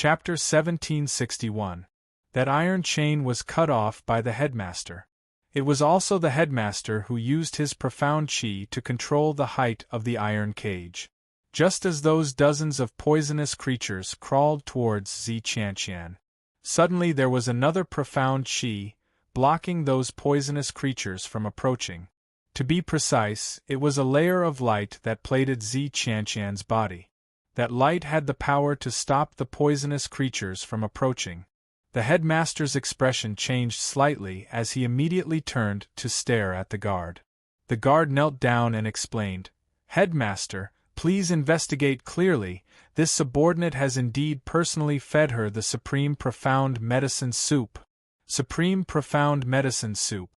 Chapter 1761. That iron chain was cut off by the headmaster. It was also the headmaster who used his profound chi to control the height of the iron cage. Just as those dozens of poisonous creatures crawled towards Zi Qianqian, suddenly there was another profound chi, blocking those poisonous creatures from approaching. To be precise, it was a layer of light that plated Zi Qianqian's body. That light had the power to stop the poisonous creatures from approaching. The headmaster's expression changed slightly as he immediately turned to stare at the guard. The guard knelt down and explained, "Headmaster, please investigate clearly. This subordinate has indeed personally fed her the Supreme Profound Medicine Soup." Supreme Profound Medicine Soup.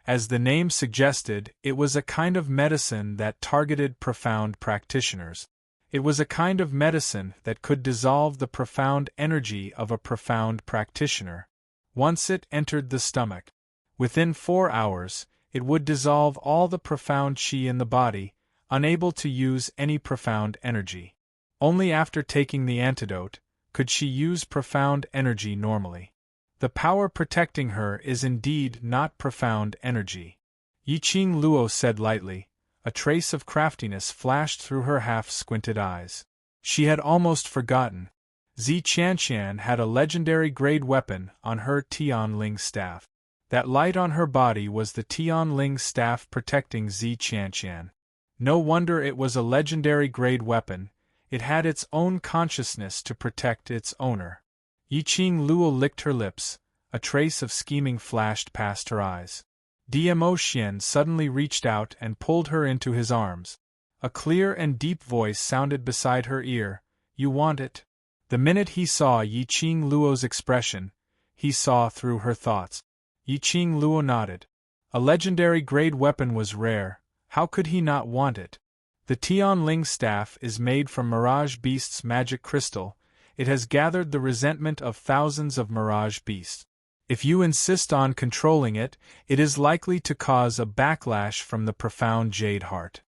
As the name suggested, it was a kind of medicine that targeted profound practitioners. It was a kind of medicine that could dissolve the profound energy of a profound practitioner. Once it entered the stomach, within 4 hours, it would dissolve all the profound chi in the body, unable to use any profound energy. Only after taking the antidote could she use profound energy normally. The power protecting her is indeed not profound energy. Yiqing Luo said lightly. A trace of craftiness flashed through her half-squinted eyes. She had almost forgotten. Zi Qianqian had a legendary grade weapon on her Tianling staff. That light on her body was the Tianling staff protecting Zi Qianqian. No wonder it was a legendary grade weapon, it had its own consciousness to protect its owner. Yiqing Luo licked her lips, a trace of scheming flashed past her eyes. Dmo Xian suddenly reached out and pulled her into his arms. A clear and deep voice sounded beside her ear, "You want it?" The minute he saw Yiqing Luo's expression, he saw through her thoughts. Yiqing Luo nodded. A legendary grade weapon was rare, how could he not want it? The Tianling staff is made from Mirage Beast's magic crystal, it has gathered the resentment of thousands of Mirage Beasts. If you insist on controlling it, it is likely to cause a backlash from the profound Jade Heart.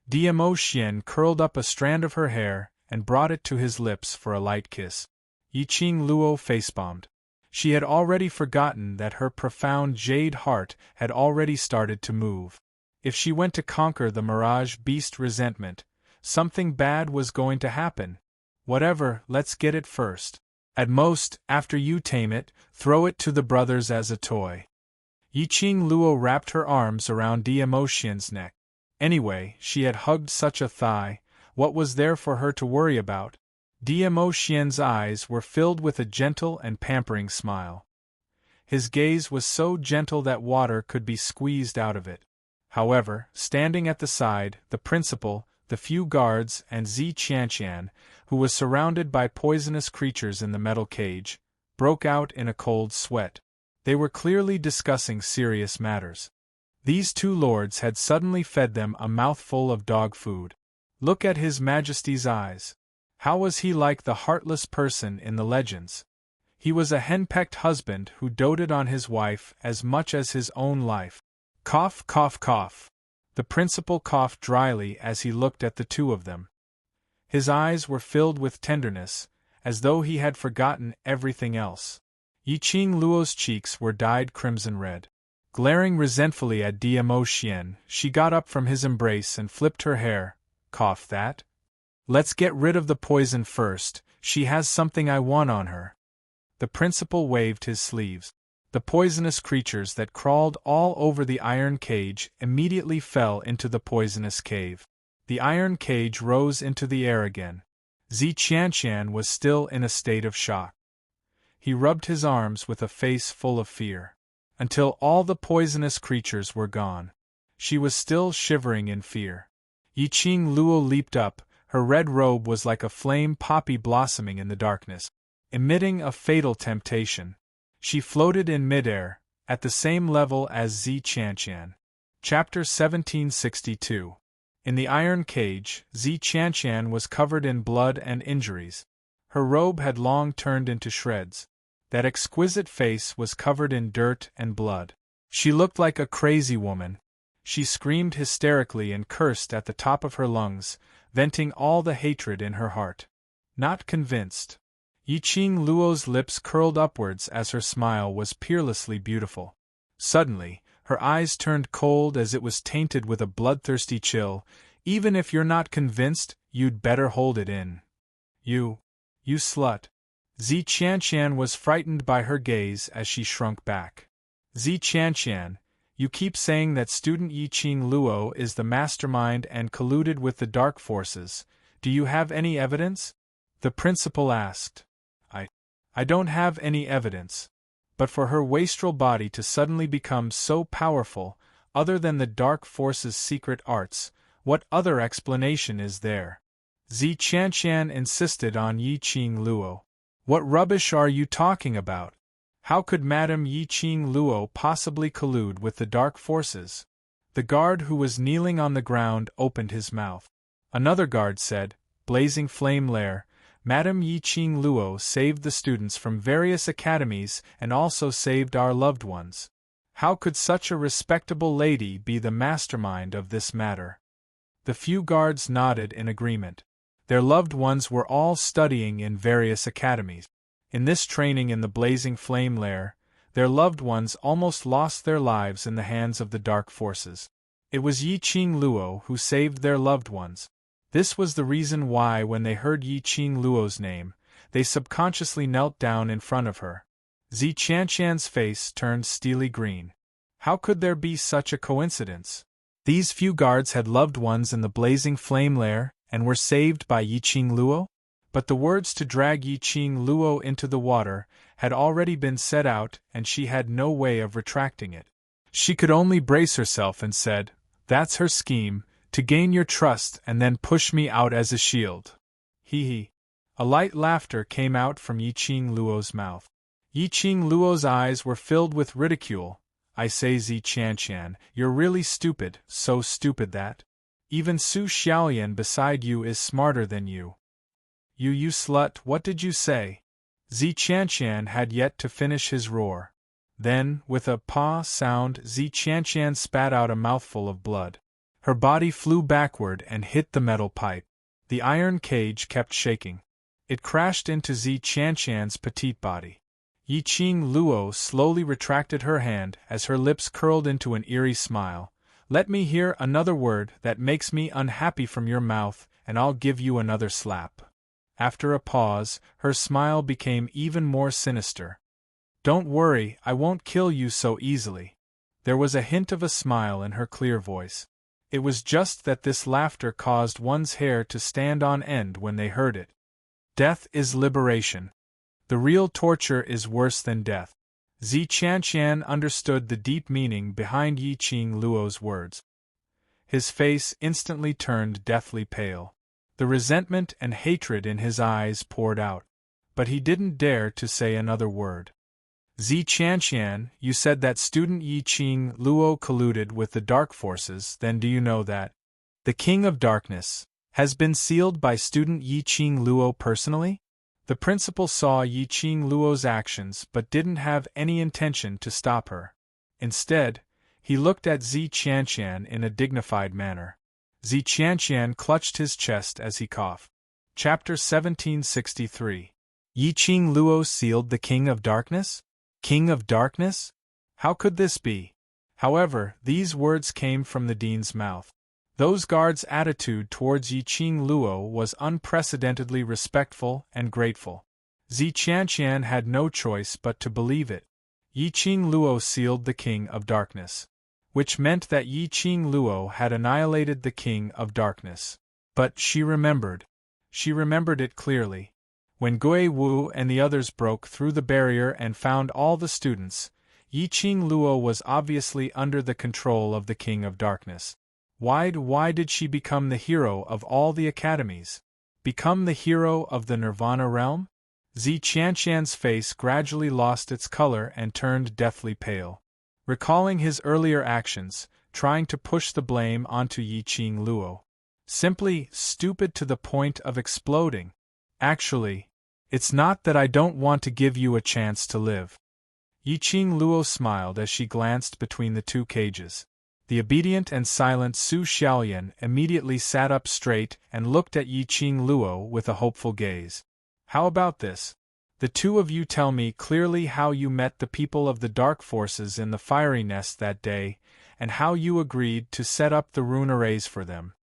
Dmo Xian curled up a strand of her hair and brought it to his lips for a light kiss. Yiqing Luo facepalmed. She had already forgotten that her profound Jade Heart had already started to move. If she went to conquer the Mirage Beast resentment, something bad was going to happen. Whatever, let's get it first. At most, after you tame it, throw it to the brothers as a toy. Yiqing Luo wrapped her arms around Dmo Xian's neck. Anyway, she had hugged such a thigh, what was there for her to worry about? Dmo Xian's eyes were filled with a gentle and pampering smile. His gaze was so gentle that water could be squeezed out of it. However, standing at the side, the principal, the few guards, and Zi Qianqian, who was surrounded by poisonous creatures in the metal cage, broke out in a cold sweat. They were clearly discussing serious matters. These two lords had suddenly fed them a mouthful of dog food. Look at His Majesty's eyes. How was he like the heartless person in the legends? He was a henpecked husband who doted on his wife as much as his own life. Cough, cough, cough. The principal coughed dryly as he looked at the two of them. His eyes were filled with tenderness, as though he had forgotten everything else. Yiqing Luo's cheeks were dyed crimson red. Glaring resentfully at Dmo Xian, she got up from his embrace and flipped her hair. Cough that? Let's get rid of the poison first, she has something I want on her. The principal waved his sleeves. The poisonous creatures that crawled all over the iron cage immediately fell into the poisonous cave. The iron cage rose into the air again. Zi Qianqian was still in a state of shock. He rubbed his arms with a face full of fear. Until all the poisonous creatures were gone. She was still shivering in fear. Yiqing Luo leaped up, her red robe was like a flame poppy blossoming in the darkness, emitting a fatal temptation. She floated in midair, at the same level as Zi Qianqian. Chapter 1762. In the iron cage, Zi Qianqian was covered in blood and injuries. Her robe had long turned into shreds. That exquisite face was covered in dirt and blood. She looked like a crazy woman. She screamed hysterically and cursed at the top of her lungs, venting all the hatred in her heart. Not convinced. Yiqing Luo's lips curled upwards as her smile was peerlessly beautiful. Suddenly, her eyes turned cold as it was tainted with a bloodthirsty chill. Even if you're not convinced, you'd better hold it in. You slut. Zi Qianqian was frightened by her gaze as she shrunk back. Zi Qianqian, you keep saying that student Yiqing Luo is the mastermind and colluded with the dark forces. Do you have any evidence? The principal asked. I don't have any evidence. But for her wastrel body to suddenly become so powerful, other than the dark forces' secret arts, what other explanation is there? Zi Qianqian insisted on Yiqing Luo. What rubbish are you talking about? How could Madame Yiqing Luo possibly collude with the dark forces? The guard who was kneeling on the ground opened his mouth. Another guard said, Blazing Flame Lair, Madame Yiqing Luo saved the students from various academies and also saved our loved ones. How could such a respectable lady be the mastermind of this matter? The few guards nodded in agreement. Their loved ones were all studying in various academies. In this training in the Blazing Flame Lair, their loved ones almost lost their lives in the hands of the dark forces. It was Yiqing Luo who saved their loved ones. This was the reason why when they heard Yiqing Luo's name, they subconsciously knelt down in front of her. Zi Qianqian's face turned steely green. How could there be such a coincidence? These few guards had loved ones in the Blazing Flame Lair and were saved by Yiqing Luo? But the words to drag Yiqing Luo into the water had already been said out and she had no way of retracting it. She could only brace herself and said, That's her scheme, to gain your trust and then push me out as a shield. Hee. A light laughter came out from Yiqing Luo's mouth. Yiqing Luo's eyes were filled with ridicule. I say Zi Qianqian, you're really stupid, so stupid that even Su Xiaolian beside you is smarter than you. You slut, what did you say? Zi Qianqian had yet to finish his roar. Then, with a "pa" sound, Zi Qianqian spat out a mouthful of blood. Her body flew backward and hit the metal pipe. The iron cage kept shaking. It crashed into Zi Qianqian's petite body. Yiqing Luo slowly retracted her hand as her lips curled into an eerie smile. Let me hear another word that makes me unhappy from your mouth, and I'll give you another slap. After a pause, her smile became even more sinister. Don't worry, I won't kill you so easily. There was a hint of a smile in her clear voice. It was just that this laughter caused one's hair to stand on end when they heard it. Death is liberation. The real torture is worse than death. Zi Qianqian understood the deep meaning behind Yiqing Luo's words. His face instantly turned deathly pale. The resentment and hatred in his eyes poured out. But he didn't dare to say another word. Zi Qianqian, you said that student Yiqing Luo colluded with the dark forces, then do you know that the King of Darkness has been sealed by student Yiqing Luo personally? The principal saw Yiqing Luo's actions but didn't have any intention to stop her. Instead, he looked at Zi Qianqian in a dignified manner. Zi Qianqian clutched his chest as he coughed. Chapter 1763. Yiqing Luo sealed the King of Darkness? King of Darkness? How could this be? However, these words came from the dean's mouth. Those guards' attitude towards Yiqing Luo was unprecedentedly respectful and grateful. Zi Qianqian had no choice but to believe it. Yiqing Luo sealed the King of Darkness, which meant that Yiqing Luo had annihilated the King of Darkness. But she remembered. She remembered it clearly. When Gui Wu and the others broke through the barrier and found all the students, Yiqing Luo was obviously under the control of the King of Darkness. Why did she become the hero of all the academies? Become the hero of the Nirvana realm? Zi Qianqian's face gradually lost its color and turned deathly pale. Recalling his earlier actions, trying to push the blame onto Yiqing Luo. Simply stupid to the point of exploding. Actually, it's not that I don't want to give you a chance to live. Yiqing Luo smiled as she glanced between the two cages. The obedient and silent Su Xiaolian immediately sat up straight and looked at Yiqing Luo with a hopeful gaze. How about this? The two of you tell me clearly how you met the people of the dark forces in the fiery nest that day, and how you agreed to set up the rune arrays for them.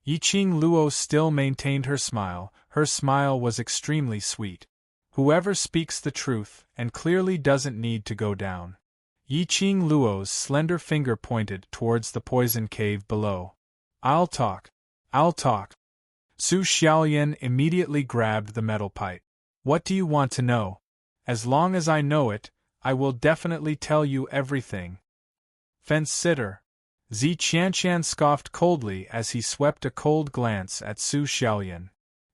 Yiqing Luo still maintained her smile was extremely sweet. Whoever speaks the truth, and clearly doesn't need to go down. Yiqing Luo's slender finger pointed towards the poison cave below. I'll talk. Su Xiaoyan immediately grabbed the metal pipe. What do you want to know? As long as I know it, I will definitely tell you everything. Fence-sitter. Zi Qianshan scoffed coldly as he swept a cold glance at Su Xiaoyan.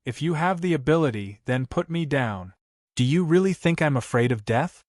If you have the ability, then put me down. Do you really think I'm afraid of death?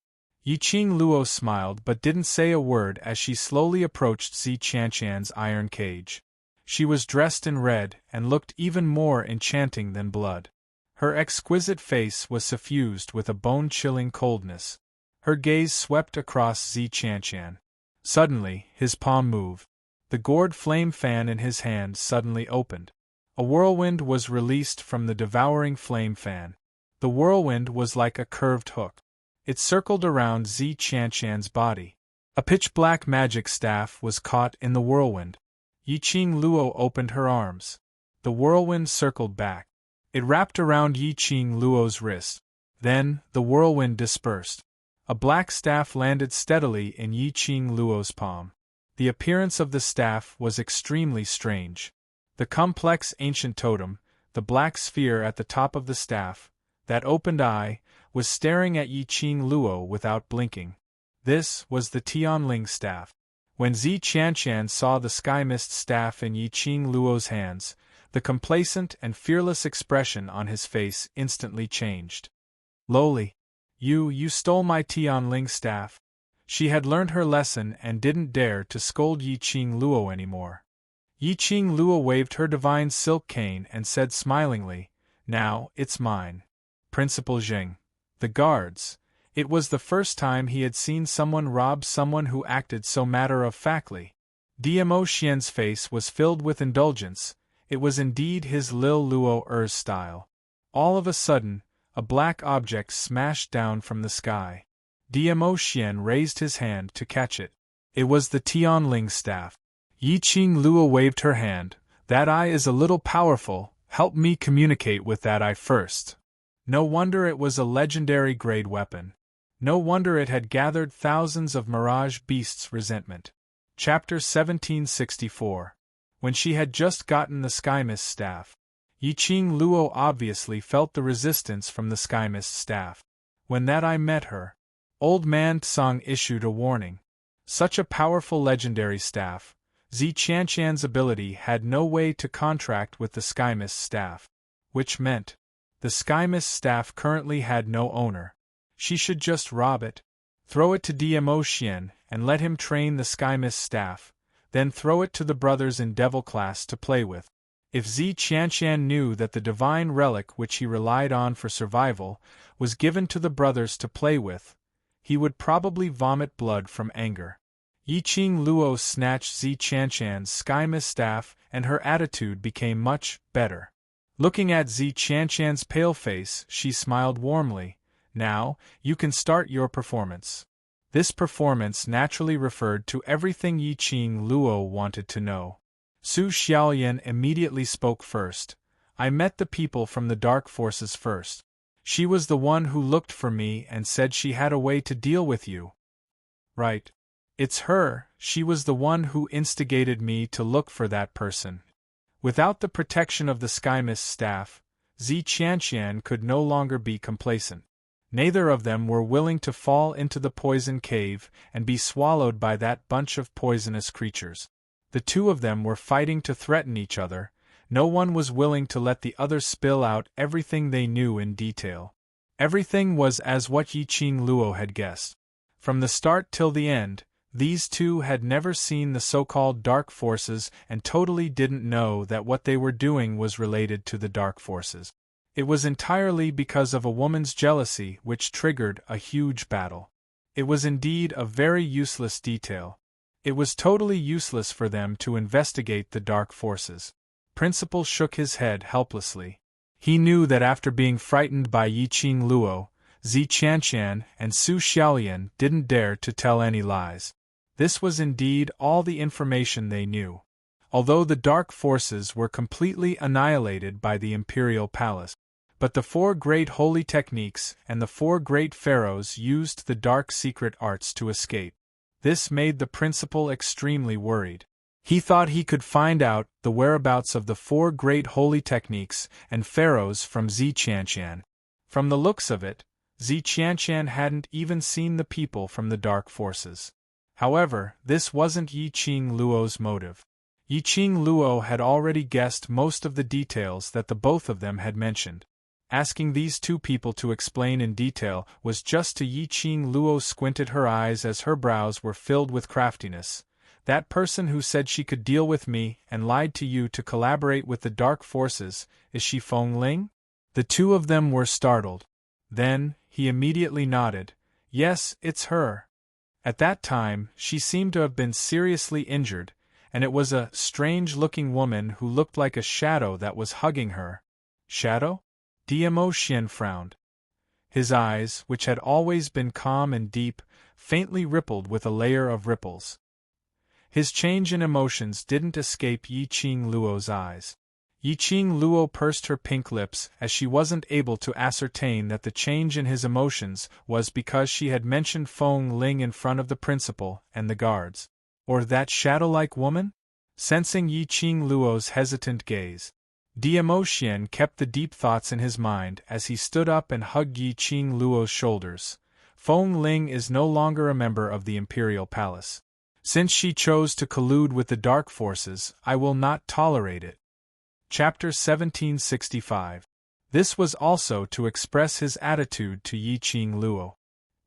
Yiqing Luo smiled but didn't say a word as she slowly approached Zi Qianshan's iron cage. She was dressed in red and looked even more enchanting than blood. Her exquisite face was suffused with a bone-chilling coldness. Her gaze swept across Zi Qianshan. Suddenly, his palm moved. The gourd flame fan in his hand suddenly opened. A whirlwind was released from the devouring flame fan. The whirlwind was like a curved hook. It circled around Zi Qianshan's body. A pitch-black magic staff was caught in the whirlwind. Yiqing Luo opened her arms. The whirlwind circled back. It wrapped around Yiqing Luo's wrist. Then, the whirlwind dispersed. A black staff landed steadily in Yiqing Luo's palm. The appearance of the staff was extremely strange. The complex ancient totem, the black sphere at the top of the staff, that opened eye, was staring at Yiqing Luo without blinking. This was the Tianling staff. When Zi Qianshan saw the sky mist staff in Yiqing Luo's hands, the complacent and fearless expression on his face instantly changed. Lowly. You stole my Tianling staff. She had learned her lesson and didn't dare to scold Yiqing Luo anymore. Yiqing Luo waved her divine silk cane and said smilingly, "Now, it's mine." Principal Zheng. The guards. It was the first time he had seen someone rob someone who acted so matter-of-factly. Dmo Xian's face was filled with indulgence. It was indeed his Lil Luo Er's style. All of a sudden, a black object smashed down from the sky. Dmo Xian raised his hand to catch it. It was the Tianling staff. Yiqing Luo waved her hand. That eye is a little powerful, help me communicate with that eye first. No wonder it was a legendary grade weapon. No wonder it had gathered thousands of Mirage Beasts' resentment. Chapter 1764. When she had just gotten the Skymist staff. Yiqing Luo obviously felt the resistance from the Skymist staff. When that eye met her, Old Man Tsang issued a warning. Such a powerful legendary staff, Zi Qianshan's ability had no way to contract with the Skymist staff. Which meant, the Skymist staff currently had no owner. She should just rob it, throw it to Dmo Xian, and let him train the Skymist staff, then throw it to the brothers in Devil class to play with. If Zi Qianshan knew that the divine relic which he relied on for survival was given to the brothers to play with, he would probably vomit blood from anger. Yiqing Luo snatched Zi Qianshan's Skymist staff and her attitude became much better. Looking at Zi Qianshan's pale face, she smiled warmly. Now, you can start your performance. This performance naturally referred to everything Yiqing Luo wanted to know. Su Xiaoyan immediately spoke first. I met the people from the dark forces first. She was the one who looked for me and said she had a way to deal with you. Right. It's her, she was the one who instigated me to look for that person. Without the protection of the Skymist staff, Zi Qianshan could no longer be complacent. Neither of them were willing to fall into the poison cave and be swallowed by that bunch of poisonous creatures. The two of them were fighting to threaten each other. No one was willing to let the other spill out everything they knew in detail. Everything was as what Yiqing Luo had guessed. From the start till the end, these two had never seen the so-called dark forces and totally didn't know that what they were doing was related to the dark forces. It was entirely because of a woman's jealousy which triggered a huge battle. It was indeed a very useless detail. It was totally useless for them to investigate the dark forces. Principal shook his head helplessly. He knew that after being frightened by Yiqing Luo, Zi Qianqian and Su Xiaolian didn't dare to tell any lies. This was indeed all the information they knew. Although the dark forces were completely annihilated by the imperial palace, but the 4 great holy techniques and the 4 great pharaohs used the dark secret arts to escape. This made the principal extremely worried. He thought he could find out the whereabouts of the 4 great holy techniques and pharaohs from Zi Qianqian. From the looks of it, Zi Qianqian hadn't even seen the people from the dark forces. However, this wasn't Yi Qing Luo's motive. Yi Qing Luo had already guessed most of the details that the both of them had mentioned. Asking these 2 people to explain in detail was just to Yi Qing Luo squinted her eyes as her brows were filled with craftiness. That person who said she could deal with me and lied to you to collaborate with the dark forces, is she Feng Ling? The 2 of them were startled. Then, he immediately nodded. Yes, it's her. At that time, she seemed to have been seriously injured, and it was a strange-looking woman who looked like a shadow that was hugging her. Shadow? Diamo Xian frowned. His eyes, which had always been calm and deep, faintly rippled with a layer of ripples. His change in emotions didn't escape Yi Qing Luo's eyes. Yi Qing Luo pursed her pink lips as she wasn't able to ascertain that the change in his emotions was because she had mentioned Feng Ling in front of the principal and the guards. Or that shadow-like woman? Sensing Yi Qing Luo's hesitant gaze, Diamo Xian kept the deep thoughts in his mind as he stood up and hugged Yi Qing Luo's shoulders. Feng Ling is no longer a member of the imperial palace. Since she chose to collude with the dark forces, I will not tolerate it. Chapter 1765. This was also to express his attitude to Yi Qing Luo.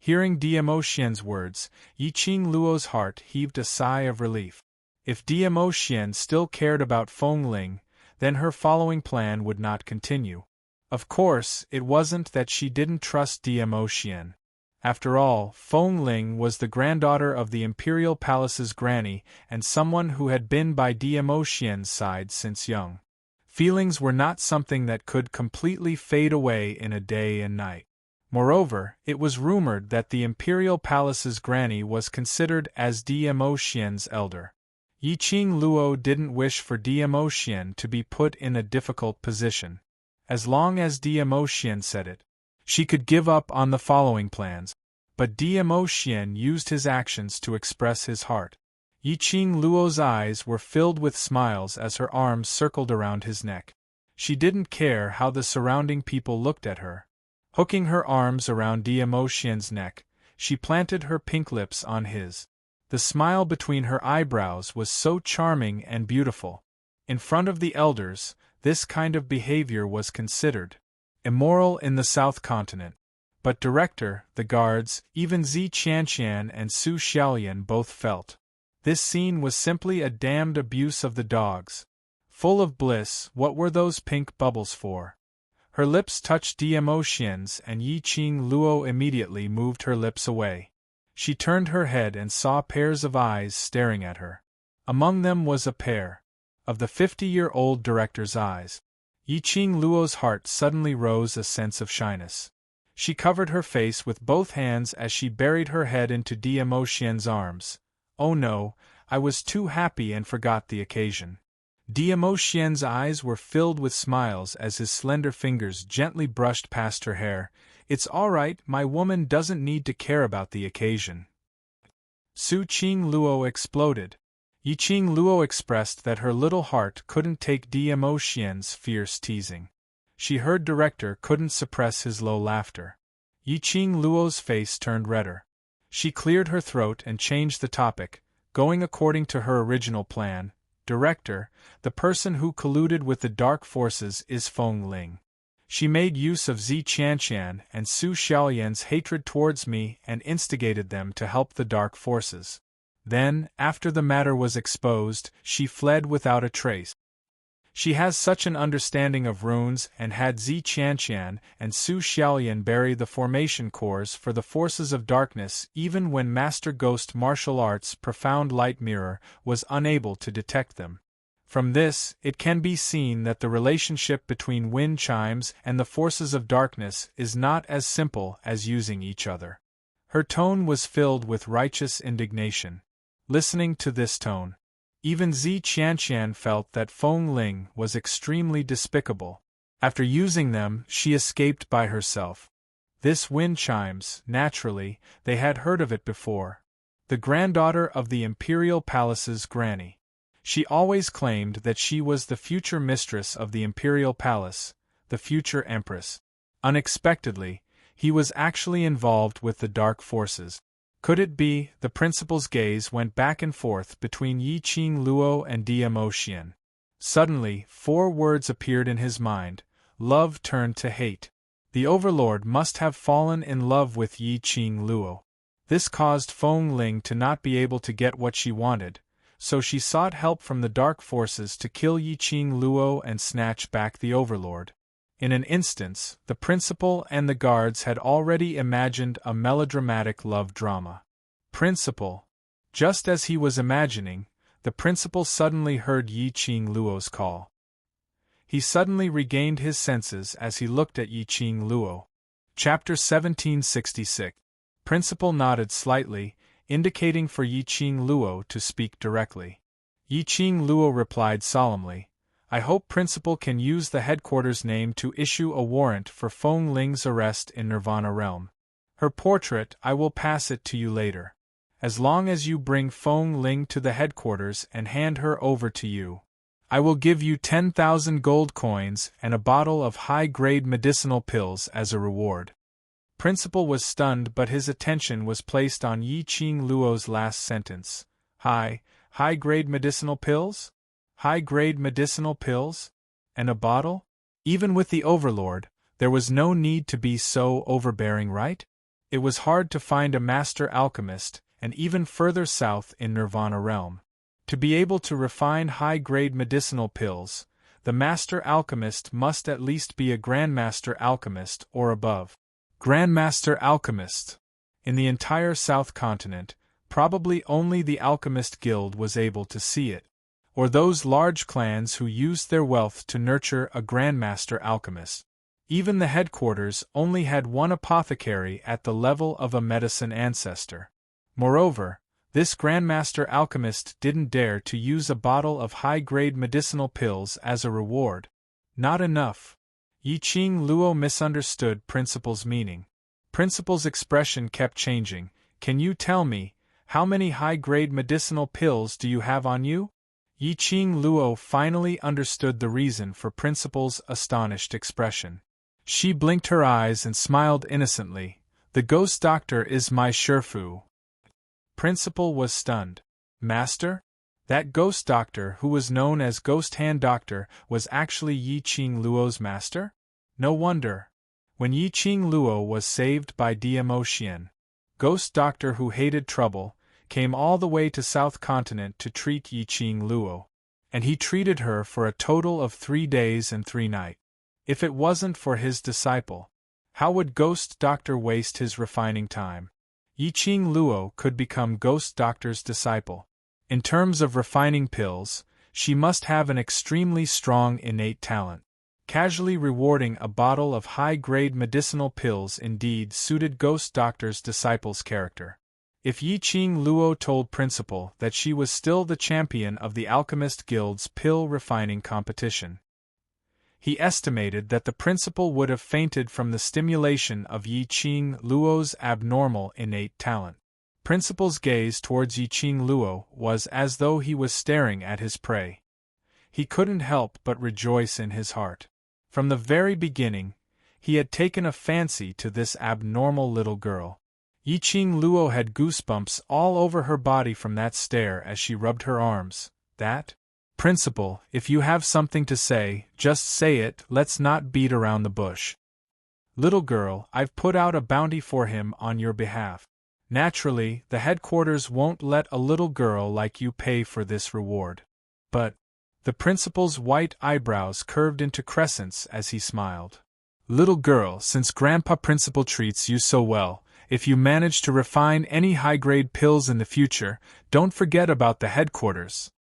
Hearing Diamo Xian's words, Yi Qing Luo's heart heaved a sigh of relief. If Diamo Xian still cared about Feng Ling, then her following plan would not continue. Of course, it wasn't that she didn't trust Diamo Xian. After all, Feng Ling was the granddaughter of the imperial palace's granny and someone who had been by Diamo Xian's side since young. Feelings were not something that could completely fade away in a day and night. Moreover, it was rumored that the imperial palace's granny was considered as Diamo Xian's elder. Yi Qing Luo didn't wish for Diamo Xian to be put in a difficult position. As long as Diamo Xian said it, she could give up on the following plans, but Diamo Xian used his actions to express his heart. Yi Qing Luo's eyes were filled with smiles as her arms circled around his neck. She didn't care how the surrounding people looked at her. Hooking her arms around Diamo Xian's neck, she planted her pink lips on his. The smile between her eyebrows was so charming and beautiful. In front of the elders, this kind of behavior was considered immoral in the South Continent. But director, the guards, even Zi Qianqian and Su Xiaolian both felt. This scene was simply a damned abuse of the dogs. Full of bliss, what were those pink bubbles for? Her lips touched Diamo Xian's and Yi Qing Luo immediately moved her lips away. She turned her head and saw pairs of eyes staring at her. Among them was a pair of the 50-year-old director's eyes. Yi Qing Luo's heart suddenly rose a sense of shyness. She covered her face with both hands as she buried her head into Diamo Xian's arms. Oh no, I was too happy and forgot the occasion. Diamo Xian's eyes were filled with smiles as his slender fingers gently brushed past her hair. It's all right, my woman doesn't need to care about the occasion. Su Qing Luo exploded. Yi Qing Luo expressed that her little heart couldn't take Diamo Xian's fierce teasing. She heard director couldn't suppress his low laughter. Yi Qing Luo's face turned redder. She cleared her throat and changed the topic, going according to her original plan. Director, the person who colluded with the dark forces is Feng Ling. She made use of Zi Qianqian and Su Xiaolian's hatred towards me and instigated them to help the dark forces. Then, after the matter was exposed, she fled without a trace. She has such an understanding of runes and had Zi Qianqian and Su Xiaolian bury the formation cores for the forces of darkness even when Master Ghost Martial Arts' profound light mirror was unable to detect them. From this, it can be seen that the relationship between wind chimes and the forces of darkness is not as simple as using each other. Her tone was filled with righteous indignation. Listening to this tone, even Zi Qianqian felt that Feng Ling was extremely despicable. After using them, she escaped by herself. This wind chimes, naturally, they had heard of it before. The granddaughter of the imperial palace's granny. She always claimed that she was the future mistress of the imperial palace, the future empress. Unexpectedly, he was actually involved with the dark forces. Could it be? The principal's gaze went back and forth between Yiqing Luo and Diamo Xian. Suddenly, 4 words appeared in his mind. Love turned to hate. The Overlord must have fallen in love with Yiqing Luo. This caused Feng Ling to not be able to get what she wanted, so she sought help from the dark forces to kill Yiqing Luo and snatch back the Overlord. In an instant, the principal and the guards had already imagined a melodramatic love drama. Principal. Just as he was imagining, the principal suddenly heard Yiqing Luo's call. He suddenly regained his senses as he looked at Yiqing Luo. Chapter 1766. Principal nodded slightly, indicating for Yiqing Luo to speak directly. Yiqing Luo replied solemnly, I hope Principal can use the headquarters name to issue a warrant for Feng Ling's arrest in Nirvana Realm. Her portrait, I will pass it to you later. As long as you bring Feng Ling to the headquarters and hand her over to you, I will give you 10,000 gold coins and a bottle of high-grade medicinal pills as a reward. Principal was stunned, but his attention was placed on Yiqing Luo's last sentence. High-grade medicinal pills? High-grade medicinal pills? And a bottle? Even with the Overlord, there was no need to be so overbearing, right? It was hard to find a master alchemist, and even further south in Nirvana Realm. To be able to refine high-grade medicinal pills, the master alchemist must at least be a grandmaster alchemist or above. Grandmaster Alchemist. In the entire South Continent, probably only the Alchemist Guild was able to see it, or those large clans who used their wealth to nurture a Grandmaster Alchemist. Even the headquarters only had one apothecary at the level of a medicine ancestor. Moreover, this Grandmaster Alchemist didn't dare to use a bottle of high-grade medicinal pills as a reward. Not enough. Yiqing Luo misunderstood Principal's meaning. Principal's expression kept changing. Can you tell me, how many high-grade medicinal pills do you have on you? Yiqing Luo finally understood the reason for Principal's astonished expression. She blinked her eyes and smiled innocently. The ghost doctor is my Shifu. Principal was stunned. Master? That ghost doctor who was known as Ghost Hand Doctor was actually Yiqing Luo's master? No wonder. When Yiqing Luo was saved by Diamo Xian, ghost doctor who hated trouble, came all the way to South Continent to treat Yiqing Luo. And he treated her for a total of 3 days and 3 nights. If it wasn't for his disciple, how would ghost doctor waste his refining time? Yiqing Luo could become ghost doctor's disciple. In terms of refining pills, she must have an extremely strong innate talent. Casually rewarding a bottle of high-grade medicinal pills indeed suited Ghost Doctor's disciple's character. If Yiqing Luo told Principal that she was still the champion of the Alchemist Guild's pill refining competition, he estimated that the Principal would have fainted from the stimulation of Yiqing Luo's abnormal innate talent. Principal's gaze towards Yiqing Luo was as though he was staring at his prey. He couldn't help but rejoice in his heart. From the very beginning, he had taken a fancy to this abnormal little girl. Yiqing Luo had goosebumps all over her body from that stare as she rubbed her arms. That? Principal, if you have something to say, just say it, let's not beat around the bush. Little girl, I've put out a bounty for him on your behalf. Naturally, the headquarters won't let a little girl like you pay for this reward. But the principal's white eyebrows curved into crescents as he smiled. Little girl, since Grandpa Principal treats you so well, if you manage to refine any high-grade pills in the future, don't forget about the headquarters.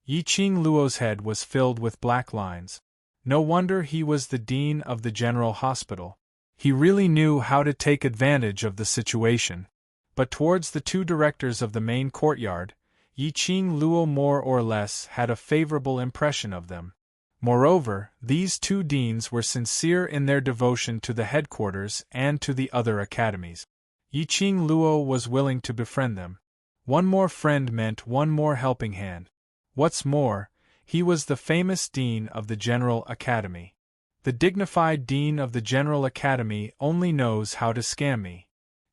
Yi-Ching Luo's head was filled with black lines. No wonder he was the dean of the general hospital. He really knew how to take advantage of the situation. But towards the two directors of the main courtyard, Yi-Ching Luo more or less had a favorable impression of them. Moreover, these two deans were sincere in their devotion to the headquarters and to the other academies. Yi-Ching Luo was willing to befriend them. One more friend meant one more helping hand. What's more, he was the famous dean of the General Academy. The dignified dean of the General Academy only knows how to scam me.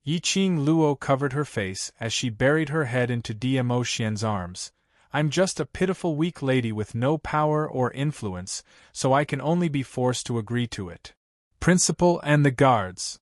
Yi-Ching Luo covered her face as she buried her head into Diamo Xian's arms. I'm just a pitiful weak lady with no power or influence, so I can only be forced to agree to it. Principal and the guards.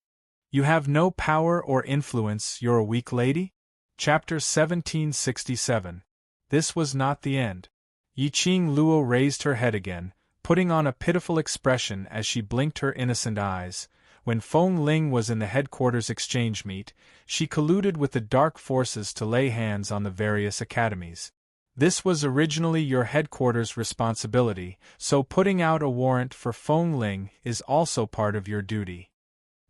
You have no power or influence, you're a weak lady? Chapter 1767. This was not the end. Yi-Ching Luo raised her head again, putting on a pitiful expression as she blinked her innocent eyes. When Feng Ling was in the headquarters exchange meet, she colluded with the dark forces to lay hands on the various academies. This was originally your headquarters' responsibility, so putting out a warrant for Feng Ling is also part of your duty.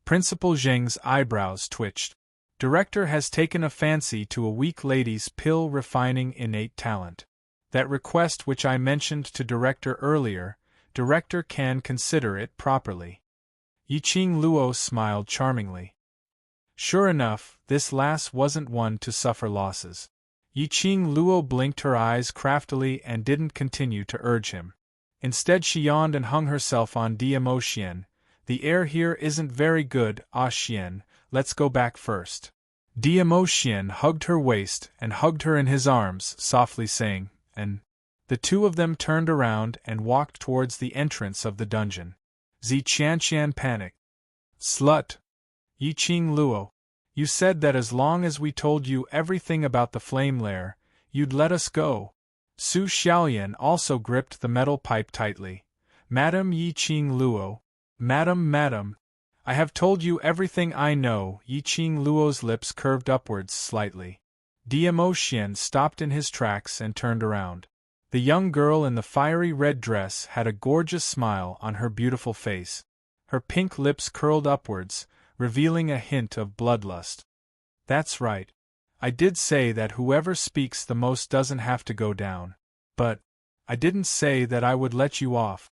Principal Zheng's eyebrows twitched. Director has taken a fancy to a weak lady's pill refining innate talent. That request which I mentioned to Director earlier, Director can consider it properly. Yi-Ching Luo smiled charmingly. Sure enough, this lass wasn't one to suffer losses. Yi-Ching Luo blinked her eyes craftily and didn't continue to urge him. Instead she yawned and hung herself on Diamo Xian. The air here isn't very good, ah Xian, let's go back first. Diamo Xian hugged her waist and hugged her in his arms, softly saying, and the two of them turned around and walked towards the entrance of the dungeon. Zi Qianqian panicked. Slut! Yi-Ching Luo, you said that as long as we told you everything about the flame lair, you'd let us go. Su Xiaoyan also gripped the metal pipe tightly. Madam Yi-Ching Luo. Madam, I have told you everything I know. Yi-Ching Luo's lips curved upwards slightly. Diamo Xian stopped in his tracks and turned around. The young girl in the fiery red dress had a gorgeous smile on her beautiful face. Her pink lips curled upwards, revealing a hint of bloodlust. That's right. I did say that whoever speaks the most doesn't have to go down. But I didn't say that I would let you off.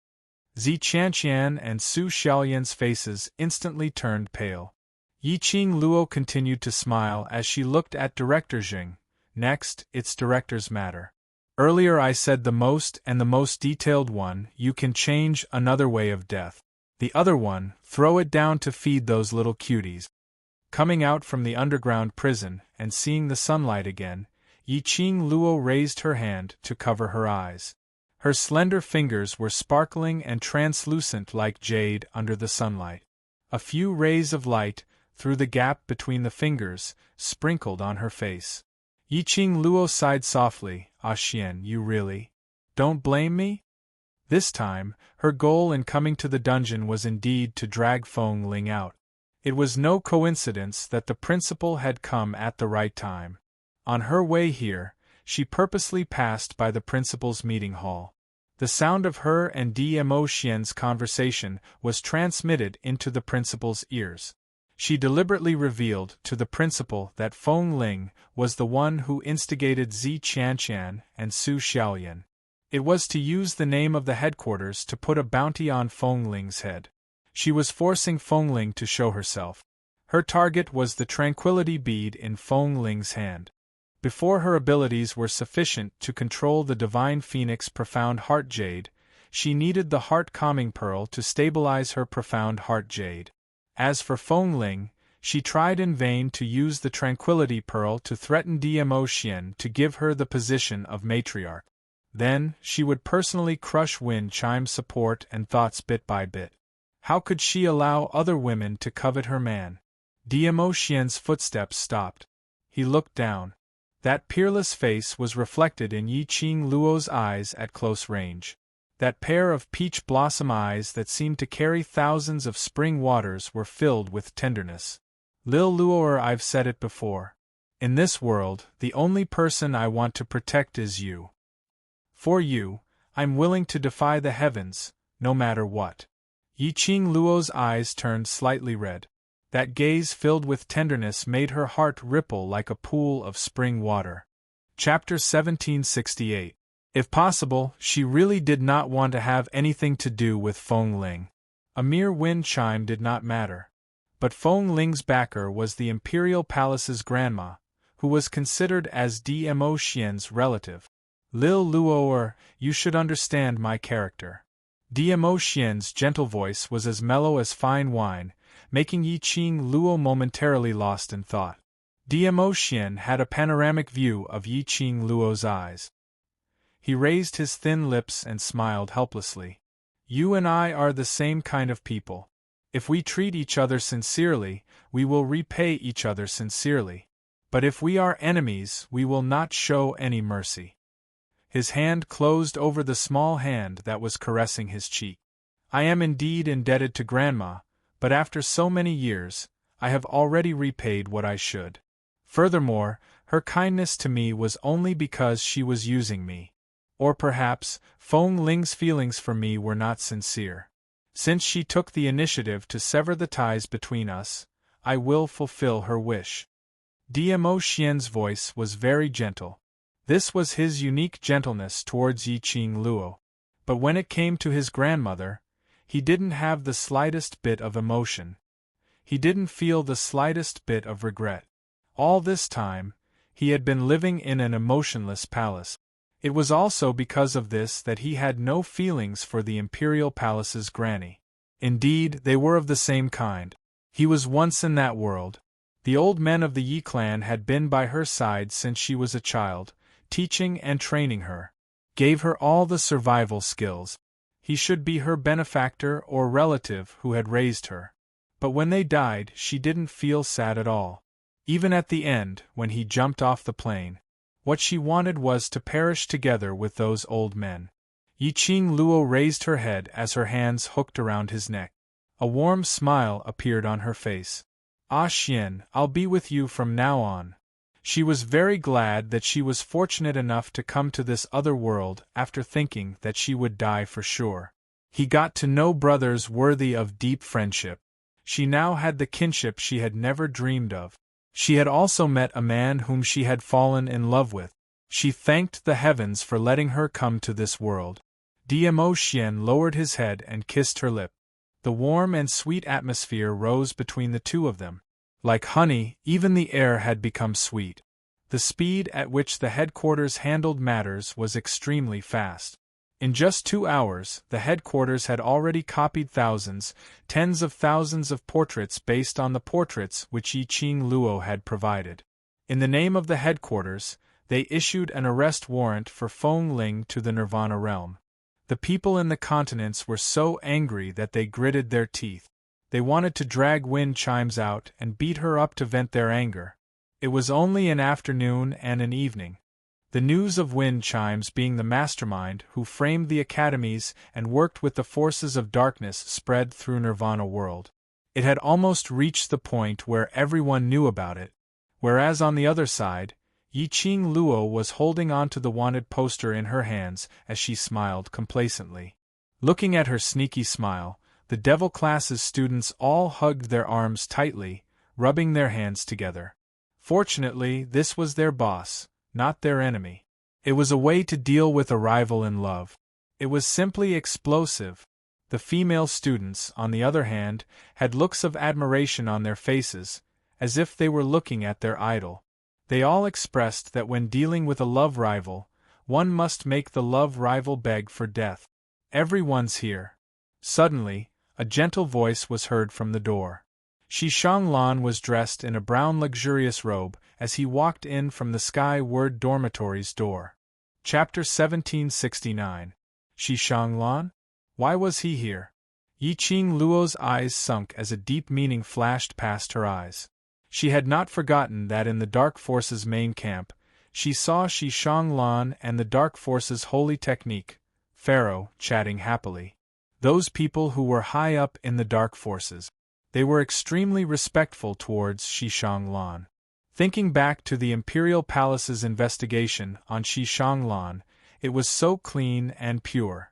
Zi Qianqian and Su Xiaoyan's faces instantly turned pale. Yi-Ching Luo continued to smile as she looked at Director Zheng. Next, it's Director's matter. Earlier I said the most and the most detailed one, you can change another way of death. The other one, throw it down to feed those little cuties. Coming out from the underground prison and seeing the sunlight again, Yi-Ching Luo raised her hand to cover her eyes. Her slender fingers were sparkling and translucent like jade under the sunlight. A few rays of light, through the gap between the fingers, sprinkled on her face. Yi-Ching Luo sighed softly. Ah Xian, you really don't blame me? This time, her goal in coming to the dungeon was indeed to drag Feng Ling out. It was no coincidence that the principal had come at the right time. On her way here, she purposely passed by the principal's meeting hall. The sound of her and Diamo Xian's conversation was transmitted into the principal's ears. She deliberately revealed to the principal that Feng Ling was the one who instigated Zi Qianqian and Su Xiaoyan. It was to use the name of the headquarters to put a bounty on Feng Ling's head. She was forcing Feng Ling to show herself. Her target was the tranquility bead in Feng Ling's hand. Before her abilities were sufficient to control the Divine Phoenix Profound Heart Jade, she needed the Heart Calming Pearl to stabilize her Profound Heart Jade. As for Feng Ling, she tried in vain to use the Tranquility Pearl to threaten Diamo Xian to give her the position of matriarch. Then, she would personally crush Wind Chime's support and thoughts bit by bit. How could she allow other women to covet her man? Diamo Xian's footsteps stopped. He looked down. That peerless face was reflected in Yi-Ching Luo's eyes at close range. That pair of peach blossom eyes that seemed to carry thousands of spring waters were filled with tenderness. Lil Luo'er, I've said it before. In this world, the only person I want to protect is you. For you, I'm willing to defy the heavens, no matter what. Yi Qing Luo's eyes turned slightly red. That gaze filled with tenderness made her heart ripple like a pool of spring water. Chapter 1768. If possible, she really did not want to have anything to do with Feng Ling. A mere wind chime did not matter. But Feng Ling's backer was the Imperial Palace's grandma, who was considered as Dmo Xian's relative. Lil Luo'er, you should understand my character. Dmo Xian's gentle voice was as mellow as fine wine, making Yi Qing Luo momentarily lost in thought. Dmo Xian had a panoramic view of Yi Qing Luo's eyes. He raised his thin lips and smiled helplessly. You and I are the same kind of people. If we treat each other sincerely, we will repay each other sincerely. But if we are enemies, we will not show any mercy. His hand closed over the small hand that was caressing his cheek. I am indeed indebted to Grandma, but after so many years, I have already repaid what I should. Furthermore, her kindness to me was only because she was using me. Or perhaps, Feng Ling's feelings for me were not sincere. Since she took the initiative to sever the ties between us, I will fulfill her wish. Dmo Xian's voice was very gentle. This was his unique gentleness towards Yi Qing Luo. But when it came to his grandmother, he didn't have the slightest bit of emotion. He didn't feel the slightest bit of regret. All this time, he had been living in an emotionless palace. It was also because of this that he had no feelings for the Imperial Palace's granny. Indeed, they were of the same kind. He was once in that world. The old men of the Yi clan had been by her side since she was a child, teaching and training her, gave her all the survival skills. He should be her benefactor or relative who had raised her. But when they died, she didn't feel sad at all. Even at the end, when he jumped off the plane, what she wanted was to perish together with those old men. Yi Qing Luo raised her head as her hands hooked around his neck. A warm smile appeared on her face. Ah Xian, I'll be with you from now on. She was very glad that she was fortunate enough to come to this other world after thinking that she would die for sure. He got to know brothers worthy of deep friendship. She now had the kinship she had never dreamed of. She had also met a man whom she had fallen in love with. She thanked the heavens for letting her come to this world. Dmo Xian lowered his head and kissed her lip. The warm and sweet atmosphere rose between the two of them. Like honey, even the air had become sweet. The speed at which the headquarters handled matters was extremely fast. In just 2 hours, the headquarters had already copied thousands, tens of thousands of portraits based on the portraits which Yi Qing Luo had provided. In the name of the headquarters, they issued an arrest warrant for Feng Ling to the Nirvana realm. The people in the continents were so angry that they gritted their teeth. They wanted to drag wind chimes out and beat her up to vent their anger. It was only an afternoon and an evening. The news of wind chimes being the mastermind who framed the academies and worked with the forces of darkness spread through Nirvana world. It had almost reached the point where everyone knew about it, whereas on the other side, Yi Qing Luo was holding on to the wanted poster in her hands as she smiled complacently. Looking at her sneaky smile, the Devil class's students all hugged their arms tightly, rubbing their hands together. Fortunately, this was their boss, not their enemy. It was a way to deal with a rival in love. It was simply explosive. The female students, on the other hand, had looks of admiration on their faces, as if they were looking at their idol. They all expressed that when dealing with a love rival, one must make the love rival beg for death. Everyone's here. Suddenly, a gentle voice was heard from the door. Shi Shanglan was dressed in a brown luxurious robe as he walked in from the Sky-Word dormitory's door. Chapter 1769. Shi Shanglan? Why was he here? Yi Qing Luo's eyes sunk as a deep meaning flashed past her eyes. She had not forgotten that in the Dark Force's main camp, she saw Shi Shanglan and the Dark Force's holy technique, Pharaoh, chatting happily. Those people who were high up in the Dark Forces. They were extremely respectful towards Shi Shanglan. Thinking back to the Imperial Palace's investigation on Shi Shanglan, It was so clean and pure.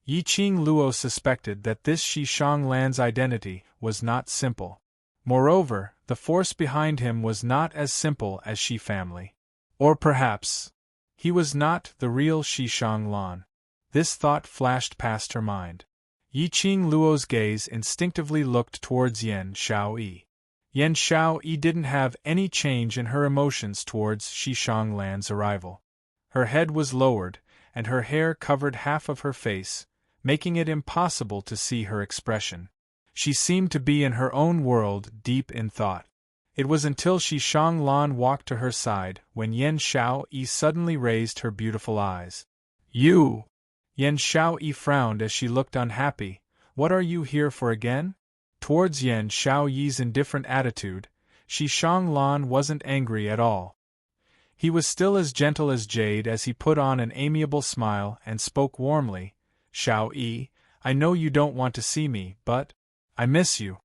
Yiqing Luo suspected that this Xishang land's identity was not simple. Moreover, the force behind him was not as simple as Shi family. Or perhaps he was not the real Xishang Lan. This thought flashed past her mind. Yiqing Luo's gaze instinctively looked towards Yan Xiaoyi. Yan Xiaoyi didn't have any change in her emotions towards Xishang Lan's arrival. Her head was lowered, and her hair covered half of her face, making it impossible to see her expression. She seemed to be in her own world, deep in thought. It was until Xishang Lan walked to her side when Yan Xiaoyi suddenly raised her beautiful eyes. "You!" Yan Xiaoyi frowned as she looked unhappy. "What are you here for again?" Towards Yan Xiaoyi's indifferent attitude, Xishang Lan wasn't angry at all. He was still as gentle as jade as he put on an amiable smile and spoke warmly. "Xiaoyi, I know you don't want to see me, but I miss you."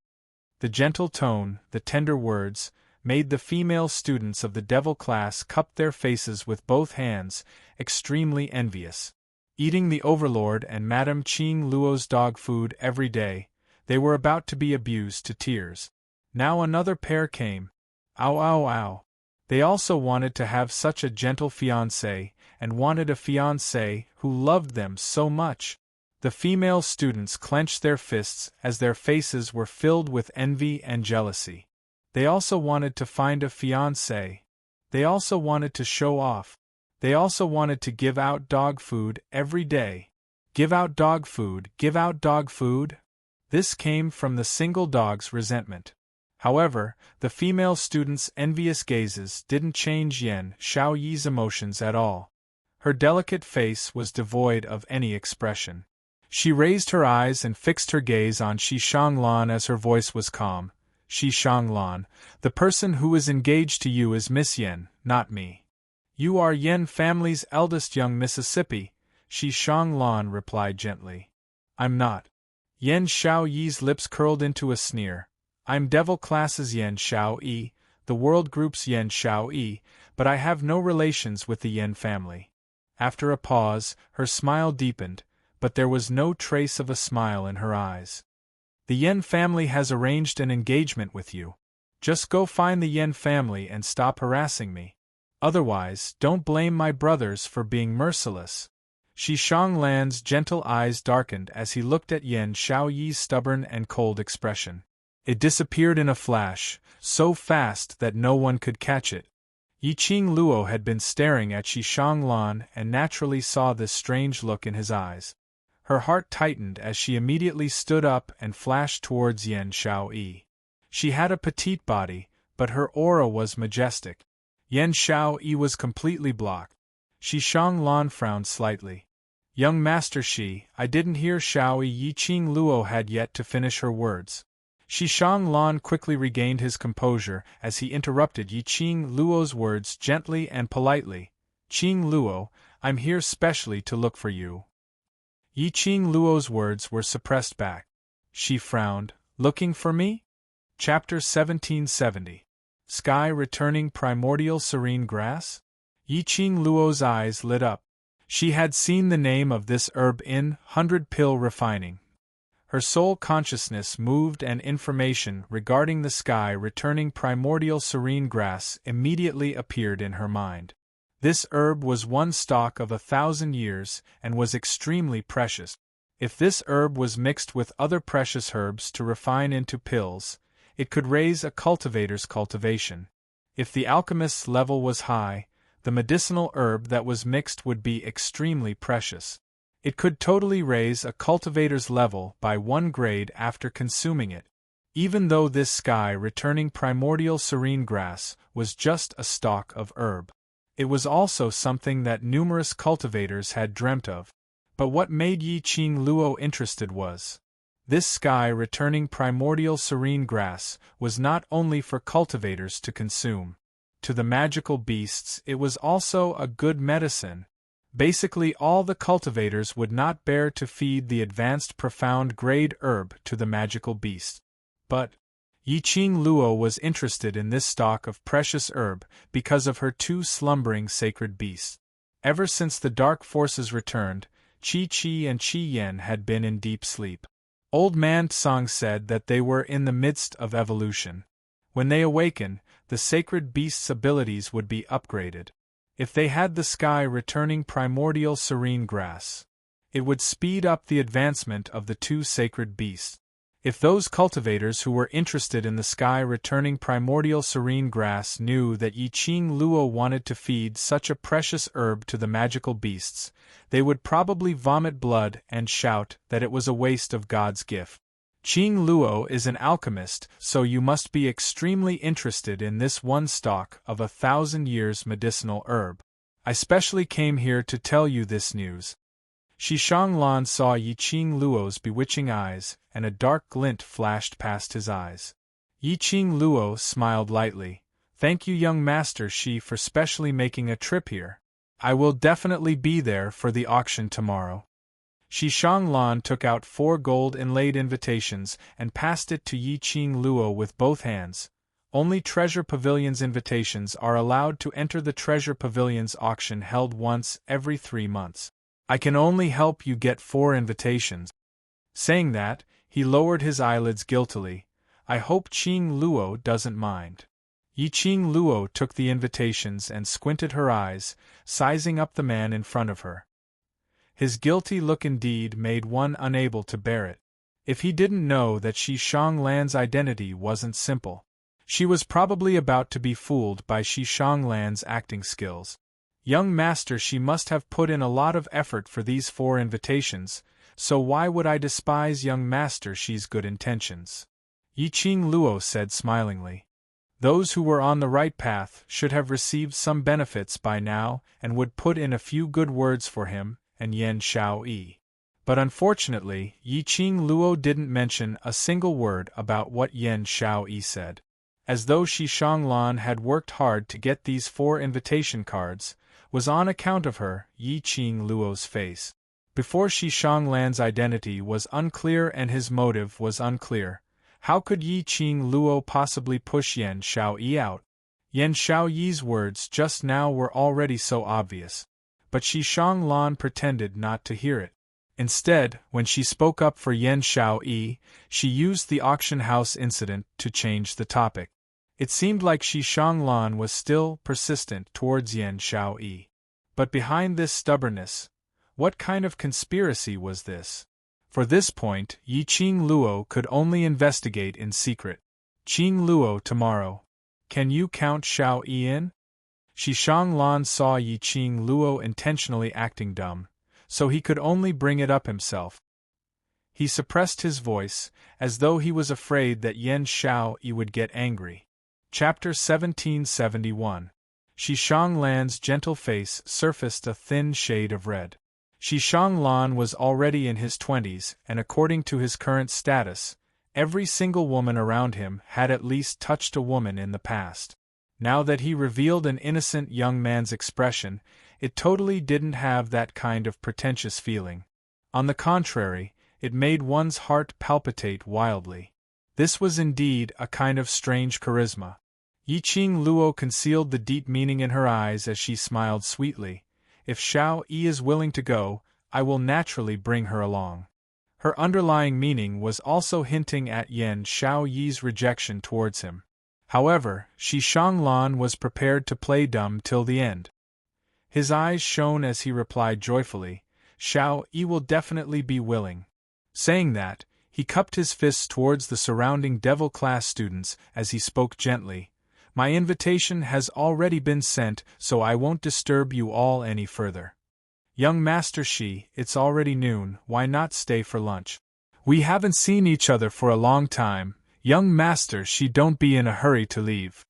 The gentle tone, the tender words, made the female students of the devil class cup their faces with both hands, extremely envious. Eating the Overlord and Madame Qing Luo's dog food every day, they were about to be abused to tears. Now another pair came. Ow ow ow. They also wanted to have such a gentle fiancé, and wanted a fiancé who loved them so much. The female students clenched their fists as their faces were filled with envy and jealousy. They also wanted to find a fiancé. They also wanted to show off. They also wanted to give out dog food every day. Give out dog food, give out dog food? This came from the single dog's resentment. However, the female students' envious gazes didn't change Yan Xiaoyi's emotions at all. Her delicate face was devoid of any expression. She raised her eyes and fixed her gaze on Xishang Lan as her voice was calm. "Xishang Lan, the person who is engaged to you is Miss Yan, not me." "You are Yan family's eldest young Mississippi," Xishang Lan replied gently. "I'm not." Yan Xiaoyi's lips curled into a sneer. "I'm devil class's Yan Xiaoyi, the world group's Yan Xiaoyi, but I have no relations with the Yan family." After a pause, her smile deepened, but there was no trace of a smile in her eyes. "The Yan family has arranged an engagement with you. Just go find the Yan family and stop harassing me. Otherwise, don't blame my brothers for being merciless." Xishang Lan's gentle eyes darkened as he looked at Yan Xiaoyi's stubborn and cold expression. It disappeared in a flash, so fast that no one could catch it. Yiqing Luo had been staring at Xishang Lan and naturally saw this strange look in his eyes. Her heart tightened as she immediately stood up and flashed towards Yan Xiaoyi. She had a petite body, but her aura was majestic. Yan Xiaoyi was completely blocked. Xishang Lan frowned slightly. "Young Master Shi, I didn't hear Xiaoyi." Yiqing Luo had yet to finish her words. Xishang Lan quickly regained his composure as he interrupted Yiqing Luo's words gently and politely. "Qing Luo, I'm here specially to look for you." Yiqing Luo's words were suppressed back. She frowned. "Looking for me?" Chapter 1770. Sky returning primordial serene grass? Yiqing Luo's eyes lit up. She had seen the name of this herb in 100-pill refining. Her soul consciousness moved and information regarding the sky returning primordial serene grass immediately appeared in her mind. This herb was one stalk of 1,000 years and was extremely precious. If this herb was mixed with other precious herbs to refine into pills, it could raise a cultivator's cultivation. If the alchemist's level was high, the medicinal herb that was mixed would be extremely precious. It could totally raise a cultivator's level by 1 grade after consuming it. Even though this sky returning primordial serene grass was just a stalk of herb, it was also something that numerous cultivators had dreamt of. But what made Yiqing Luo interested was this sky returning primordial serene grass was not only for cultivators to consume. To the magical beasts it was also a good medicine. Basically all the cultivators would not bear to feed the advanced profound grade herb to the magical beast. But Yiqing Luo was interested in this stalk of precious herb because of her 2 slumbering sacred beasts. Ever since the dark forces returned, Qi and Qi Yan had been in deep sleep. Old Man Tsang said that they were in the midst of evolution. When they awaken, the sacred beast's abilities would be upgraded. If they had the sky returning primordial serene grass, it would speed up the advancement of the two sacred beasts. If those cultivators who were interested in the sky returning primordial serene grass knew that Yi Qing Luo wanted to feed such a precious herb to the magical beasts, they would probably vomit blood and shout that it was a waste of God's gift. Qing Luo is an alchemist, so you must be extremely interested in this one stalk of 1,000 years medicinal herb. I specially came here to tell you this news. Shi Shanglan saw Yi Qing Luo's bewitching eyes, and a dark glint flashed past his eyes. Yi Qing Luo smiled lightly. Thank you, young Master Shi, for specially making a trip here. I will definitely be there for the auction tomorrow. Shi Shanglan took out 4 gold-inlaid invitations and passed it to Yi Qing Luo with both hands. Only Treasure Pavilion's invitations are allowed to enter the Treasure Pavilion's auction held once every 3 months. I can only help you get 4 invitations. Saying that, he lowered his eyelids guiltily. I hope Qing Luo doesn't mind. Yi Qing Luo took the invitations and squinted her eyes, sizing up the man in front of her. His guilty look indeed made one unable to bear it. If he didn't know that Shi Shanglan's identity wasn't simple. She was probably about to be fooled by Shi Shanglan's acting skills. Young Master, she must have put in a lot of effort for these 4 invitations, so why would I despise young Master Shi's good intentions? Yi Qing Luo said smilingly. Those who were on the right path should have received some benefits by now and would put in a few good words for him and Yan Xiaoyi. But unfortunately, Yi Qing Luo didn't mention a single word about what Yan Xiaoyi said. As though Shi Shanglan had worked hard to get these 4 invitation cards, was on account of her, Yi Qing Luo's face. Before Shi Shanglan's identity was unclear and his motive was unclear, how could Yi Qing Luo possibly push Yan Xiaoyi out? Yan Xiaoyi's words just now were already so obvious. But Shi Shanglan pretended not to hear it. Instead, when she spoke up for Yan Xiaoyi, she used the auction house incident to change the topic. It seemed like Shi Shanglan was still persistent towards Yan Xiaoyi. But behind this stubbornness, what kind of conspiracy was this? For this point, Yi Qing Luo could only investigate in secret. Qing Luo, tomorrow. Can you count Xiaoyi in? Shi Shanglan saw Yi Qing Luo intentionally acting dumb, so he could only bring it up himself. He suppressed his voice, as though he was afraid that Yan Xiaoyi would get angry. Chapter 1771. Shi Shanglan's gentle face surfaced a thin shade of red. Shi Shanglan was already in his 20s, and according to his current status, every single woman around him had at least touched a woman in the past. Now that he revealed an innocent young man's expression, it totally didn't have that kind of pretentious feeling. On the contrary, it made one's heart palpitate wildly. This was indeed a kind of strange charisma. Yi Qing Luo concealed the deep meaning in her eyes as she smiled sweetly. If Xiaoyi is willing to go, I will naturally bring her along. Her underlying meaning was also hinting at Yan Xiaoyi's rejection towards him. However, Shi Shanglan was prepared to play dumb till the end. His eyes shone as he replied joyfully, Xiaoyi will definitely be willing. Saying that, he cupped his fists towards the surrounding devil-class students as he spoke gently. My invitation has already been sent, so I won't disturb you all any further. Young Master Shi, it's already noon, why not stay for lunch? We haven't seen each other for a long time. Young Master Shi, don't be in a hurry to leave.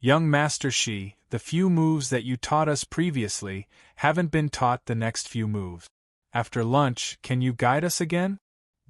Young Master Shi, the few moves that you taught us previously haven't been taught the next few moves. After lunch, can you guide us again?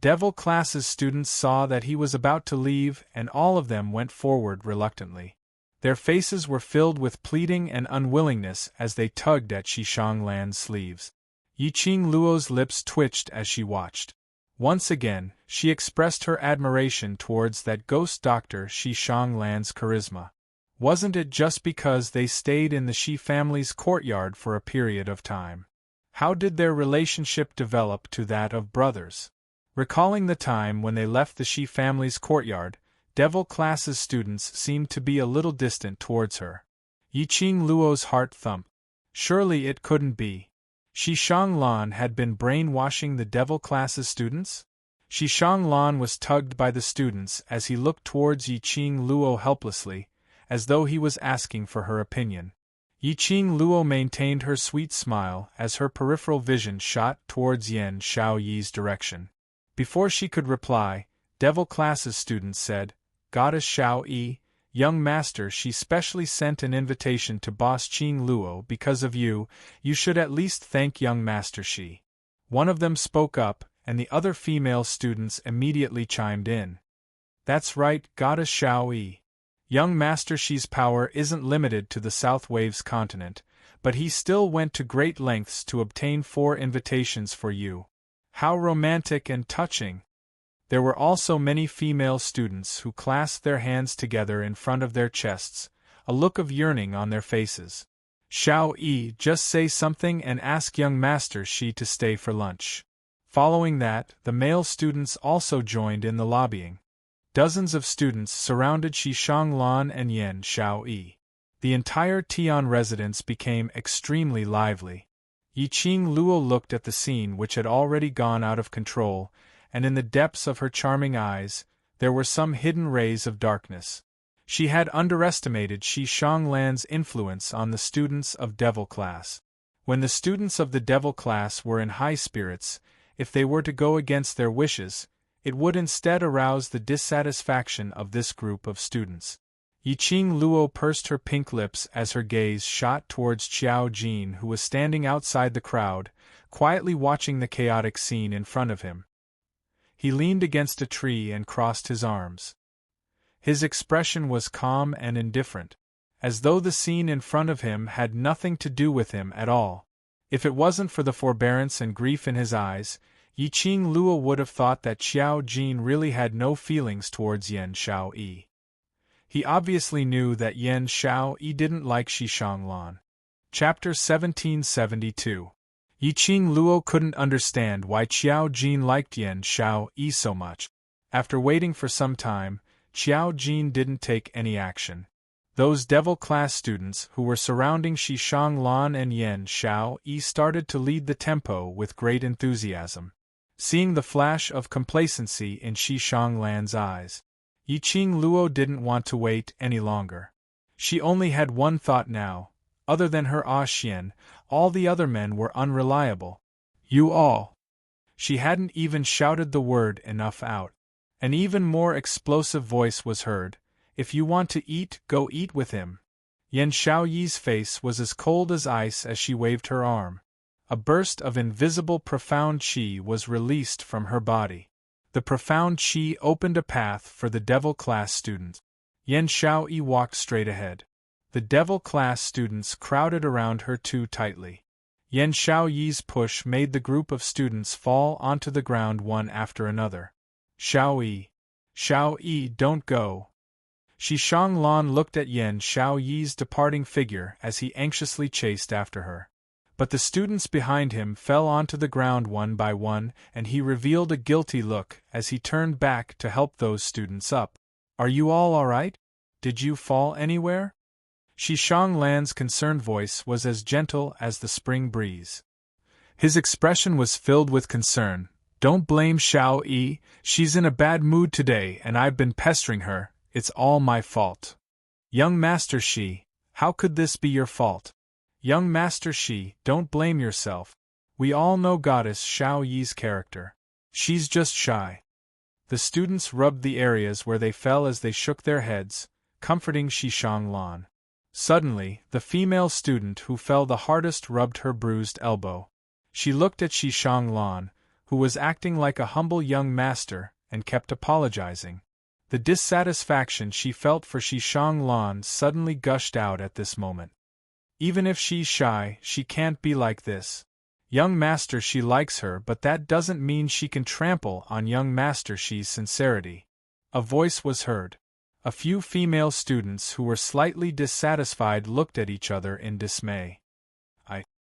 Devil class's students saw that he was about to leave, and all of them went forward reluctantly. Their faces were filled with pleading and unwillingness as they tugged at Shi Shanglan's sleeves. Yi Qing Luo's lips twitched as she watched. Once again, she expressed her admiration towards that ghost doctor Shi Shanglan's charisma. Wasn't it just because they stayed in the Shi family's courtyard for a period of time? How did their relationship develop to that of brothers? Recalling the time when they left the Shi family's courtyard, Devil class's students seemed to be a little distant towards her. Yiqing Luo's heart thumped. Surely it couldn't be. Shi Shanglan had been brainwashing the Devil class's students? Shi Shanglan was tugged by the students as he looked towards Yiqing Luo helplessly, as though he was asking for her opinion. Yiqing Luo maintained her sweet smile as her peripheral vision shot towards Yan Shaoyi's direction. Before she could reply, Devil class's students said, "Goddess Shao-yi, young master, she specially sent an invitation to Boss Qing Luo because of you. You should at least thank young master Shi." One of them spoke up, and the other female students immediately chimed in. "That's right, Goddess Shao-yi. Young master Shi's power isn't limited to the South Waves continent, but he still went to great lengths to obtain 4 invitations for you. How romantic and touching!" There were also many female students who clasped their hands together in front of their chests, a look of yearning on their faces. "Shao-yi, just say something and ask young master Shi to stay for lunch." Following that, the male students also joined in the lobbying. Dozens of students surrounded Shi Shanglan and Yan Shao-yi. The entire Tian residence became extremely lively. Yiqing Luo looked at the scene which had already gone out of control, and in the depths of her charming eyes, there were some hidden rays of darkness. She had underestimated Shi Shanglan's influence on the students of Devil class. When the students of the Devil class were in high spirits, if they were to go against their wishes, it would instead arouse the dissatisfaction of this group of students. Yiqing Luo pursed her pink lips as her gaze shot towards Qiao Jin, who was standing outside the crowd, quietly watching the chaotic scene in front of him. He leaned against a tree and crossed his arms. His expression was calm and indifferent, as though the scene in front of him had nothing to do with him at all. If it wasn't for the forbearance and grief in his eyes, Yiqing Luo would have thought that Qiao Jin really had no feelings towards Yan Shao-yi. He obviously knew that Yan Shao-yi didn't like Shi Shanglan. Chapter 1772. Yiqing Luo couldn't understand why Qiao Jin liked Yan Shao-yi so much. After waiting for some time, Qiao Jin didn't take any action. Those Devil class students who were surrounding Shi Shanglan and Yan Shao-yi started to lead the tempo with great enthusiasm. Seeing the flash of complacency in Shi Shanglan's eyes, Yiqing Luo didn't want to wait any longer. She only had one thought now. Other than her Xian, all the other men were unreliable. "You all." She hadn't even shouted the word enough out. An even more explosive voice was heard. "If you want to eat, go eat with him." Yan Shaoyi's face was as cold as ice as she waved her arm. A burst of invisible profound qi was released from her body. The profound qi opened a path for the Devil class students. Yan Shaoyi walked straight ahead. The Devil class students crowded around her too tightly. Yan Shaoyi's push made the group of students fall onto the ground one after another. "Shaoyi! Shaoyi, don't go!" Shi Shanglan looked at Yan Shaoyi's departing figure as he anxiously chased after her. But the students behind him fell onto the ground one by one, and he revealed a guilty look as he turned back to help those students up. "Are you all right? Did you fall anywhere?" Shi Shanglan's concerned voice was as gentle as the spring breeze. His expression was filled with concern. "Don't blame Shao-yi, she's in a bad mood today and I've been pestering her, it's all my fault." "Young Master Shi, how could this be your fault?" "Young Master Shi, don't blame yourself. We all know Goddess Shao-yi's character. She's just shy." The students rubbed the areas where they fell as they shook their heads, comforting Shi Shanglan. Suddenly, the female student who fell the hardest rubbed her bruised elbow. She looked at Shi Shanglan, who was acting like a humble young master, and kept apologizing. The dissatisfaction she felt for Shi Shanglan suddenly gushed out at this moment. Even if she's shy, she can't be like this. Young Master Shi likes her, but that doesn't mean she can trample on young Master Shi's sincerity. A voice was heard. A few female students who were slightly dissatisfied looked at each other in dismay.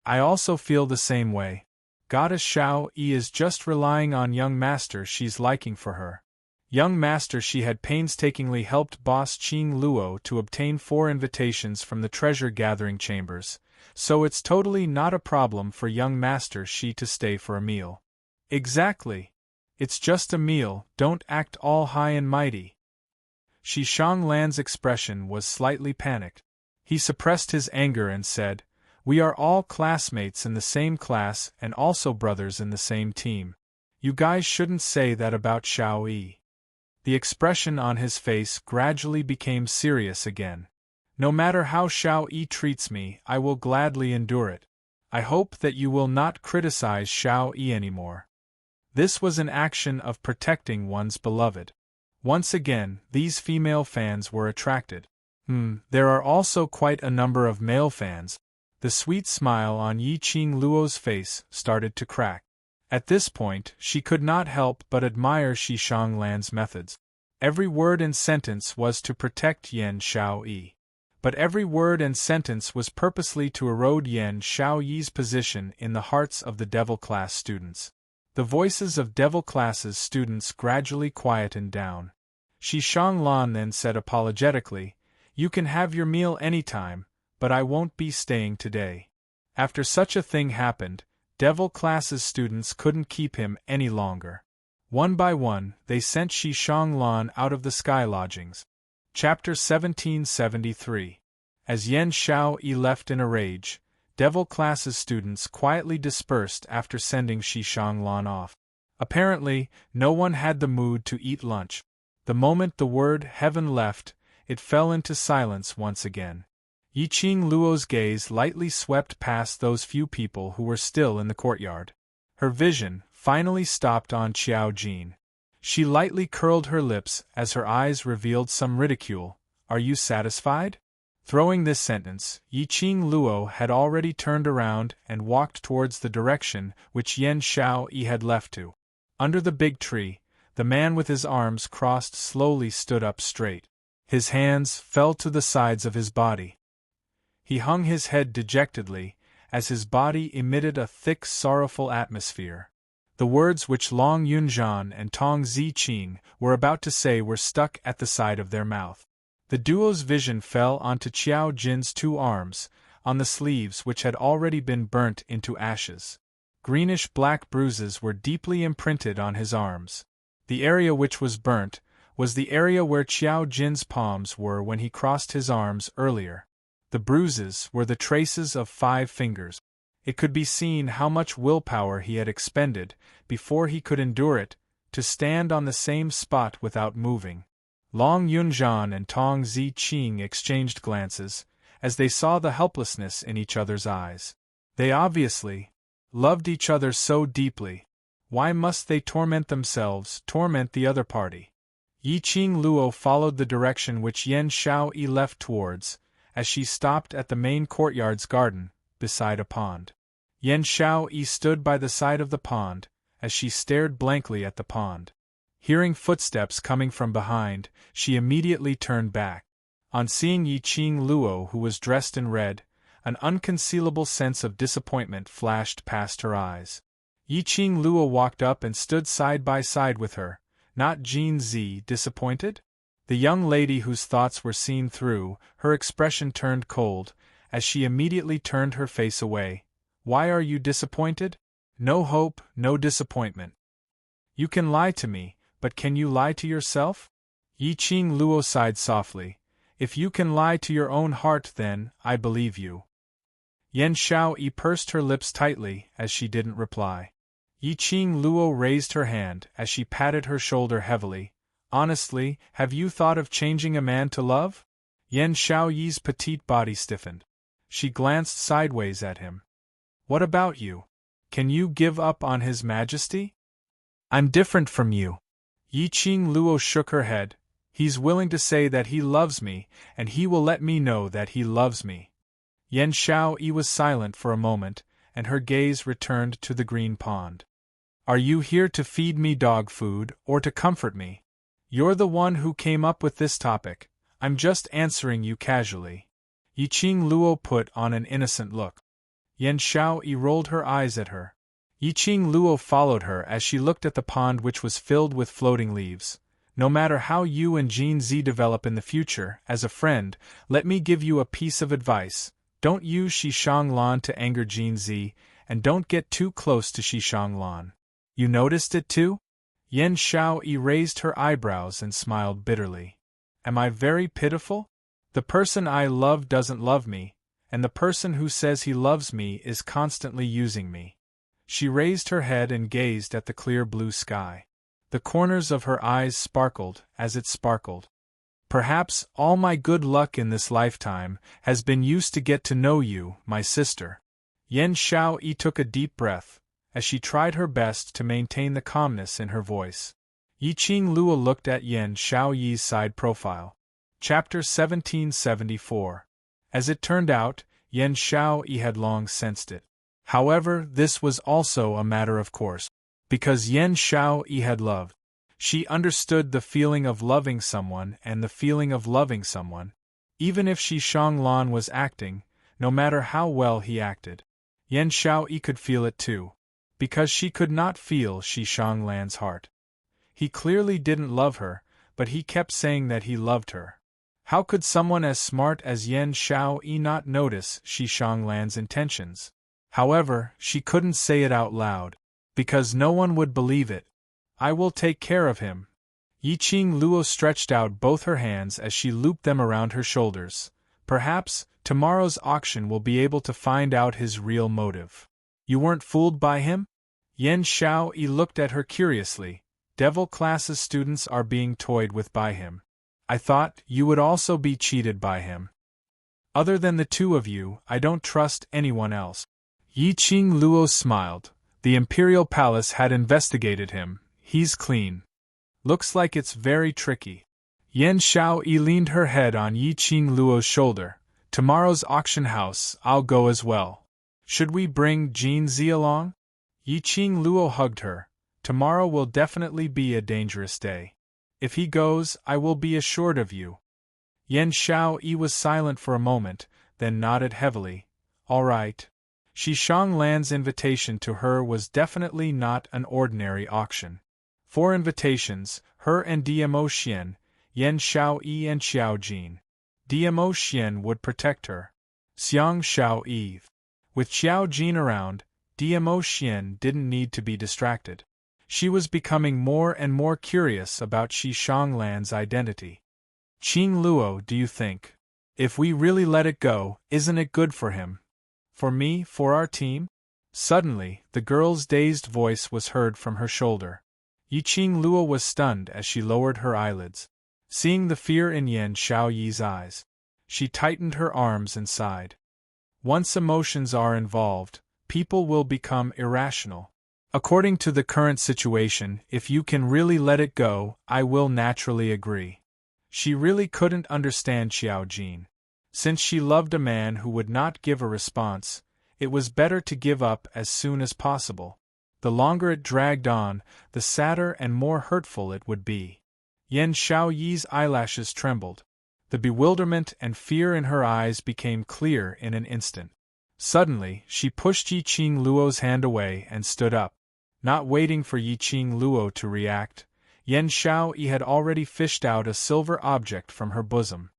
I also feel the same way. Goddess Xiao Yi is just relying on young master she's liking for her. Young master she had painstakingly helped boss Qing Luo to obtain 4 invitations from the treasure-gathering chambers, so it's totally not a problem for young master she to stay for a meal. Exactly. It's just a meal, don't act all high and mighty. Shi Shanglan's expression was slightly panicked. He suppressed his anger and said, "We are all classmates in the same class and also brothers in the same team. You guys shouldn't say that about Xiao Yi." The expression on his face gradually became serious again. "No matter how Xiao Yi treats me, I will gladly endure it. I hope that you will not criticize Xiao Yi anymore." This was an action of protecting one's beloved. Once again, these female fans were attracted. There are also quite a number of male fans. The sweet smile on Yi Qing Luo's face started to crack. At this point, she could not help but admire Shi Shanglan's methods. Every word and sentence was to protect Yan Xiao Yi. But every word and sentence was purposely to erode Yan Xiao Yi's position in the hearts of the Devil class students. The voices of Devil class's students gradually quietened down. Shi Shanglan then said apologetically, "You can have your meal anytime, but I won't be staying today." After such a thing happened, Devil class's students couldn't keep him any longer. One by one, they sent Shi Shanglan out of the sky lodgings. Chapter 1773. As Yan Xiao Yi left in a rage, Devil class's students quietly dispersed after sending Shi Shanglan off. Apparently, no one had the mood to eat lunch. The moment the word heaven left, it fell into silence once again. Yi Qing Luo's gaze lightly swept past those few people who were still in the courtyard. Her vision finally stopped on Qiao Jin. She lightly curled her lips as her eyes revealed some ridicule. "Are you satisfied?" Throwing this sentence, Yi Qing Luo had already turned around and walked towards the direction which Yan Xiao Yi had left to. Under the big tree, the man with his arms crossed slowly stood up straight. His hands fell to the sides of his body. He hung his head dejectedly, as his body emitted a thick, sorrowful atmosphere. The words which Long Yunzhan and Tong Ziqing were about to say were stuck at the side of their mouth. The duo's vision fell onto Qiao Jin's 2 arms, on the sleeves which had already been burnt into ashes. Greenish-black bruises were deeply imprinted on his arms. The area which was burnt was the area where Qiao Jin's palms were when he crossed his arms earlier. The bruises were the traces of 5 fingers. It could be seen how much willpower he had expended, before he could endure it, to stand on the same spot without moving. Long Yunzhan and Tong Ziqing exchanged glances, as they saw the helplessness in each other's eyes. They obviously loved each other so deeply. Why must they torment themselves, torment the other party? Yi Qing Luo followed the direction which Yan Xiao Yi left towards, as she stopped at the main courtyard's garden, beside a pond. Yan Xiao Yi stood by the side of the pond, as she stared blankly at the pond. Hearing footsteps coming from behind, she immediately turned back. On seeing Yi Qing Luo, who was dressed in red, an unconcealable sense of disappointment flashed past her eyes. Yi Qing Luo walked up and stood side by side with her. Not Jin Zi, disappointed? The young lady whose thoughts were seen through, her expression turned cold, as she immediately turned her face away. "Why are you disappointed?" "No hope, no disappointment." "You can lie to me, but can you lie to yourself?" Yi Qing Luo sighed softly. "If you can lie to your own heart, then I believe you." Yan Xiao Yi pursed her lips tightly as she didn't reply. Yi Qing Luo raised her hand as she patted her shoulder heavily. "Honestly, have you thought of changing a man to love?" Yan Xiao Yi's petite body stiffened. She glanced sideways at him. "What about you? Can you give up on His Majesty?" "I'm different from you." Yi Qing Luo shook her head. "He's willing to say that he loves me, and he will let me know that he loves me." Yan Xiao Yi was silent for a moment, and her gaze returned to the green pond. "Are you here to feed me dog food, or to comfort me?" You're the one who came up with this topic. I'm just answering you casually. Yiqing Luo put on an innocent look. Yan Xiaoyi rolled her eyes at her. Yiqing Luo followed her as she looked at the pond, which was filled with floating leaves. No matter how you and Jin Zi develop in the future, as a friend, let me give you a piece of advice. Don't use Shishang Lan to anger Jin Zi, and don't get too close to Shishang Lan. You noticed it too? Yan Xiaoyi raised her eyebrows and smiled bitterly. Am I very pitiful? The person I love doesn't love me, and the person who says he loves me is constantly using me. She raised her head and gazed at the clear blue sky. The corners of her eyes sparkled as it sparkled. Perhaps all my good luck in this lifetime has been used to get to know you, my sister. Yan Xiaoyi took a deep breath, as she tried her best to maintain the calmness in her voice. Yiqing Luo looked at Yan Xiaoyi's side profile. Chapter 1774. As it turned out, Yan Xiaoyi had long sensed it. However, this was also a matter of course. Because Yan Xiaoyi had loved. She understood the feeling of loving someone and the feeling of loving someone. Even if Shishang Lan was acting, no matter how well he acted. Yan Xiaoyi could feel it too. Because she could not feel Shishang Lan's heart. He clearly didn't love her, but he kept saying that he loved her. How could someone as smart as Yan Xiaoyi not notice Shishang Lan's intentions? However, she couldn't say it out loud. Because no one would believe it. I will take care of him. Yiqing Luo stretched out both her hands as she looped them around her shoulders. Perhaps, tomorrow's auction will be able to find out his real motive. You weren't fooled by him? Yan Xiaoyi looked at her curiously. Devil classes students are being toyed with by him. I thought you would also be cheated by him. Other than the two of you, I don't trust anyone else. Yiqing Luo smiled. The Imperial Palace had investigated him. He's clean. Looks like it's very tricky. Yan Xiaoyi leaned her head on Yiqing Luo's shoulder. Tomorrow's auction house, I'll go as well. Should we bring Jin Zi along? Yiqing Luo hugged her. Tomorrow will definitely be a dangerous day. If he goes, I will be assured of you. Yan Xiaoyi was silent for a moment, then nodded heavily. All right. Shishang Lan's invitation to her was definitely not an ordinary auction. 4 invitations, her and DMO Xian, Yan Xiaoyi and Xiao Jin. DMO Xian would protect her. Xiang Xiaoyi. With Xiao Jin around, DMO Xian didn't need to be distracted. She was becoming more and more curious about Shishang Lan's identity. Qing Luo, do you think? If we really let it go, isn't it good for him? For me, for our team? Suddenly, the girl's dazed voice was heard from her shoulder. Yiqing Luo was stunned as she lowered her eyelids. Seeing the fear in Yan Xiaoyi's eyes, she tightened her arms and sighed. Once emotions are involved, people will become irrational. According to the current situation, if you can really let it go, I will naturally agree. She really couldn't understand Xiao Jin. Since she loved a man who would not give a response, it was better to give up as soon as possible. The longer it dragged on, the sadder and more hurtful it would be. Yan Xiaoyi's eyelashes trembled. The bewilderment and fear in her eyes became clear in an instant. Suddenly, she pushed Yiqing Luo's hand away and stood up. Not waiting for Yiqing Luo to react, Yan Xiaoyi had already fished out a silver object from her bosom.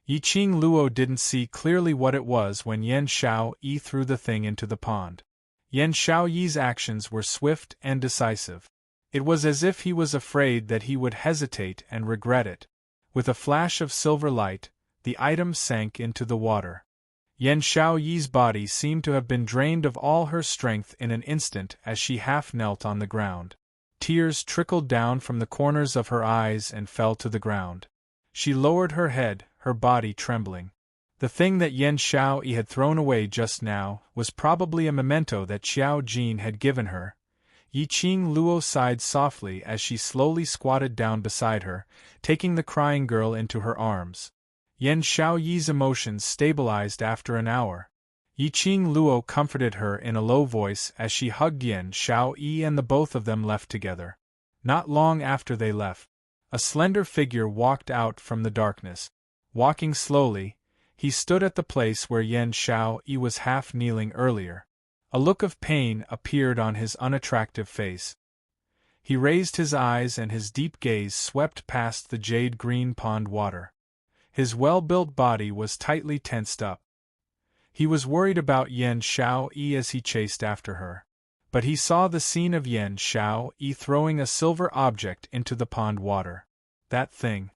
Yiqing Luo didn't see clearly what it was when Yan Xiaoyi threw the thing into the pond. Yan Xiaoyi's actions were swift and decisive. It was as if he was afraid that he would hesitate and regret it. With a flash of silver light, the item sank into the water. Yan Xiaoyi's body seemed to have been drained of all her strength in an instant as she half knelt on the ground. Tears trickled down from the corners of her eyes and fell to the ground. She lowered her head, her body trembling. The thing that Yan Xiaoyi had thrown away just now was probably a memento that Xiao Jin had given her. Yiqing Luo sighed softly as she slowly squatted down beside her, taking the crying girl into her arms. Yan Xiaoyi's emotions stabilized after an hour. Yiqing Luo comforted her in a low voice as she hugged Yan Xiaoyi and the both of them left together. Not long after they left, A slender figure walked out from the darkness. Walking slowly, he stood at the place where Yan Xiaoyi was half kneeling earlier. A look of pain appeared on his unattractive face. He raised his eyes and his deep gaze swept past the jade-green pond water. His well-built body was tightly tensed up. He was worried about Yan Xiaoyi as he chased after her. But he saw the scene of Yan Xiaoyi throwing a silver object into the pond water. That thing.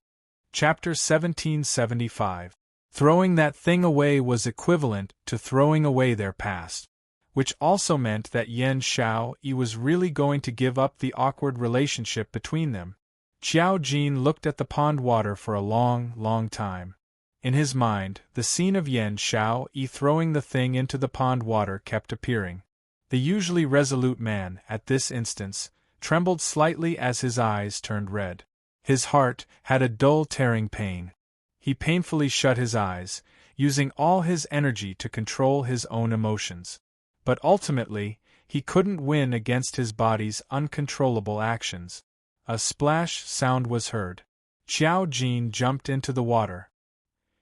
Chapter 1775. Throwing that thing away was equivalent to throwing away their past. Which also meant that Yan Xiaoyi was really going to give up the awkward relationship between them. Qiao Jin looked at the pond water for a long, long time. In his mind, the scene of Yan Xiaoyi throwing the thing into the pond water kept appearing. The usually resolute man, at this instance, trembled slightly as his eyes turned red. His heart had a dull tearing pain. He painfully shut his eyes, using all his energy to control his own emotions. But ultimately, he couldn't win against his body's uncontrollable actions. A splash sound was heard. Qiao Jin jumped into the water.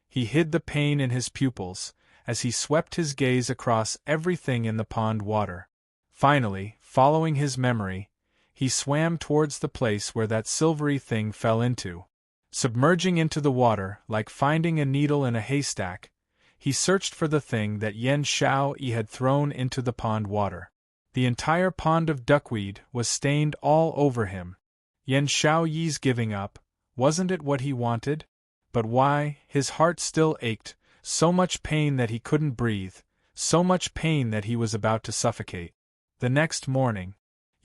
He hid the pain in his pupils, as he swept his gaze across everything in the pond water. Finally, following his memory, he swam towards the place where that silvery thing fell into. Submerging into the water, like finding a needle in a haystack, he searched for the thing that Yan Xiaoyi had thrown into the pond water. The entire pond of duckweed was stained all over him. Yan Xiaoyi's giving up, wasn't it what he wanted? But why? His heart still ached, so much pain that he couldn't breathe, so much pain that he was about to suffocate. The next morning,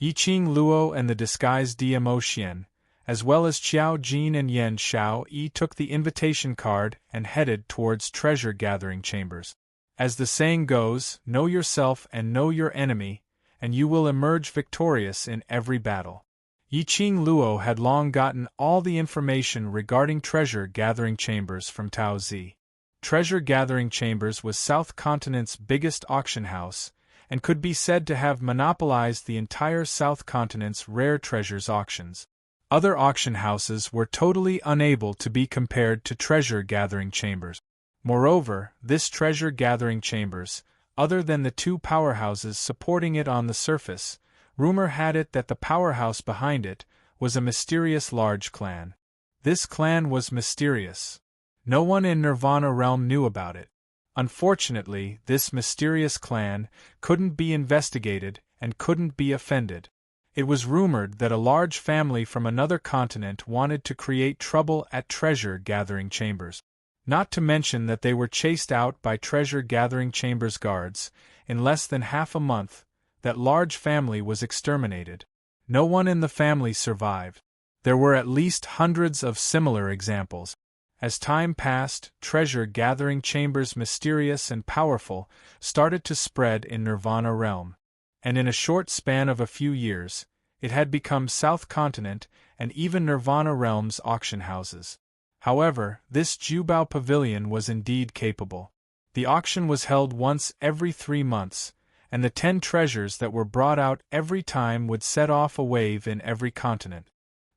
Yiqing Luo and the disguised Diamo Xian, as well as Qiao Jin and Yan Xiaoyi, took the invitation card and headed towards treasure-gathering chambers. As the saying goes, know yourself and know your enemy, and you will emerge victorious in every battle. Yiqing Luo had long gotten all the information regarding treasure-gathering chambers from Tao Zi. Treasure-gathering chambers was South Continent's biggest auction house, and could be said to have monopolized the entire South Continent's rare treasures auctions. Other auction houses were totally unable to be compared to treasure-gathering chambers. Moreover, this treasure-gathering chambers, other than the two powerhouses supporting it on the surface, rumor had it that the powerhouse behind it was a mysterious large clan. This clan was mysterious. No one in Nirvana realm knew about it. Unfortunately, this mysterious clan couldn't be investigated and couldn't be offended. It was rumored that a large family from another continent wanted to create trouble at treasure-gathering chambers. Not to mention that they were chased out by treasure-gathering chambers guards. In less than half a month, that large family was exterminated. No one in the family survived. There were at least hundreds of similar examples. As time passed, treasure-gathering chambers mysterious and powerful started to spread in Nirvana realm. And in a short span of a few years, it had become South Continent and even Nirvana realm's auction houses. However, this Jubao Pavilion was indeed capable. The auction was held once every 3 months, and the 10 treasures that were brought out every time would set off a wave in every continent.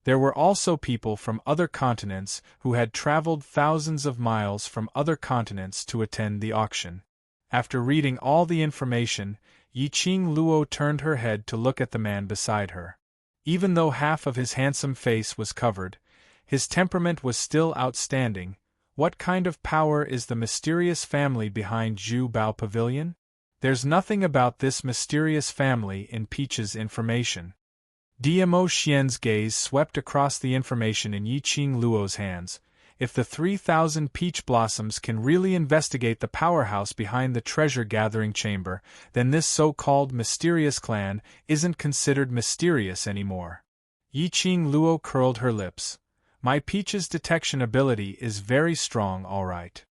There were also people from other continents who had traveled thousands of miles from other continents to attend the auction. After reading all the information, Yiqing Luo turned her head to look at the man beside her. Even though half of his handsome face was covered, his temperament was still outstanding. What kind of power is the mysterious family behind Zhu Bao Pavilion? There's nothing about this mysterious family in Peach's information. Diamo Xian's gaze swept across the information in Yiqing Luo's hands. If the 3,000 peach blossoms can really investigate the powerhouse behind the treasure-gathering chamber, then this so-called mysterious clan isn't considered mysterious anymore. Yiqing Luo curled her lips. My peach's detection ability is very strong, all right.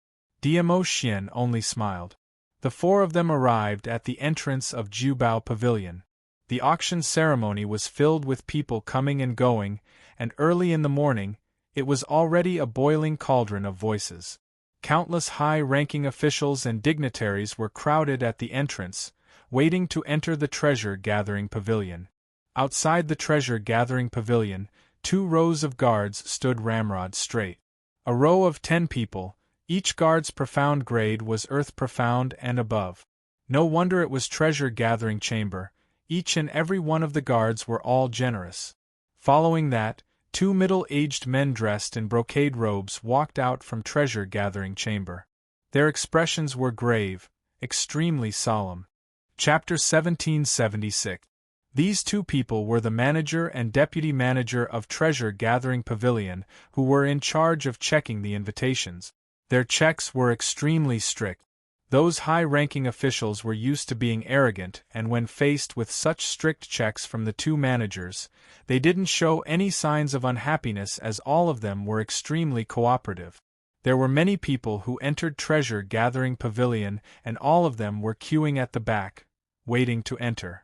Diamo Xian only smiled. The 4 of them arrived at the entrance of Jubao Pavilion. The auction ceremony was filled with people coming and going, and early in the morning, it was already a boiling cauldron of voices. Countless high-ranking officials and dignitaries were crowded at the entrance, waiting to enter the treasure-gathering pavilion. Outside the treasure-gathering pavilion, 2 rows of guards stood ramrod straight. A row of 10 people, each guard's profound grade was earth profound and above. No wonder it was treasure-gathering chamber, each and every one of the guards were all generous. Following that, 2 middle-aged men dressed in brocade robes walked out from treasure-gathering chamber. Their expressions were grave, extremely solemn. Chapter 1776. These 2 people were the manager and deputy manager of treasure-gathering pavilion, who were in charge of checking the invitations. Their checks were extremely strict. Those high-ranking officials were used to being arrogant, and when faced with such strict checks from the 2 managers, they didn't show any signs of unhappiness, as all of them were extremely cooperative. There were many people who entered treasure-gathering pavilion, and all of them were queuing at the back, waiting to enter.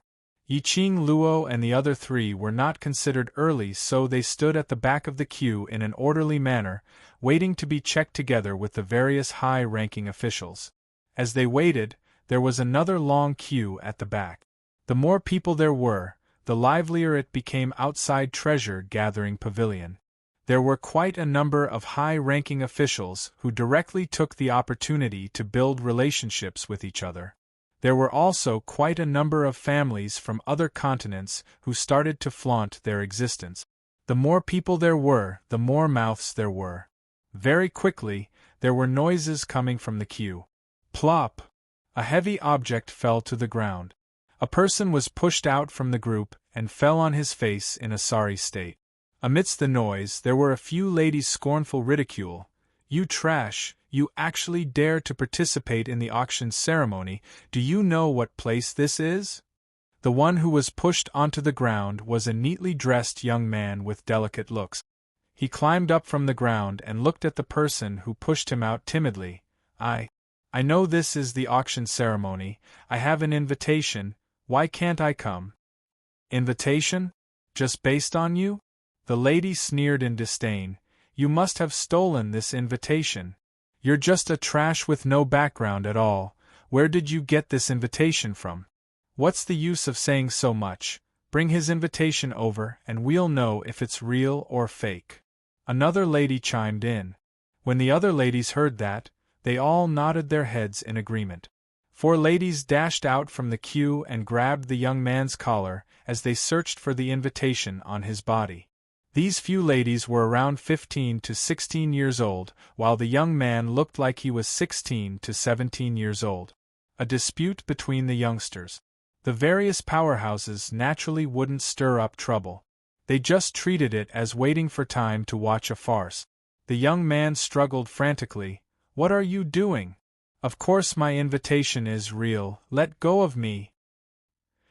Yiqing Luo and the other 3 were not considered early, so they stood at the back of the queue in an orderly manner, waiting to be checked together with the various high-ranking officials. As they waited, there was another long queue at the back. The more people there were, the livelier it became outside treasure-gathering pavilion. There were quite a number of high-ranking officials who directly took the opportunity to build relationships with each other. There were also quite a number of families from other continents who started to flaunt their existence. The more people there were, the more mouths there were. Very quickly, there were noises coming from the queue. Plop! A heavy object fell to the ground. A person was pushed out from the group and fell on his face in a sorry state. Amidst the noise, there were a few ladies' scornful ridicule. "You trash, you actually dare to participate in the auction ceremony, do you know what place this is?" The one who was pushed onto the ground was a neatly dressed young man with delicate looks. He climbed up from the ground and looked at the person who pushed him out timidly. I know this is the auction ceremony, I have an invitation, why can't I come?" "Invitation? Just based on you?" The lady sneered in disdain. "You must have stolen this invitation. You're just a trash with no background at all. Where did you get this invitation from? What's the use of saying so much? Bring his invitation over and we'll know if it's real or fake." Another lady chimed in. When the other ladies heard that, they all nodded their heads in agreement. 4 ladies dashed out from the queue and grabbed the young man's collar as they searched for the invitation on his body. These few ladies were around 15 to 16 years old, while the young man looked like he was 16 to 17 years old. A dispute between the youngsters. The various powerhouses naturally wouldn't stir up trouble. They just treated it as waiting for time to watch a farce. The young man struggled frantically. "What are you doing? Of course my invitation is real, let go of me."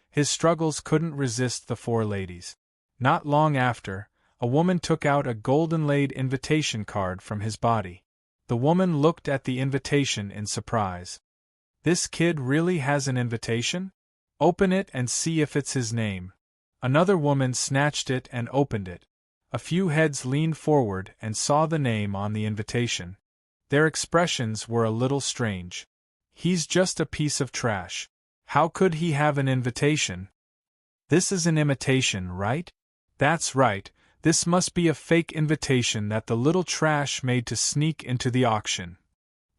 His struggles couldn't resist the 4 ladies. Not long after, a woman took out a golden-laid invitation card from his body. The woman looked at the invitation in surprise. "This kid really has an invitation? Open it and see if it's his name." Another woman snatched it and opened it. A few heads leaned forward and saw the name on the invitation. Their expressions were a little strange. "He's just a piece of trash. How could he have an invitation?" "This is an imitation, right?" "That's right, this must be a fake invitation that the little trash made to sneak into the auction."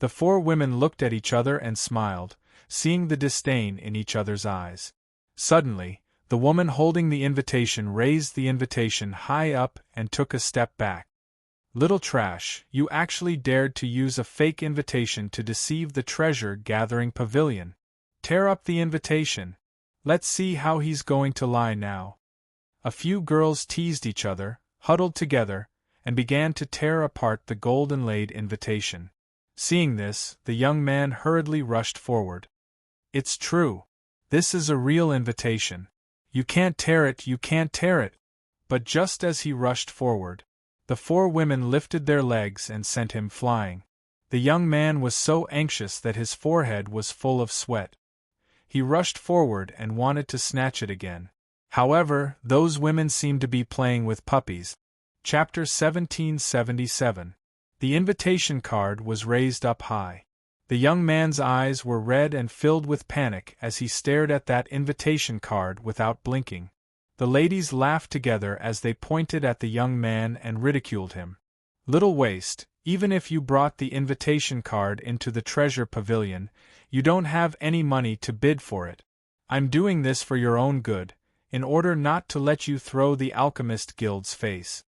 The 4 women looked at each other and smiled, seeing the disdain in each other's eyes. Suddenly, the woman holding the invitation raised the invitation high up and took a step back. "Little trash, you actually dared to use a fake invitation to deceive the treasure-gathering pavilion. Tear up the invitation. Let's see how he's going to lie now." A few girls teased each other, huddled together, and began to tear apart the golden-laid invitation. Seeing this, the young man hurriedly rushed forward. "It's true. This is a real invitation. You can't tear it, you can't tear it." But just as he rushed forward, the 4 women lifted their legs and sent him flying. The young man was so anxious that his forehead was full of sweat. He rushed forward and wanted to snatch it again. However, those women seemed to be playing with puppies. Chapter 1777. The invitation card was raised up high. The young man's eyes were red and filled with panic as he stared at that invitation card without blinking. The ladies laughed together as they pointed at the young man and ridiculed him. Little waste, even if you brought the invitation card into the treasure pavilion, you don't have any money to bid for it. I'm doing this for your own good, in order not to let you throw the Alchemist Guild's face.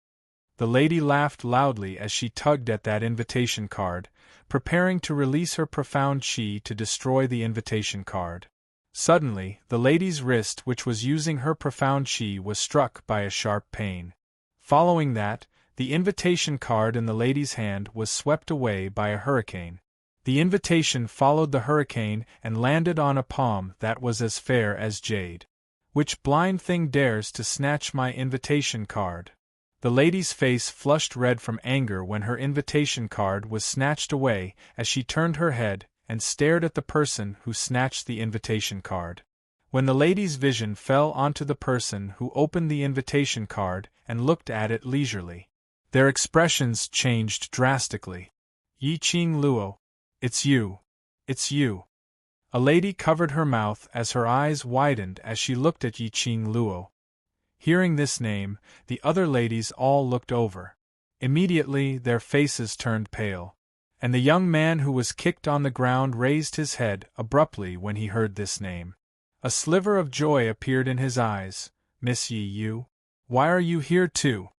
The lady laughed loudly as she tugged at that invitation card, preparing to release her profound chi to destroy the invitation card. Suddenly, the lady's wrist, which was using her profound chi, was struck by a sharp pain. Following that, the invitation card in the lady's hand was swept away by a hurricane. The invitation followed the hurricane and landed on a palm that was as fair as jade. Which blind thing dares to snatch my invitation card? The lady's face flushed red from anger when her invitation card was snatched away as she turned her head and stared at the person who snatched the invitation card. When the lady's vision fell onto the person who opened the invitation card and looked at it leisurely, their expressions changed drastically. Yi-Ching Luo. It's you. It's you. A lady covered her mouth as her eyes widened as she looked at Yi-Ching Luo. Hearing this name, the other ladies all looked over. Immediately their faces turned pale. And the young man who was kicked on the ground raised his head abruptly when he heard this name. A sliver of joy appeared in his eyes. Miss Yi Yu? Why are you here too?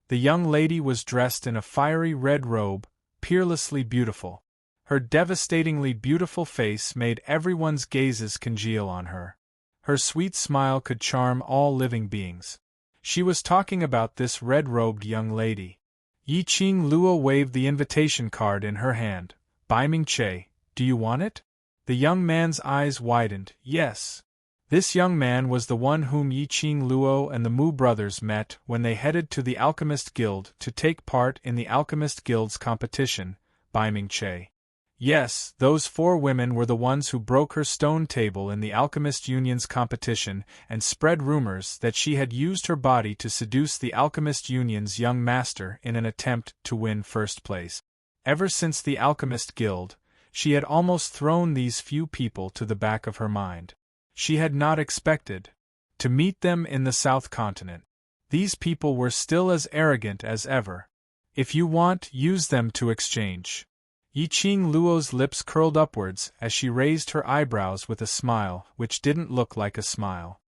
The young lady was dressed in a fiery red robe, peerlessly beautiful. Her devastatingly beautiful face made everyone's gazes congeal on her. Her sweet smile could charm all living beings. She was talking about this red-robed young lady. Yi-Ching Luo waved the invitation card in her hand. Bai Ming-che, do you want it? The young man's eyes widened. Yes. This young man was the one whom Yi-Ching Luo and the Mu brothers met when they headed to the Alchemist Guild to take part in the Alchemist Guild's competition. Bai Ming-che. Yes, those 4 women were the ones who broke her stone table in the Alchemist Union's competition and spread rumors that she had used her body to seduce the Alchemist Union's young master in an attempt to win first place. Ever since the Alchemist Guild, she had almost thrown these few people to the back of her mind. She had not expected to meet them in the South Continent. These people were still as arrogant as ever. If you want, use them to exchange. Yi-Ching Luo's lips curled upwards as she raised her eyebrows with a smile which didn't look like a smile.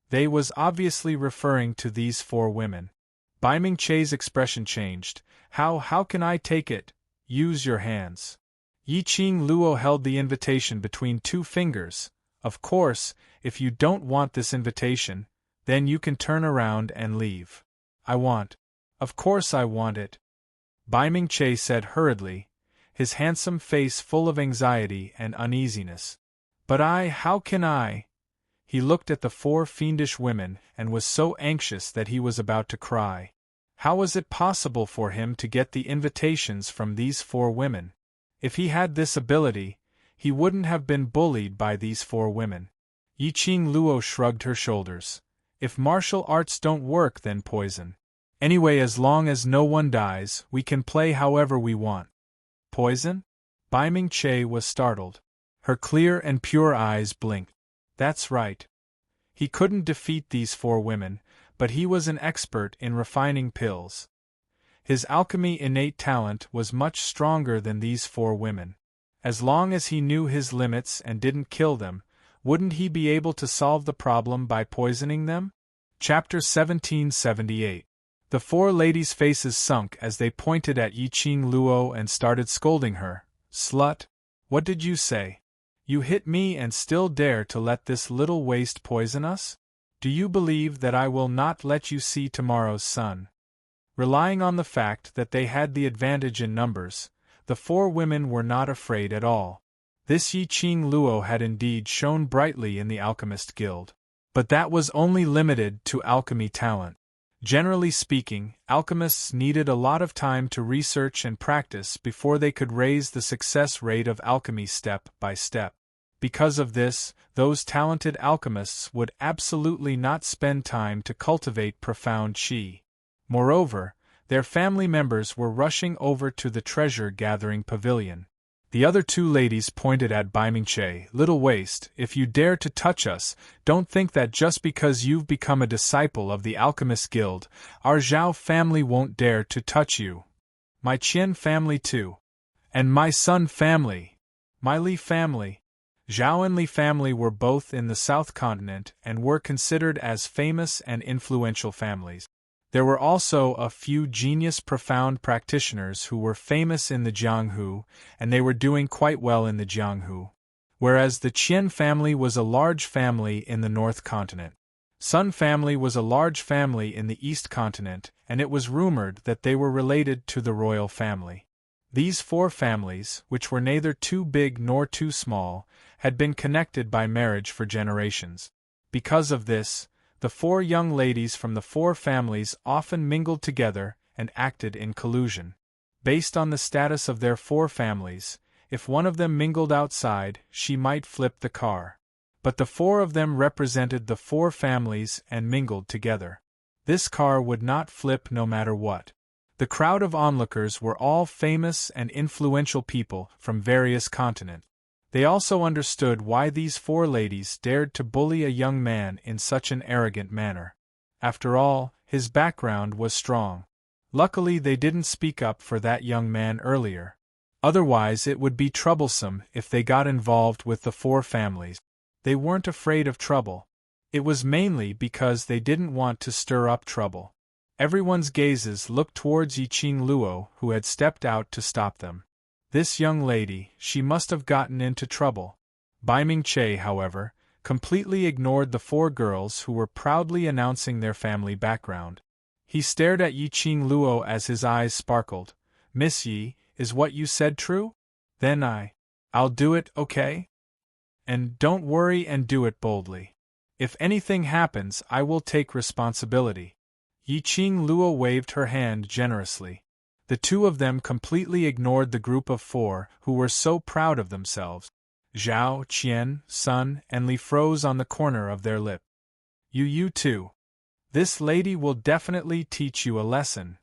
They was obviously referring to these 4 women. Bai Ming-che's expression changed. How can I take it? Use your hands. Yi-Ching Luo held the invitation between 2 fingers. Of course, if you don't want this invitation, then you can turn around and leave. Of course I want it. Bai Ming-che said hurriedly, his handsome face full of anxiety and uneasiness. But how can I? He looked at the 4 fiendish women and was so anxious that he was about to cry. How was it possible for him to get the invitations from these 4 women? If he had this ability, he wouldn't have been bullied by these 4 women. Yi-Ching Luo shrugged her shoulders. If martial arts don't work, then poison. Anyway, as long as no one dies, we can play however we want. Poison? Bai Ming-che was startled. Her clear and pure eyes blinked. That's right. He couldn't defeat these 4 women, but he was an expert in refining pills. His alchemy innate talent was much stronger than these 4 women. As long as he knew his limits and didn't kill them, wouldn't he be able to solve the problem by poisoning them? Chapter 1778. The 4 ladies' faces sunk as they pointed at Yi-Ching Luo and started scolding her. Slut! What did you say? You hit me and still dare to let this little waste poison us? Do you believe that I will not let you see tomorrow's sun? Relying on the fact that they had the advantage in numbers, the 4 women were not afraid at all. This Yi-Ching Luo had indeed shone brightly in the Alchemist Guild. But that was only limited to alchemy talent. Generally speaking, alchemists needed a lot of time to research and practice before they could raise the success rate of alchemy step by step. Because of this, those talented alchemists would absolutely not spend time to cultivate profound qi. Moreover, their family members were rushing over to the treasure-gathering pavilion. The other two ladies pointed at Bai Mingche. Little waist, if you dare to touch us, don't think that just because you've become a disciple of the Alchemist Guild, our Zhao family won't dare to touch you. My Qian family too. And my Sun family. My Li family. Zhao and Li family were both in the South Continent and were considered as famous and influential families. There were also a few genius profound practitioners who were famous in the Jianghu, and they were doing quite well in the Jianghu. Whereas the Qian family was a large family in the North Continent. Sun family was a large family in the East Continent, and it was rumored that they were related to the royal family. These four families, which were neither too big nor too small, had been connected by marriage for generations. Because of this, the four young ladies from the four families often mingled together and acted in collusion. Based on the status of their four families, if one of them mingled outside, she might flip the car. But the four of them represented the four families and mingled together. This car would not flip no matter what. The crowd of onlookers were all famous and influential people from various continents. They also understood why these four ladies dared to bully a young man in such an arrogant manner. After all, his background was strong. Luckily they didn't speak up for that young man earlier. Otherwise it would be troublesome if they got involved with the four families. They weren't afraid of trouble. It was mainly because they didn't want to stir up trouble. Everyone's gazes looked towards Yiqing Luo, who had stepped out to stop them. This young lady, she must have gotten into trouble. Bai Mingche, however, completely ignored the four girls who were proudly announcing their family background. He stared at Yiqing Luo as his eyes sparkled. Miss Yi, is what you said true? Then I'll do it, okay? And don't worry and do it boldly. If anything happens, I will take responsibility. Yiqing Luo waved her hand generously. The two of them completely ignored the group of four who were so proud of themselves. Zhao, Qian, Sun, and Li froze on the corner of their lip. You too. This lady will definitely teach you a lesson.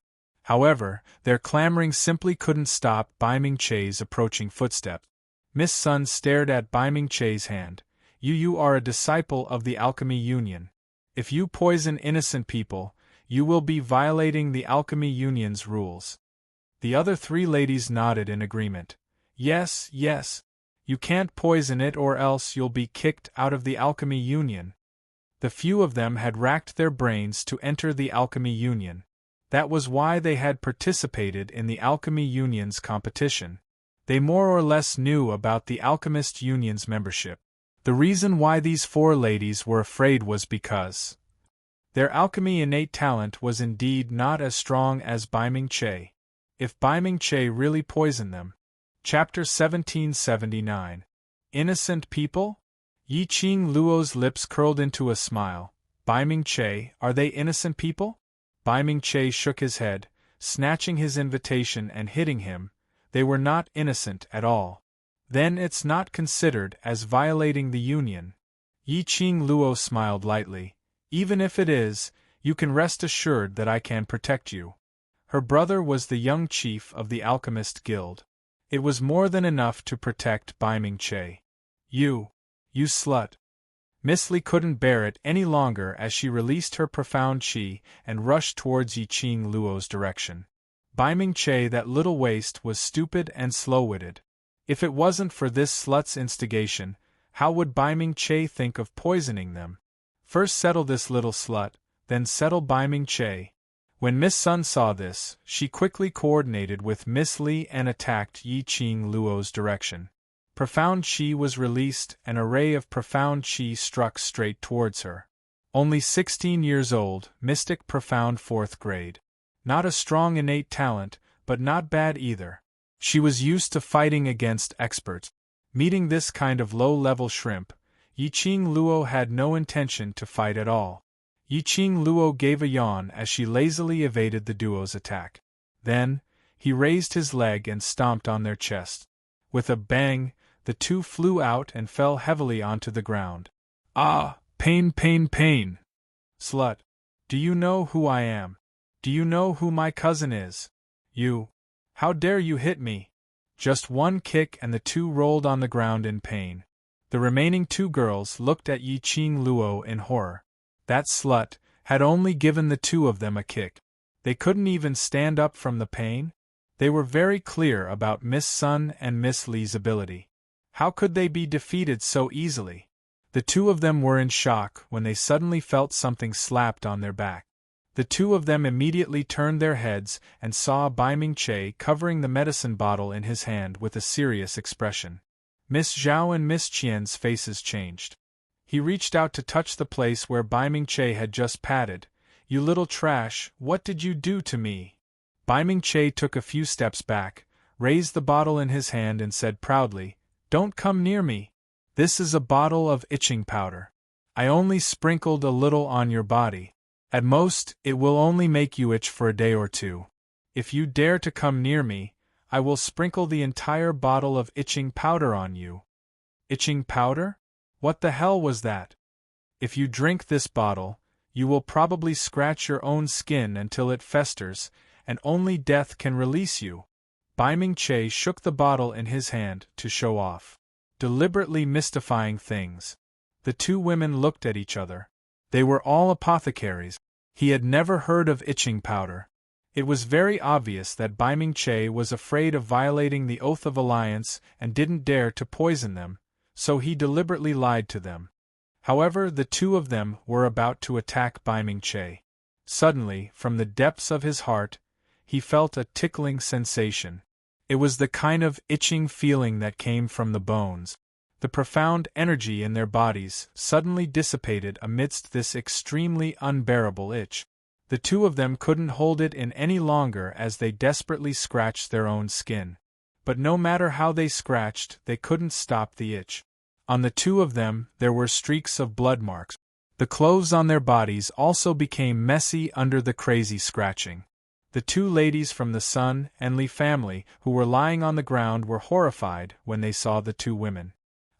However, their clamoring simply couldn't stop Bai Mingche's approaching footsteps. Miss Sun stared at Bai Mingche's hand. You are a disciple of the Alchemy Union. If you poison innocent people, you will be violating the Alchemy Union's rules. The other three ladies nodded in agreement. Yes. You can't poison it or else you'll be kicked out of the Alchemy Union. The few of them had racked their brains to enter the Alchemy Union. That was why they had participated in the Alchemy Union's competition. They more or less knew about the Alchemist Union's membership. The reason why these four ladies were afraid was because their alchemy innate talent was indeed not as strong as Bai Mingche. If Bai Mingche really poisoned them. Chapter 1779. Innocent people? Yiqing Luo's lips curled into a smile. Bai Mingche, are they innocent people? Bai Mingche shook his head, snatching his invitation and hitting him. They were not innocent at all. Then it's not considered as violating the union. Yiqing Luo smiled lightly. Even if it is, you can rest assured that I can protect you. Her brother was the young chief of the Alchemist Guild. It was more than enough to protect Bai Mingche. You slut. Miss Li couldn't bear it any longer as she released her profound qi and rushed towards Yiqing Luo's direction. Bai Mingche, that little waste, was stupid and slow-witted. If it wasn't for this slut's instigation, how would Bai Mingche think of poisoning them? First settle this little slut, then settle Bai Mingche. When Miss Sun saw this, she quickly coordinated with Miss Li and attacked Yiqing Luo's direction. Profound Qi was released, an array of profound Qi struck straight towards her. Only 16 years old, mystic profound 4th grade. Not a strong innate talent, but not bad either. She was used to fighting against experts. Meeting this kind of low-level shrimp, Yiqing Luo had no intention to fight at all. Yiqing Luo gave a yawn as she lazily evaded the duo's attack. Then, he raised his leg and stomped on their chest. With a bang, the two flew out and fell heavily onto the ground. Ah, pain, pain, pain! Slut! Do you know who I am? Do you know who my cousin is? You! How dare you hit me? Just one kick and the two rolled on the ground in pain. The remaining two girls looked at Yi Qing Luo in horror. That slut had only given the two of them a kick. They couldn't even stand up from the pain? They were very clear about Miss Sun and Miss Li's ability. How could they be defeated so easily? The two of them were in shock when they suddenly felt something slapped on their back. The two of them immediately turned their heads and saw Bai Ming-che covering the medicine bottle in his hand with a serious expression. Miss Zhao and Miss Qian's faces changed. He reached out to touch the place where Bai Ming-che had just patted. "You little trash, what did you do to me?" Bai Ming-che took a few steps back, raised the bottle in his hand and said proudly, "Don't come near me. This is a bottle of itching powder. I only sprinkled a little on your body. At most, it will only make you itch for a day or two. If you dare to come near me, I will sprinkle the entire bottle of itching powder on you." Itching powder? What the hell was that? If you drink this bottle, you will probably scratch your own skin until it festers, and only death can release you. Bai Ming-che shook the bottle in his hand to show off, deliberately mystifying things. The two women looked at each other. They were all apothecaries. He had never heard of itching powder. It was very obvious that Bai Ming-che was afraid of violating the Oath of Alliance and didn't dare to poison them, so he deliberately lied to them. However, the two of them were about to attack Bai Ming-che. Suddenly, from the depths of his heart, he felt a tickling sensation. It was the kind of itching feeling that came from the bones. The profound energy in their bodies suddenly dissipated amidst this extremely unbearable itch. The two of them couldn't hold it in any longer as they desperately scratched their own skin. But no matter how they scratched, they couldn't stop the itch. On the two of them, there were streaks of blood marks. The clothes on their bodies also became messy under the crazy scratching. The two ladies from the Sun and Li family who were lying on the ground were horrified when they saw the two women.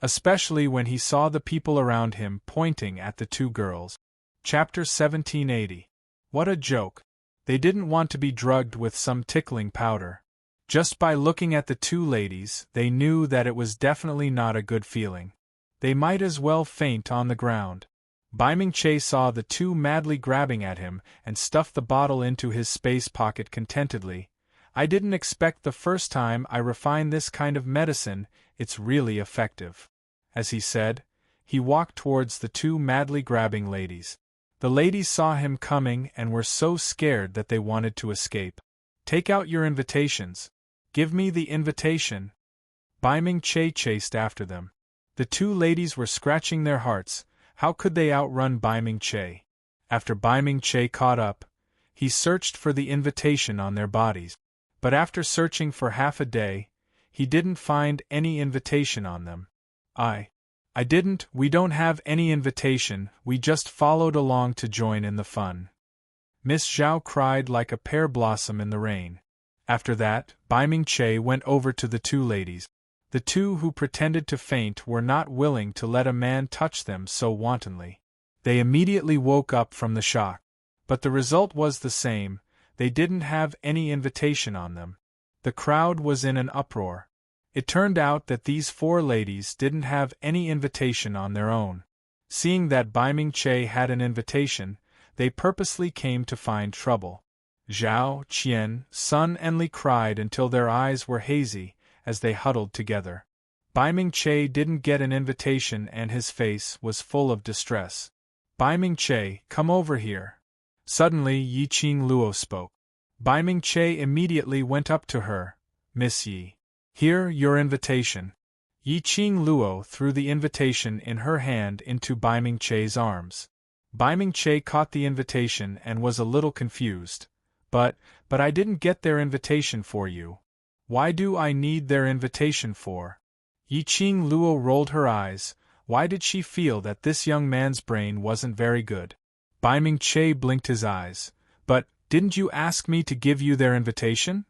Especially when he saw the people around him pointing at the two girls. Chapter 1780. What a joke. They didn't want to be drugged with some tickling powder. Just by looking at the two ladies, they knew that it was definitely not a good feeling. They might as well faint on the ground. Bai Ming-che saw the two madly grabbing at him and stuffed the bottle into his space pocket contentedly. "I didn't expect the first time I refined this kind of medicine, it's really effective." As he said, he walked towards the two madly grabbing ladies. The ladies saw him coming and were so scared that they wanted to escape. "Take out your invitations. Give me the invitation." Bai Ming-che chased after them. The two ladies were scratching their hearts. How could they outrun Bai Ming-che? After Bai Ming-che caught up, he searched for the invitation on their bodies. But after searching for half a day, he didn't find any invitation on them. We don't have any invitation, we just followed along to join in the fun." Miss Zhao cried like a pear blossom in the rain. After that, Bai Ming-che went over to the two ladies. The two who pretended to faint were not willing to let a man touch them so wantonly. They immediately woke up from the shock. But the result was the same, they didn't have any invitation on them. The crowd was in an uproar. It turned out that these four ladies didn't have any invitation on their own. Seeing that Bai Ming-che had an invitation, they purposely came to find trouble. Zhao, Qian, Sun and Li cried until their eyes were hazy as they huddled together. Bai Ming-che didn't get an invitation and his face was full of distress. "Bai Ming-che, come over here." Suddenly Yi Qing Luo spoke. Bai Ming-che immediately went up to her. "Miss Yi. Here, your invitation." Yi Qing Luo threw the invitation in her hand into Bai Ming-che's arms. Bai Ming-che caught the invitation and was a little confused. But I didn't get their invitation for you. Why do I need their invitation for?" Yi Qing Luo rolled her eyes. Why did she feel that this young man's brain wasn't very good? Bai Ming-che blinked his eyes. "But, didn't you ask me to give you their invitation?"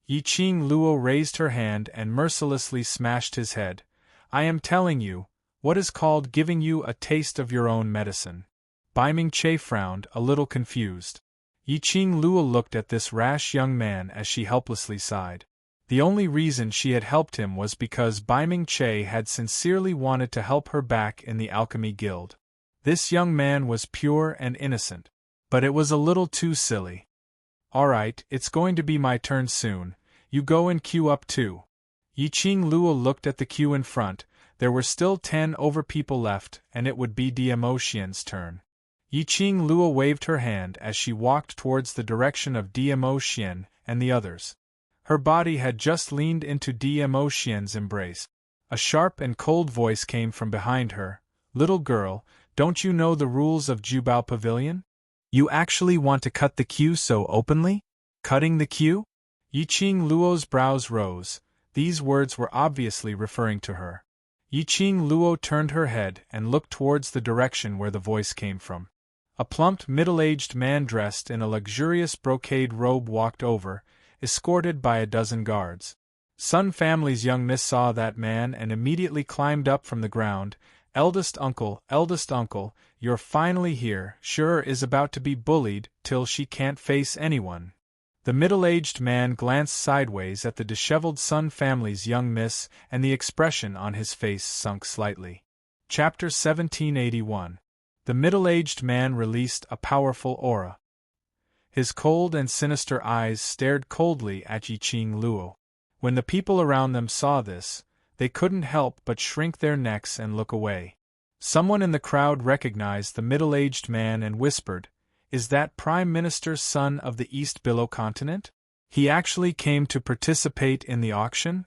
Yi Qing Luo raised her hand and mercilessly smashed his head. "I am telling you, what is called giving you a taste of your own medicine." Bai Ming-che frowned, a little confused. Yi Qing Luo looked at this rash young man as she helplessly sighed. The only reason she had helped him was because Bai Ming-che had sincerely wanted to help her back in the Alchemy Guild. This young man was pure and innocent. But it was a little too silly. Alright, it's going to be my turn soon. You go and queue up too. Yiqing Luo looked at the queue in front. There were still 10 over people left, and it would be Diamo Xian's turn. Yiqing Luo waved her hand as she walked towards the direction of Diamo Xian and the others. Her body had just leaned into Diamo Xian's embrace. A sharp and cold voice came from behind her. Little girl, don't you know the rules of Jubao Pavilion? You actually want to cut the queue so openly? Cutting the queue? Yiqing Luo's brows rose. These words were obviously referring to her. Yiqing Luo turned her head and looked towards the direction where the voice came from. A plump, middle-aged man dressed in a luxurious brocade robe walked over, escorted by a dozen guards. Sun family's young miss saw that man and immediately climbed up from the ground. Eldest uncle, you're finally here. Sure is about to be bullied till she can't face anyone. The middle-aged man glanced sideways at the disheveled Sun family's young miss, and the expression on his face sunk slightly. Chapter 1781. The middle-aged man released a powerful aura. His cold and sinister eyes stared coldly at Yiqing Luo. When the people around them saw this, they couldn't help but shrink their necks and look away. Someone in the crowd recognized the middle-aged man and whispered, "Is that Prime Minister's son of the East Below continent? He actually came to participate in the auction?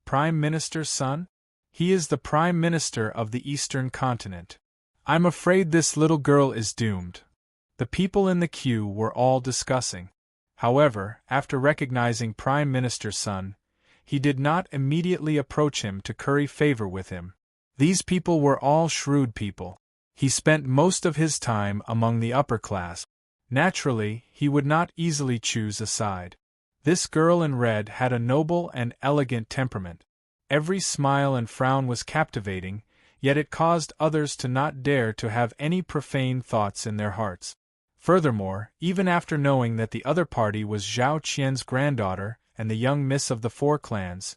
Prime Minister's son? He is the Prime Minister of the Eastern continent. I'm afraid this little girl is doomed." The people in the queue were all discussing. However, after recognizing Prime Minister's son, he did not immediately approach him to curry favor with him. These people were all shrewd people. He spent most of his time among the upper class. Naturally, he would not easily choose a side. This girl in red had a noble and elegant temperament. Every smile and frown was captivating, yet it caused others to not dare to have any profane thoughts in their hearts. Furthermore, even after knowing that the other party was Zhao Qian's granddaughter and the young miss of the 4 clans,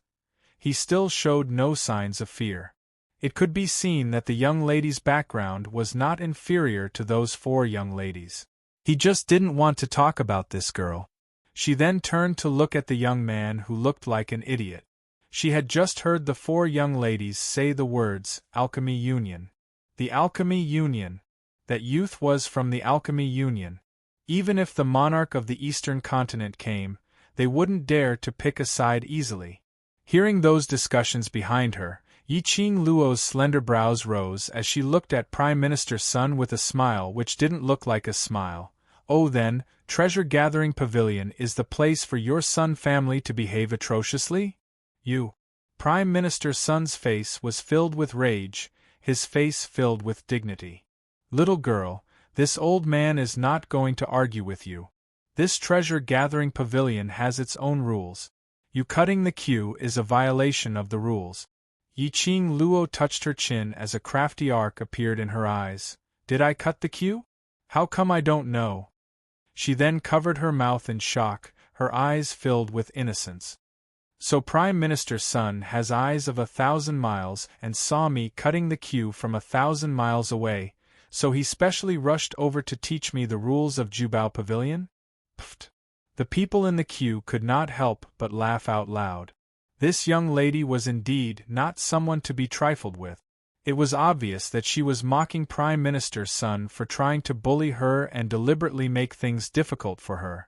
he still showed no signs of fear. It could be seen that the young lady's background was not inferior to those 4 young ladies. He just didn't want to talk about this girl. She then turned to look at the young man who looked like an idiot. She had just heard the 4 young ladies say the words, Alchemy Union. The Alchemy Union. That youth was from the Alchemy Union. Even if the monarch of the Eastern continent came, they wouldn't dare to pick a side easily. Hearing those discussions behind her, Yiqing Luo's slender brows rose as she looked at Prime Minister's son with a smile which didn't look like a smile. Oh then, Treasure Gathering Pavilion is the place for your Sun family to behave atrociously? You. Prime Minister's son's face was filled with rage, his face filled with dignity. Little girl, this old man is not going to argue with you. This Treasure Gathering Pavilion has its own rules. You cutting the queue is a violation of the rules. Yiqing Luo touched her chin as a crafty arc appeared in her eyes. Did I cut the queue? How come I don't know? She then covered her mouth in shock, her eyes filled with innocence. So Prime Minister's son has eyes of 1,000 miles and saw me cutting the queue from 1,000 miles away, so he specially rushed over to teach me the rules of Jubao Pavilion? Pfft. The people in the queue could not help but laugh out loud. This young lady was indeed not someone to be trifled with. It was obvious that she was mocking Prime Minister's son for trying to bully her and deliberately make things difficult for her.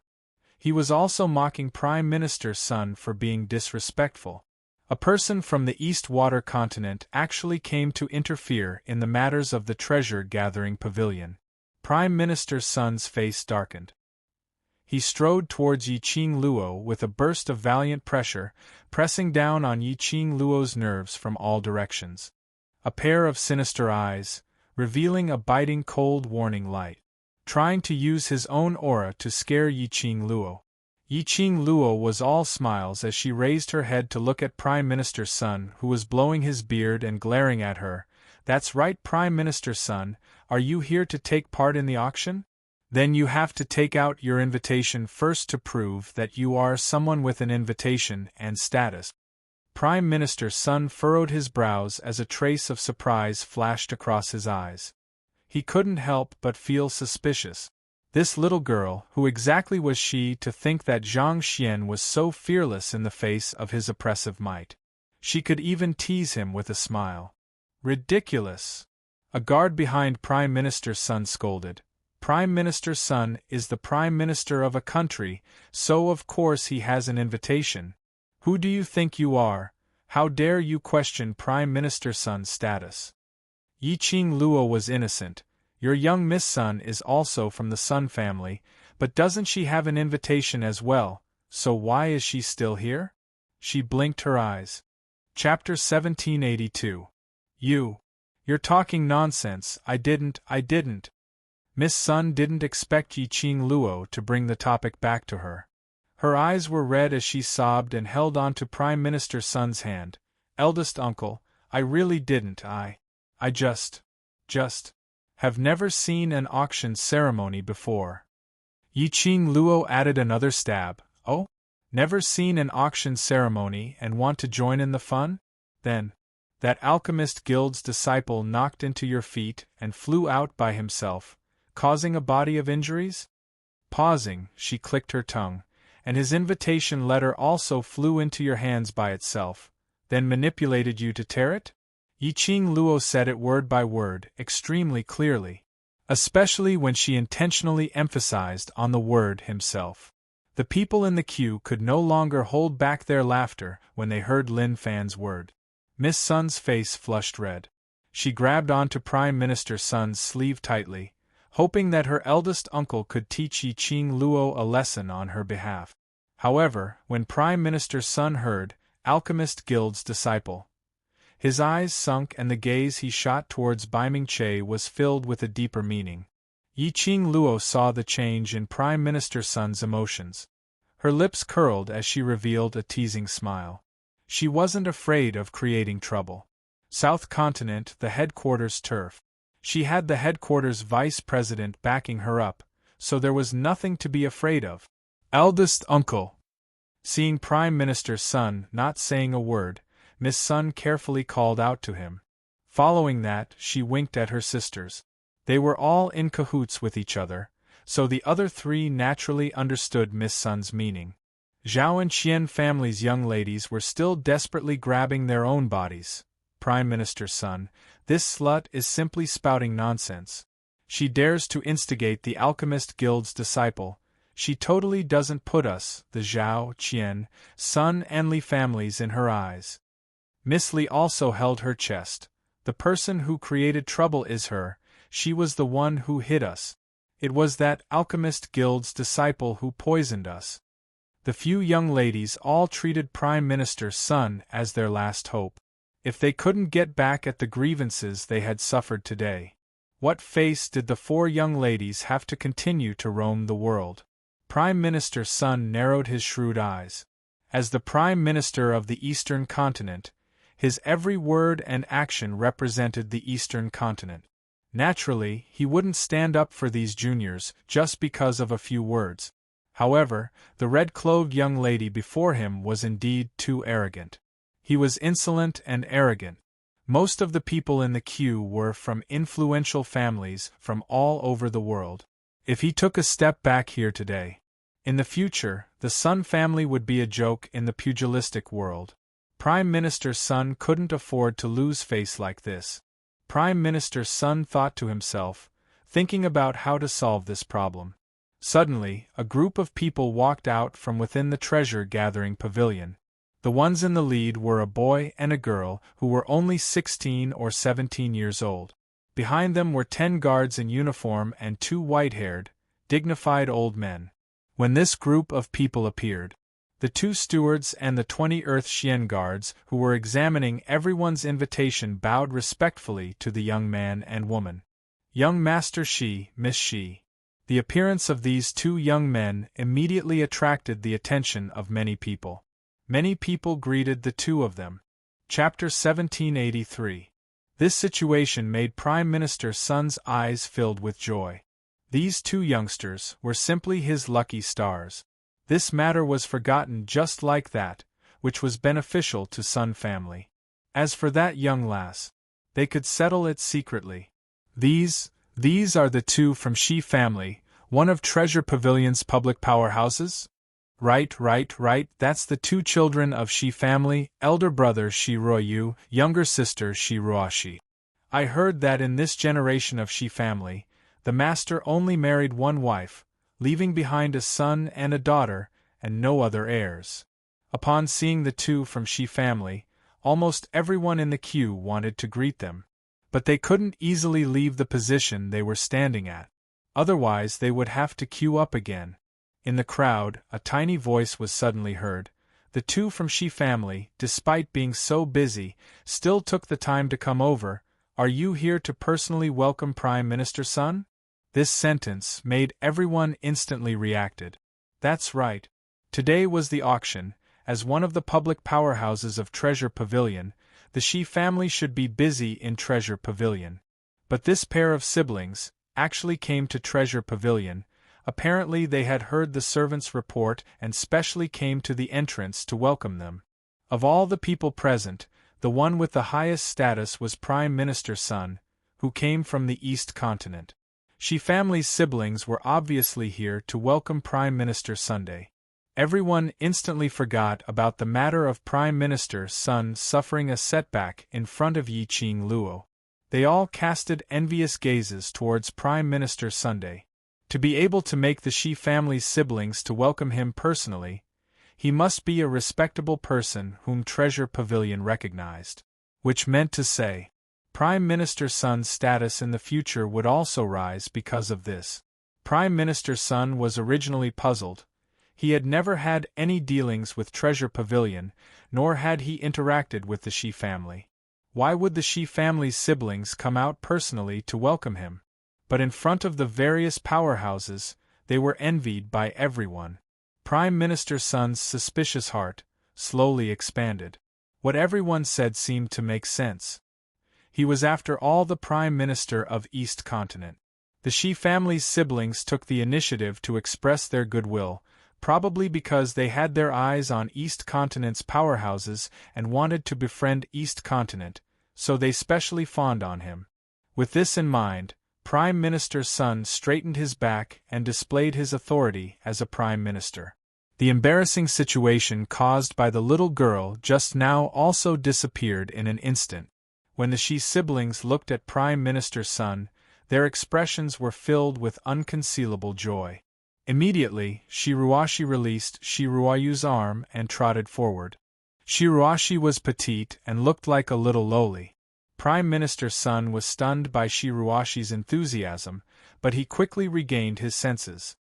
He was also mocking Prime Minister's son for being disrespectful. A person from the East Water continent actually came to interfere in the matters of the Treasure Gathering Pavilion. Prime Minister's son's face darkened. He strode towards Yiqing Luo with a burst of valiant pressure, pressing down on Yiqing Luo's nerves from all directions. A pair of sinister eyes, revealing a biting cold warning light. Trying to use his own aura to scare Yiqing Luo. Yiqing Luo was all smiles as she raised her head to look at Prime Minister's son, who was blowing his beard and glaring at her. That's right, Prime Minister's son, are you here to take part in the auction? Then you have to take out your invitation first to prove that you are someone with an invitation and status. Prime Minister Sun furrowed his brows as a trace of surprise flashed across his eyes. He couldn't help but feel suspicious. This little girl, who exactly was she to think that Zhang Xian was so fearless in the face of his oppressive might? She could even tease him with a smile. Ridiculous! A guard behind Prime Minister Sun scolded. Prime Minister Sun is the Prime Minister of a country, so of course he has an invitation. Who do you think you are? How dare you question Prime Minister Sun's status? Yiqing Luo was innocent. Your young Miss Sun is also from the Sun family, but doesn't she have an invitation as well, so why is she still here? She blinked her eyes. Chapter 1782. You're talking nonsense. I didn't. Miss Sun didn't expect Yiqing Luo to bring the topic back to her. Her eyes were red as she sobbed and held on to Prime Minister Sun's hand. Eldest uncle, I really didn't. I just have never seen an auction ceremony before. Yiqing Luo added another stab. Oh? Never seen an auction ceremony and want to join in the fun? Then, that alchemist guild's disciple knocked into your feet and flew out by himself, causing a body of injuries? Pausing, she clicked her tongue, and his invitation letter also flew into your hands by itself, then manipulated you to tear it? Yiqing Luo said it word by word, extremely clearly, especially when she intentionally emphasized on the word himself. The people in the queue could no longer hold back their laughter when they heard Lin Fan's word. Miss Sun's face flushed red. She grabbed onto Prime Minister Sun's sleeve tightly, hoping that her eldest uncle could teach Yiqing Luo a lesson on her behalf. However, when Prime Minister Sun heard, Alchemist Guild's disciple, his eyes sunk and the gaze he shot towards Baiming Che was filled with a deeper meaning. Yiqing Luo saw the change in Prime Minister Sun's emotions. Her lips curled as she revealed a teasing smile. She wasn't afraid of creating trouble. South Continent, the headquarters turf. She had the headquarters vice president backing her up, so there was nothing to be afraid of. Eldest uncle. Seeing Prime Minister Sun not saying a word, Miss Sun carefully called out to him. Following that, she winked at her sisters. They were all in cahoots with each other, so the other three naturally understood Miss Sun's meaning. Zhao and Qian family's young ladies were still desperately grabbing their own bodies. Prime Minister Sun, this slut is simply spouting nonsense. She dares to instigate the Alchemist Guild's disciple. She totally doesn't put us, the Zhao, Qian, Sun and Li families in her eyes. Miss Li also held her chest. The person who created trouble is her. She was the one who hit us. It was that Alchemist Guild's disciple who poisoned us. The few young ladies all treated Prime Minister Sun as their last hope. If they couldn't get back at the grievances they had suffered today, what face did the four young ladies have to continue to roam the world? Prime Minister Sun narrowed his shrewd eyes. As the Prime Minister of the Eastern Continent, his every word and action represented the Eastern Continent. Naturally, he wouldn't stand up for these juniors just because of a few words. However, the red-clothed young lady before him was indeed too arrogant. He was insolent and arrogant. Most of the people in the queue were from influential families from all over the world. If he took a step back here today, in the future, the Sun family would be a joke in the pugilistic world. Prime Minister Sun couldn't afford to lose face like this. Prime Minister Sun thought to himself, thinking about how to solve this problem. Suddenly, a group of people walked out from within the treasure-gathering pavilion. The ones in the lead were a boy and a girl who were only 16 or 17 years old. Behind them were 10 guards in uniform and 2 white-haired, dignified old men. When this group of people appeared, the 2 stewards and the 20 Earth Xian guards who were examining everyone's invitation bowed respectfully to the young man and woman. Young Master Shi, Miss Shi. The appearance of these 2 young men immediately attracted the attention of many people. Many people greeted the 2 of them. Chapter 1783. This situation made Prime Minister Sun's eyes filled with joy. These two youngsters were simply his lucky stars. This matter was forgotten just like that, which was beneficial to Sun family. As for that young lass, they could settle it secretly. These are the two from Shi family, one of Treasure Pavilion's public powerhouses? Right, that's the two children of Shi family, elder brother Shi Ruoyu, younger sister Shi Ruoshi. I heard that in this generation of Shi family, the master only married one wife, leaving behind a son and a daughter, and no other heirs. Upon seeing the two from Shi family, almost everyone in the queue wanted to greet them. But they couldn't easily leave the position they were standing at. Otherwise they would have to queue up again. In the crowd, a tiny voice was suddenly heard. The two from Shi family, despite being so busy, still took the time to come over. Are you here to personally welcome Prime Minister Sun? This sentence made everyone instantly reacted. That's right. Today was the auction. As one of the public powerhouses of Treasure Pavilion, the Shi family should be busy in Treasure Pavilion. But this pair of siblings actually came to Treasure Pavilion. Apparently they had heard the servants' report and specially came to the entrance to welcome them. Of all the people present, the one with the highest status was Prime Minister Sun, who came from the East Continent. Shi family's siblings were obviously here to welcome Prime Minister Sunday. Everyone instantly forgot about the matter of Prime Minister Sun suffering a setback in front of Yi Qing Luo. They all casted envious gazes towards Prime Minister Sunday. To be able to make the Shi family's siblings to welcome him personally, he must be a respectable person whom Treasure Pavilion recognized. Which meant to say, Prime Minister Sun's status in the future would also rise because of this. Prime Minister Sun was originally puzzled. He had never had any dealings with Treasure Pavilion, nor had he interacted with the Shi family. Why would the Shi family's siblings come out personally to welcome him? But in front of the various powerhouses, they were envied by everyone. Prime Minister Sun's suspicious heart slowly expanded. What everyone said seemed to make sense. He was after all the Prime Minister of East Continent. The Shi family's siblings took the initiative to express their goodwill, probably because they had their eyes on East Continent's powerhouses and wanted to befriend East Continent, so they specially fawned on him. With this in mind, Prime Minister Sun straightened his back and displayed his authority as a Prime Minister. The embarrassing situation caused by the little girl just now also disappeared in an instant. When the Shi siblings looked at Prime Minister Sun, their expressions were filled with unconcealable joy. Immediately, Shi Ruoshi released Shi Ruoyu's arm and trotted forward. Shi Ruoshi was petite and looked like a little lowly. Prime Minister Sun was stunned by Shi Ruoshi's enthusiasm, but he quickly regained his senses.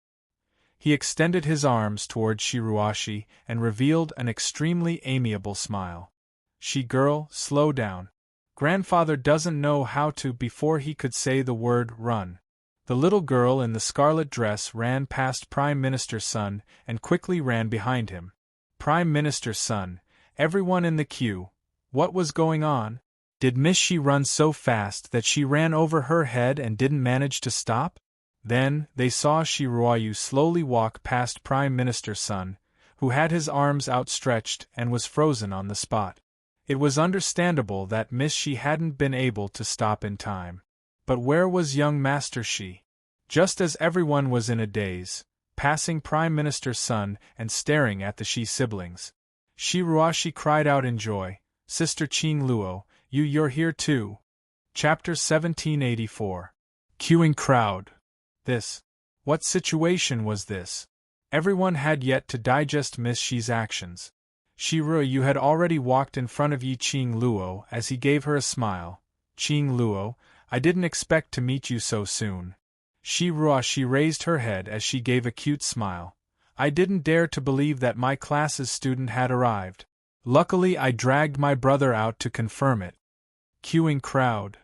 He extended his arms toward Shi Ruoshi and revealed an extremely amiable smile. Shi girl, slow down. Grandfather doesn't know how to before he could say the word run. The little girl in the scarlet dress ran past Prime Minister Sun and quickly ran behind him. Prime Minister Sun, everyone in the queue, what was going on? Did Miss Shi run so fast that she ran over her head and didn't manage to stop? Then, they saw Shi Ruoyu slowly walk past Prime Minister Sun, who had his arms outstretched and was frozen on the spot. It was understandable that Miss Shi hadn't been able to stop in time. But where was young Master Shi? Just as everyone was in a daze, passing Prime Minister Sun and staring at the Shi siblings, Shi Ruoshi cried out in joy, Sister Qing Luo, you're here too. Chapter 1784. Queuing crowd. What situation was this? Everyone had yet to digest Miss Shi's actions. Shi Ruoyu had already walked in front of Yi Qing Luo as he gave her a smile. Qing Luo, I didn't expect to meet you so soon. Shi Ruoshi raised her head as she gave a cute smile. I didn't dare to believe that my class's student had arrived. Luckily I dragged my brother out to confirm it. Queuing crowd.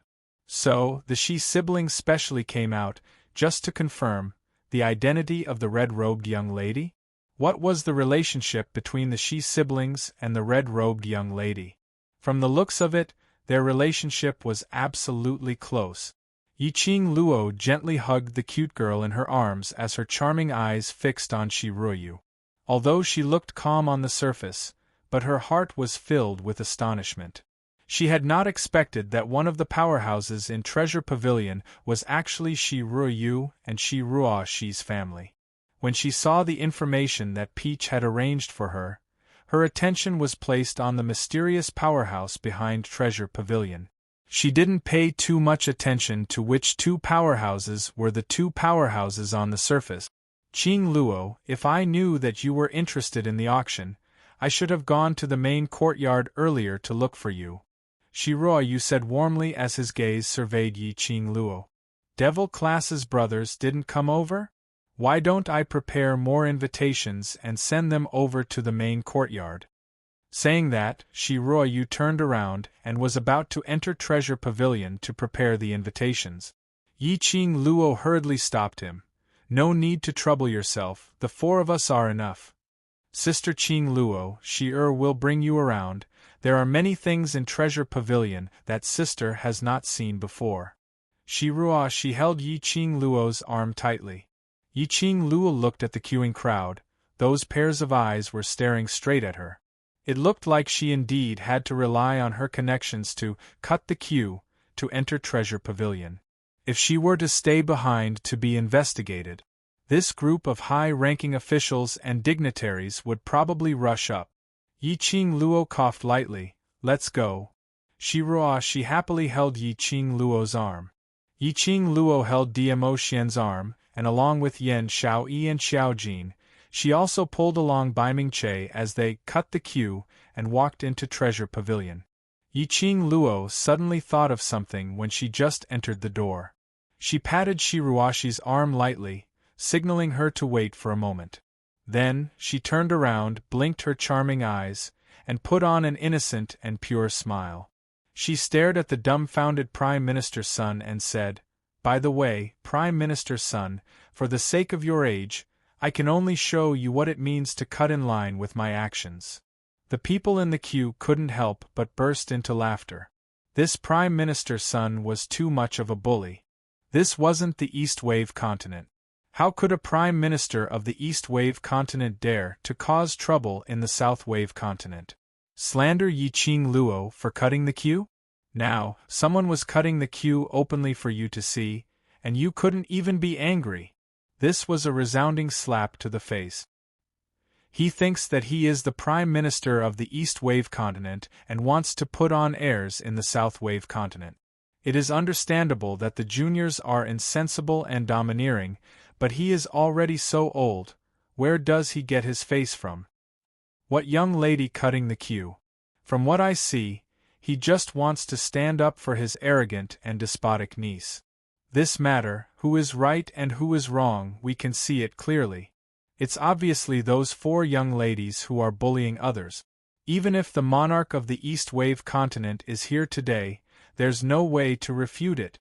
So, the Shi siblings specially came out, just to confirm, the identity of the red-robed young lady? What was the relationship between the Shi siblings and the red-robed young lady? From the looks of it, their relationship was absolutely close. Yiqing Luo gently hugged the cute girl in her arms as her charming eyes fixed on Shi Ruoyu. Although she looked calm on the surface, but her heart was filled with astonishment. She had not expected that one of the powerhouses in Treasure Pavilion was actually Shi Ruoyu and Shi Ruoxi's family. When she saw the information that Peach had arranged for her, her attention was placed on the mysterious powerhouse behind Treasure Pavilion. She didn't pay too much attention to which two powerhouses were the two powerhouses on the surface. Qing Luo, if I knew that you were interested in the auction, I should have gone to the main courtyard earlier to look for you. Shi Ruoyu said warmly as his gaze surveyed Yiqing Luo. Devil Class's brothers didn't come over? Why don't I prepare more invitations and send them over to the main courtyard? Saying that, Shi Ruoyu turned around and was about to enter Treasure Pavilion to prepare the invitations. Yiqing Luo hurriedly stopped him. No need to trouble yourself, the four of us are enough. Sister Qing Luo, Shi will bring you around. There are many things in Treasure Pavilion that sister has not seen before. Shi Ruoxi held Yiqing Luo's arm tightly. Yiqing Luo looked at the queuing crowd. Those pairs of eyes were staring straight at her. It looked like she indeed had to rely on her connections to cut the queue to enter Treasure Pavilion. If she were to stay behind to be investigated, this group of high-ranking officials and dignitaries would probably rush up. Yiqing Luo coughed lightly. Let's go. Shi Ruoxi happily held Yiqing Luo's arm. Yiqing Luo held Dmo Xian's arm, and along with Yan Xiaoyi and Xiaojin, she also pulled along Baiming Che as they cut the queue and walked into Treasure Pavilion. Yiqing Luo suddenly thought of something when she just entered the door. She patted Shi Ruoxi's arm lightly, signaling her to wait for a moment. Then, she turned around, blinked her charming eyes, and put on an innocent and pure smile. She stared at the dumbfounded Prime Minister's son and said, "By the way, Prime Minister's son, for the sake of your age, I can only show you what it means to cut in line with my actions." The people in the queue couldn't help but burst into laughter. This Prime Minister's son was too much of a bully. This wasn't the East Wave continent. How could a Prime Minister of the East Wave continent dare to cause trouble in the South Wave continent? Slander Yiqing Luo for cutting the queue? Now, someone was cutting the queue openly for you to see, and you couldn't even be angry. This was a resounding slap to the face. He thinks that he is the Prime Minister of the East Wave continent and wants to put on airs in the South Wave continent. It is understandable that the juniors are insensible and domineering, but he is already so old. Where does he get his face from? What young lady cutting the queue? From what I see, he just wants to stand up for his arrogant and despotic niece. This matter, who is right and who is wrong, we can see it clearly. It's obviously those four young ladies who are bullying others. Even if the monarch of the East Wave continent is here today, there's no way to refute it.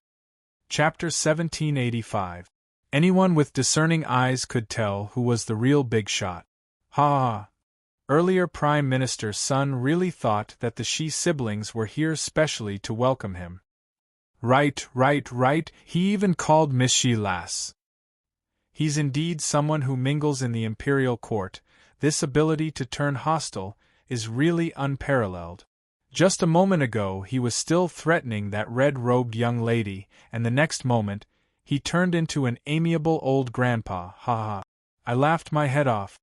Chapter 1785. Anyone with discerning eyes could tell who was the real big shot. Ha ha! Earlier Prime Minister's son really thought that the Shi siblings were here specially to welcome him. Right, he even called Miss Shi lass. He's indeed someone who mingles in the imperial court. This ability to turn hostile is really unparalleled. Just a moment ago he was still threatening that red-robed young lady, and the next moment, he turned into an amiable old grandpa, ha ha. I laughed my head off.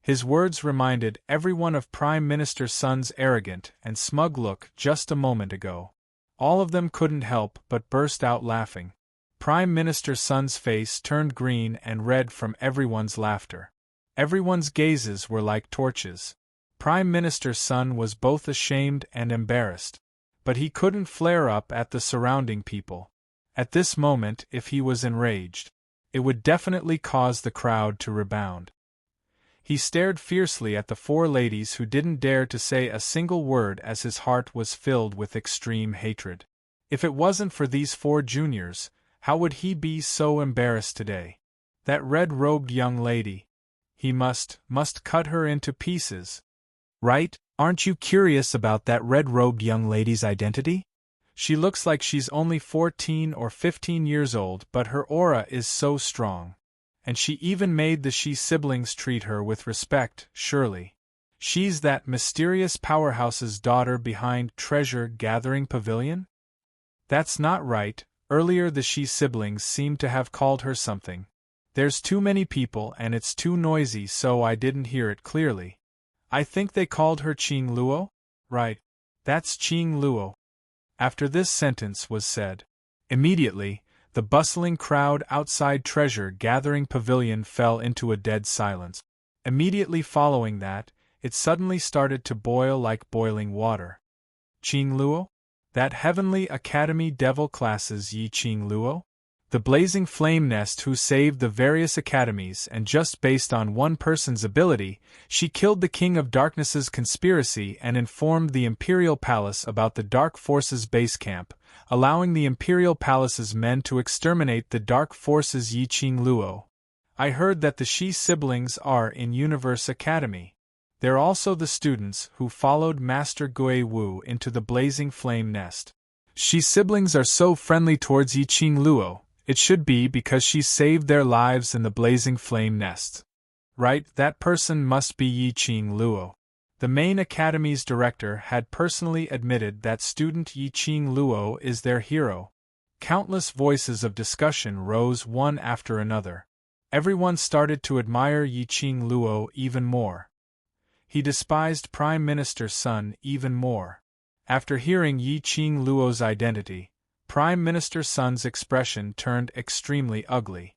His words reminded everyone of Prime Minister's son's arrogant and smug look just a moment ago. All of them couldn't help but burst out laughing. Prime Minister's son's face turned green and red from everyone's laughter. Everyone's gazes were like torches. Prime Minister's son was both ashamed and embarrassed. But he couldn't flare up at the surrounding people. At this moment, if he was enraged, it would definitely cause the crowd to rebound. He stared fiercely at the four ladies who didn't dare to say a single word as his heart was filled with extreme hatred. If it wasn't for these four juniors, how would he be so embarrassed today? That red-robed young lady. He must cut her into pieces. Right? Aren't you curious about that red-robed young lady's identity? She looks like she's only 14 or 15 years old, but her aura is so strong. And she even made the Shi siblings treat her with respect, surely. She's that mysterious powerhouse's daughter behind Treasure Gathering Pavilion? That's not right. Earlier the Shi siblings seemed to have called her something. There's too many people and it's too noisy, so I didn't hear it clearly. I think they called her Qing Luo? Right. That's Qing Luo. After this sentence was said, immediately, the bustling crowd outside Treasure Gathering Pavilion fell into a dead silence. Immediately following that, it suddenly started to boil like boiling water. Qing Luo? That Heavenly Academy Devil Classes Yi Qing Luo? The blazing flame nest who saved the various academies, and just based on one person's ability, she killed the King of Darkness's conspiracy and informed the Imperial Palace about the Dark Forces base camp, allowing the Imperial Palace's men to exterminate the Dark Forces Yi Qing Luo. I heard that the Shi siblings are in Universe Academy. They're also the students who followed Master Gui Wu into the blazing flame nest. Shi siblings are so friendly towards Yi Qing Luo. It should be because she saved their lives in the blazing flame nest. Right, that person must be Yi Qing Luo. The main academy's director had personally admitted that student Yi Qing Luo is their hero. Countless voices of discussion rose one after another. Everyone started to admire Yi Qing Luo even more. He despised Prime Minister Sun even more. After hearing Yi Qing Luo's identity, Prime Minister Sun's expression turned extremely ugly.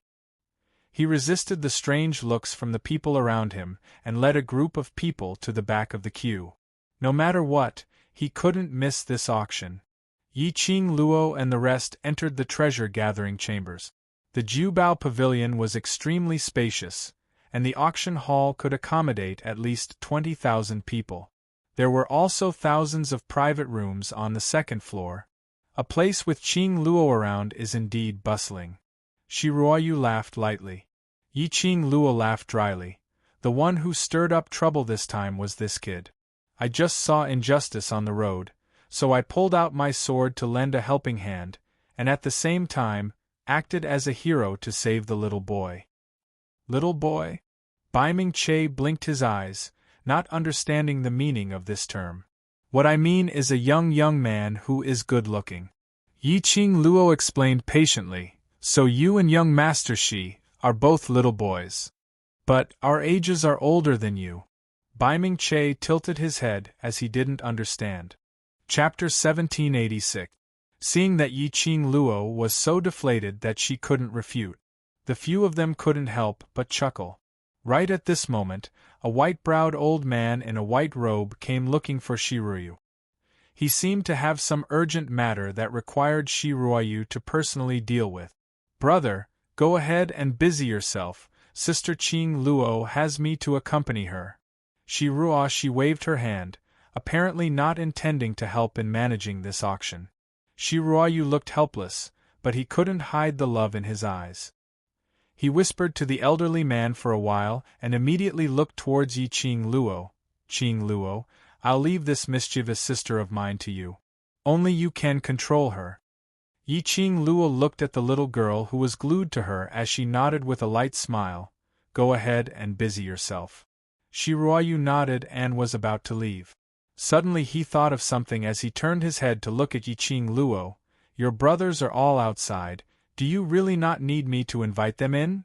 He resisted the strange looks from the people around him and led a group of people to the back of the queue. No matter what, he couldn't miss this auction. Yi Qing Luo and the rest entered the treasure-gathering chambers. The Jiubao Pavilion was extremely spacious, and the auction hall could accommodate at least 20,000 people. There were also thousands of private rooms on the second floor. A place with Qing Luo around is indeed bustling. Shi Ruoyu laughed lightly. Yi Qing Luo laughed dryly. The one who stirred up trouble this time was this kid. I just saw injustice on the road, so I pulled out my sword to lend a helping hand, and at the same time, acted as a hero to save the little boy. Little boy? Bai Ming-che blinked his eyes, not understanding the meaning of this term. What I mean is a young man who is good-looking. Yi Qing Luo explained patiently, so you and young Master Shi are both little boys. But our ages are older than you. Bai Ming-che tilted his head as he didn't understand. Chapter 1786. Seeing that Yi Qing Luo was so deflated that she couldn't refute, the few of them couldn't help but chuckle. Right at this moment, a white-browed old man in a white robe came looking for Shi Ruoyu. He seemed to have some urgent matter that required Shi Ruoyu to personally deal with. Brother, go ahead and busy yourself, Sister Qing Luo has me to accompany her. Shi Ruoyu waved her hand, apparently not intending to help in managing this auction. Shi Ruoyu looked helpless, but he couldn't hide the love in his eyes. He whispered to the elderly man for a while and immediately looked towards Yi Qing Luo. Qing Luo, I'll leave this mischievous sister of mine to you. Only you can control her. Yi Qing Luo looked at the little girl who was glued to her as she nodded with a light smile. Go ahead and busy yourself. Shi Ruoyu nodded and was about to leave. Suddenly he thought of something as he turned his head to look at Yi Qing Luo. Your brothers are all outside. Do you really not need me to invite them in?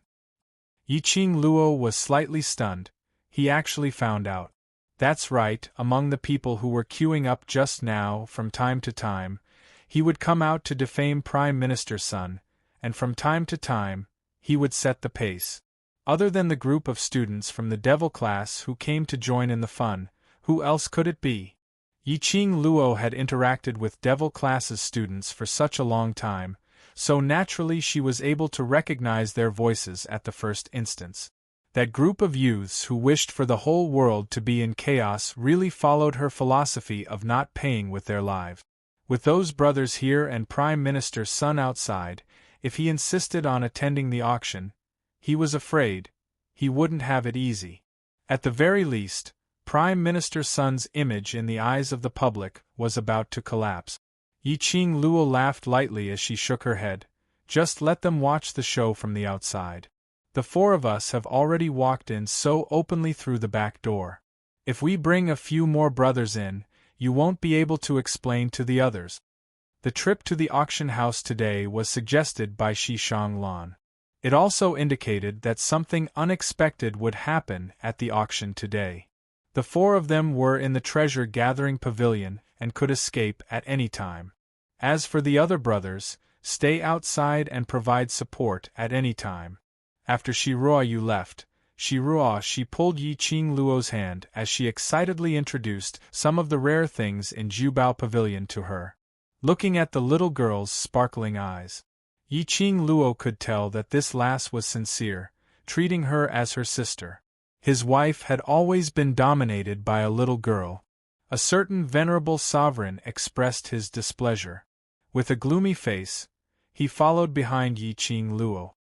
Yi Qing Luo was slightly stunned. He actually found out. That's right, among the people who were queuing up just now, from time to time, he would come out to defame Prime Minister Sun, and from time to time, he would set the pace. Other than the group of students from the devil class who came to join in the fun, who else could it be? Yi Qing Luo had interacted with devil class's students for such a long time, so naturally she was able to recognize their voices at the first instance. That group of youths who wished for the whole world to be in chaos really followed her philosophy of not paying with their lives. With those brothers here and Prime Minister Sun outside, if he insisted on attending the auction, he was afraid he wouldn't have it easy. At the very least, Prime Minister Sun's image in the eyes of the public was about to collapse. Yi Qing Luo laughed lightly as she shook her head. Just let them watch the show from the outside. The four of us have already walked in so openly through the back door. If we bring a few more brothers in, you won't be able to explain to the others. The trip to the auction house today was suggested by Shi Shanglan. It also indicated that something unexpected would happen at the auction today. The four of them were in the treasure-gathering pavilion and could escape at any time. As for the other brothers, stay outside and provide support at any time. After Shiruoyu left, she pulled Yi Qing Luo's hand as she excitedly introduced some of the rare things in Jubao Pavilion to her. Looking at the little girl's sparkling eyes, Yi Qing Luo could tell that this lass was sincere, treating her as her sister. His wife had always been dominated by a little girl. A certain venerable sovereign expressed his displeasure. With a gloomy face, he followed behind Yi Qing Luo.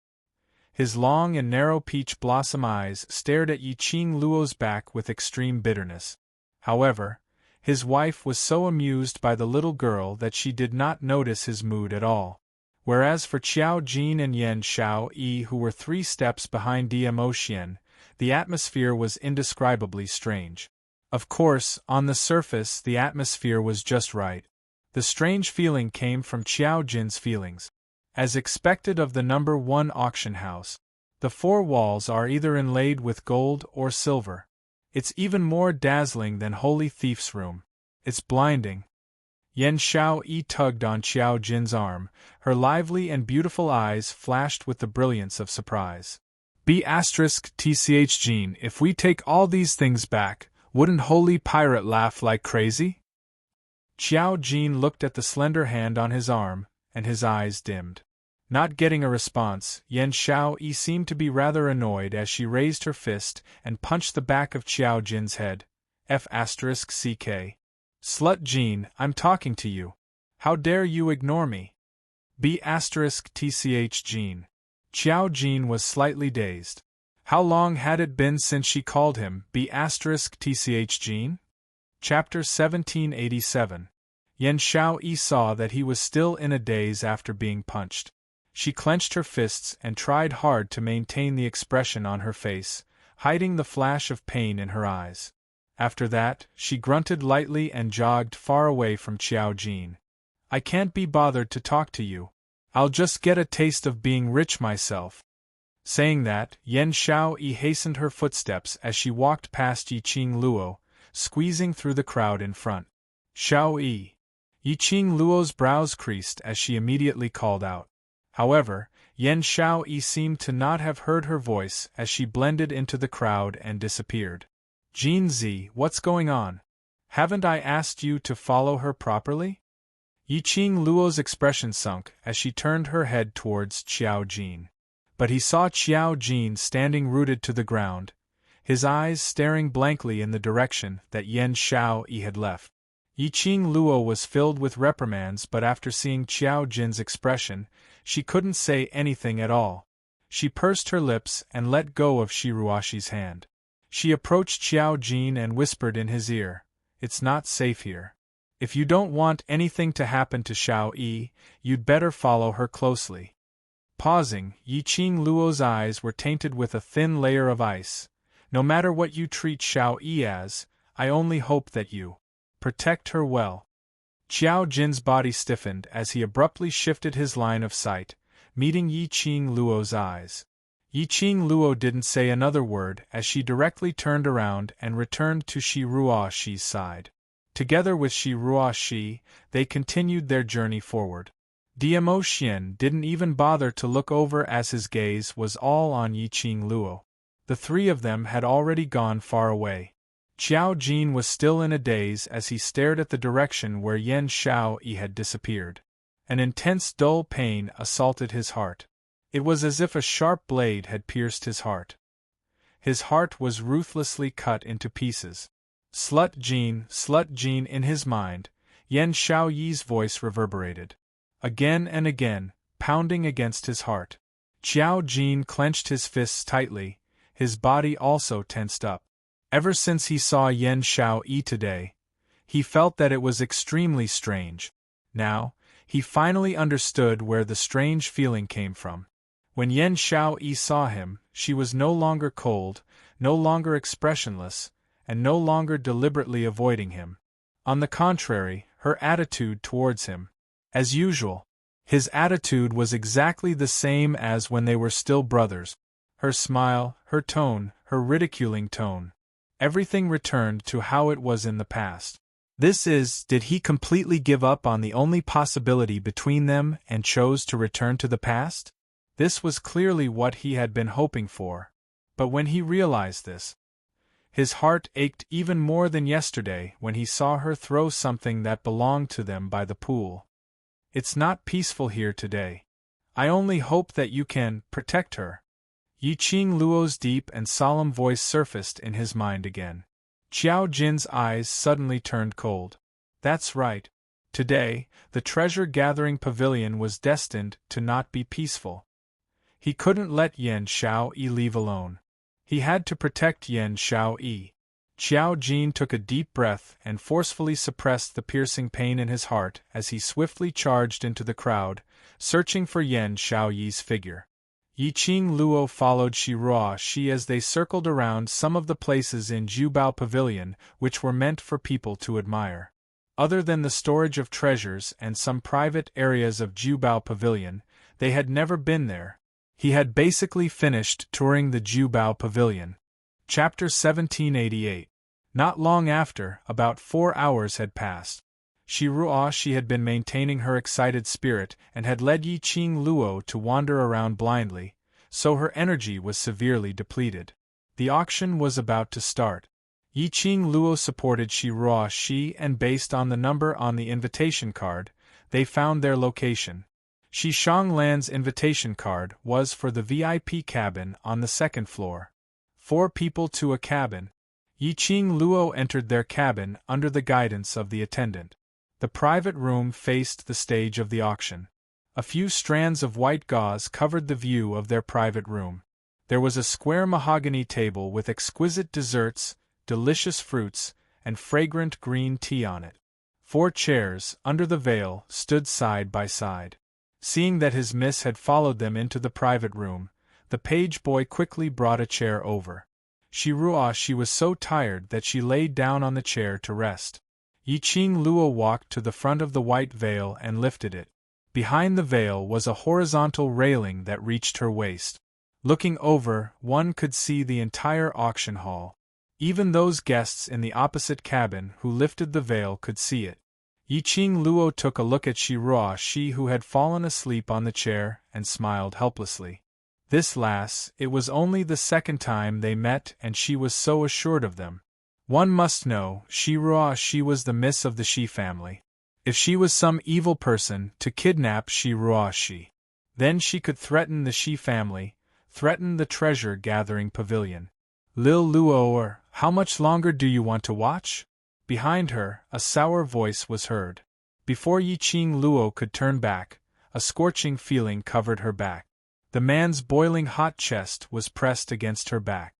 His long and narrow peach blossom eyes stared at Yi Qing Luo's back with extreme bitterness. However, his wife was so amused by the little girl that she did not notice his mood at all. Whereas for Qiao Jin and Yan Xiao Yi, who were 3 steps behind Dmo Xian, the atmosphere was indescribably strange. Of course, on the surface the atmosphere was just right. The strange feeling came from Qiao Jin's feelings. As expected of the number 1 auction house, the 4 walls are either inlaid with gold or silver. It's even more dazzling than Holy Thief's room. It's blinding. Yan Xiao Yi tugged on Qiao Jin's arm, her lively and beautiful eyes flashed with the brilliance of surprise. Tch Jin, if we take all these things back, wouldn't Holy Pirate laugh like crazy? Qiao Jin looked at the slender hand on his arm, and his eyes dimmed. Not getting a response, Yan Xiao Yi seemed to be rather annoyed as she raised her fist and punched the back of Qiao Jin's head. F***ck. Slut Jin, I'm talking to you. How dare you ignore me? B***tch Jin. Qiao Jin was slightly dazed. How long had it been since she called him B***tch Jin? Chapter 1787. Yan Xiao Yi saw that he was still in a daze after being punched. She clenched her fists and tried hard to maintain the expression on her face, hiding the flash of pain in her eyes. After that, she grunted lightly and jogged far away from Qiao Jin. I can't be bothered to talk to you. I'll just get a taste of being rich myself. Saying that, Yan Xiao Yi hastened her footsteps as she walked past Yi Qing Luo, squeezing through the crowd in front. Xiao Yi. Yi Qing Luo's brows creased as she immediately called out. However, Yan Xiao Yi seemed to not have heard her voice as she blended into the crowd and disappeared. Jin Zi, what's going on? Haven't I asked you to follow her properly? Yi Qing Luo's expression sunk as she turned her head towards Qiao Jin. But he saw Qiao Jin standing rooted to the ground, his eyes staring blankly in the direction that Yan Xiao Yi had left. Yi Qing Luo was filled with reprimands, but after seeing Qiao Jin's expression, she couldn't say anything at all. She pursed her lips and let go of Shiruashi's hand. She approached Qiao Jin and whispered in his ear, "It's not safe here. If you don't want anything to happen to Xiao Yi, you'd better follow her closely." Pausing, Yi Qing Luo's eyes were tainted with a thin layer of ice. "No matter what you treat Xiao Yi as, I only hope that you protect her well." Qiao Jin's body stiffened as he abruptly shifted his line of sight, meeting Yi Qing Luo's eyes. Yi Qing Luo didn't say another word as she directly turned around and returned to Shiruashi's side. Together with Shiruashi, they continued their journey forward. Dmo Xian didn't even bother to look over as his gaze was all on Yi Qing Luo. The 3 of them had already gone far away. Qiao Jin was still in a daze as he stared at the direction where Yan Xiao Yi had disappeared. An intense dull pain assaulted his heart. It was as if a sharp blade had pierced his heart. His heart was ruthlessly cut into pieces. Slut Jin in his mind, Yan Xiao Yi's voice reverberated. Again and again, pounding against his heart. Qiao Jin clenched his fists tightly, his body also tensed up. Ever since he saw Yan Xiao Yi today, he felt that it was extremely strange. Now, he finally understood where the strange feeling came from. When Yen Xiaoyi saw him, she was no longer cold, no longer expressionless, and no longer deliberately avoiding him. On the contrary, her attitude towards him. As usual, his attitude was exactly the same as when they were still brothers. Her smile, her tone, her ridiculing tone. Everything returned to how it was in the past. Did he completely give up on the only possibility between them and chose to return to the past? This was clearly what he had been hoping for. But when he realized this, his heart ached even more than yesterday when he saw her throw something that belonged to them by the pool. It's not peaceful here today. I only hope that you can protect her. Yi Qing Luo's deep and solemn voice surfaced in his mind again. Qiao Jin's eyes suddenly turned cold. That's right. Today, the treasure-gathering pavilion was destined to not be peaceful. He couldn't let Yen Xiaoyi leave alone. He had to protect Yen Xiaoyi. Qiao Jin took a deep breath and forcefully suppressed the piercing pain in his heart as he swiftly charged into the crowd, searching for Yen Xiaoyi's figure. Yi Qing Luo followed Shi Ruoxi as they circled around some of the places in Jiubao Pavilion which were meant for people to admire. Other than the storage of treasures and some private areas of Jiubao Pavilion, they had never been there. He had basically finished touring the Jiubao Pavilion. Chapter 1788. Not long after, about 4 hours had passed. Shi Ruoxi had been maintaining her excited spirit and had led Yi Qing Luo to wander around blindly, so her energy was severely depleted. The auction was about to start. Yi Qing Luo supported Shi Ruoxi and based on the number on the invitation card, they found their location. Shi Shanglan's invitation card was for the VIP cabin on the second floor. 4 people to a cabin. Yi Qing Luo entered their cabin under the guidance of the attendant. The private room faced the stage of the auction. A few strands of white gauze covered the view of their private room. There was a square mahogany table with exquisite desserts, delicious fruits, and fragrant green tea on it. 4 chairs, under the veil, stood side by side. Seeing that his miss had followed them into the private room, the page boy quickly brought a chair over. Shi Ruoxi was so tired that she laid down on the chair to rest. Yi Qing Luo walked to the front of the white veil and lifted it. Behind the veil was a horizontal railing that reached her waist. Looking over, one could see the entire auction hall. Even those guests in the opposite cabin who lifted the veil could see it. Yi Qing Luo took a look at Shi Ruoxi, who had fallen asleep on the chair, and smiled helplessly. This lass, it was only the second time they met and she was so assured of them. One must know, Shi Ruoxi was the miss of the Shi family. If she was some evil person to kidnap Shi Ruoxi, then she could threaten the Shi family, threaten the treasure-gathering pavilion. Lil Luo, how much longer do you want to watch? Behind her, a sour voice was heard. Before Yi Qing Luo could turn back, a scorching feeling covered her back. The man's boiling hot chest was pressed against her back.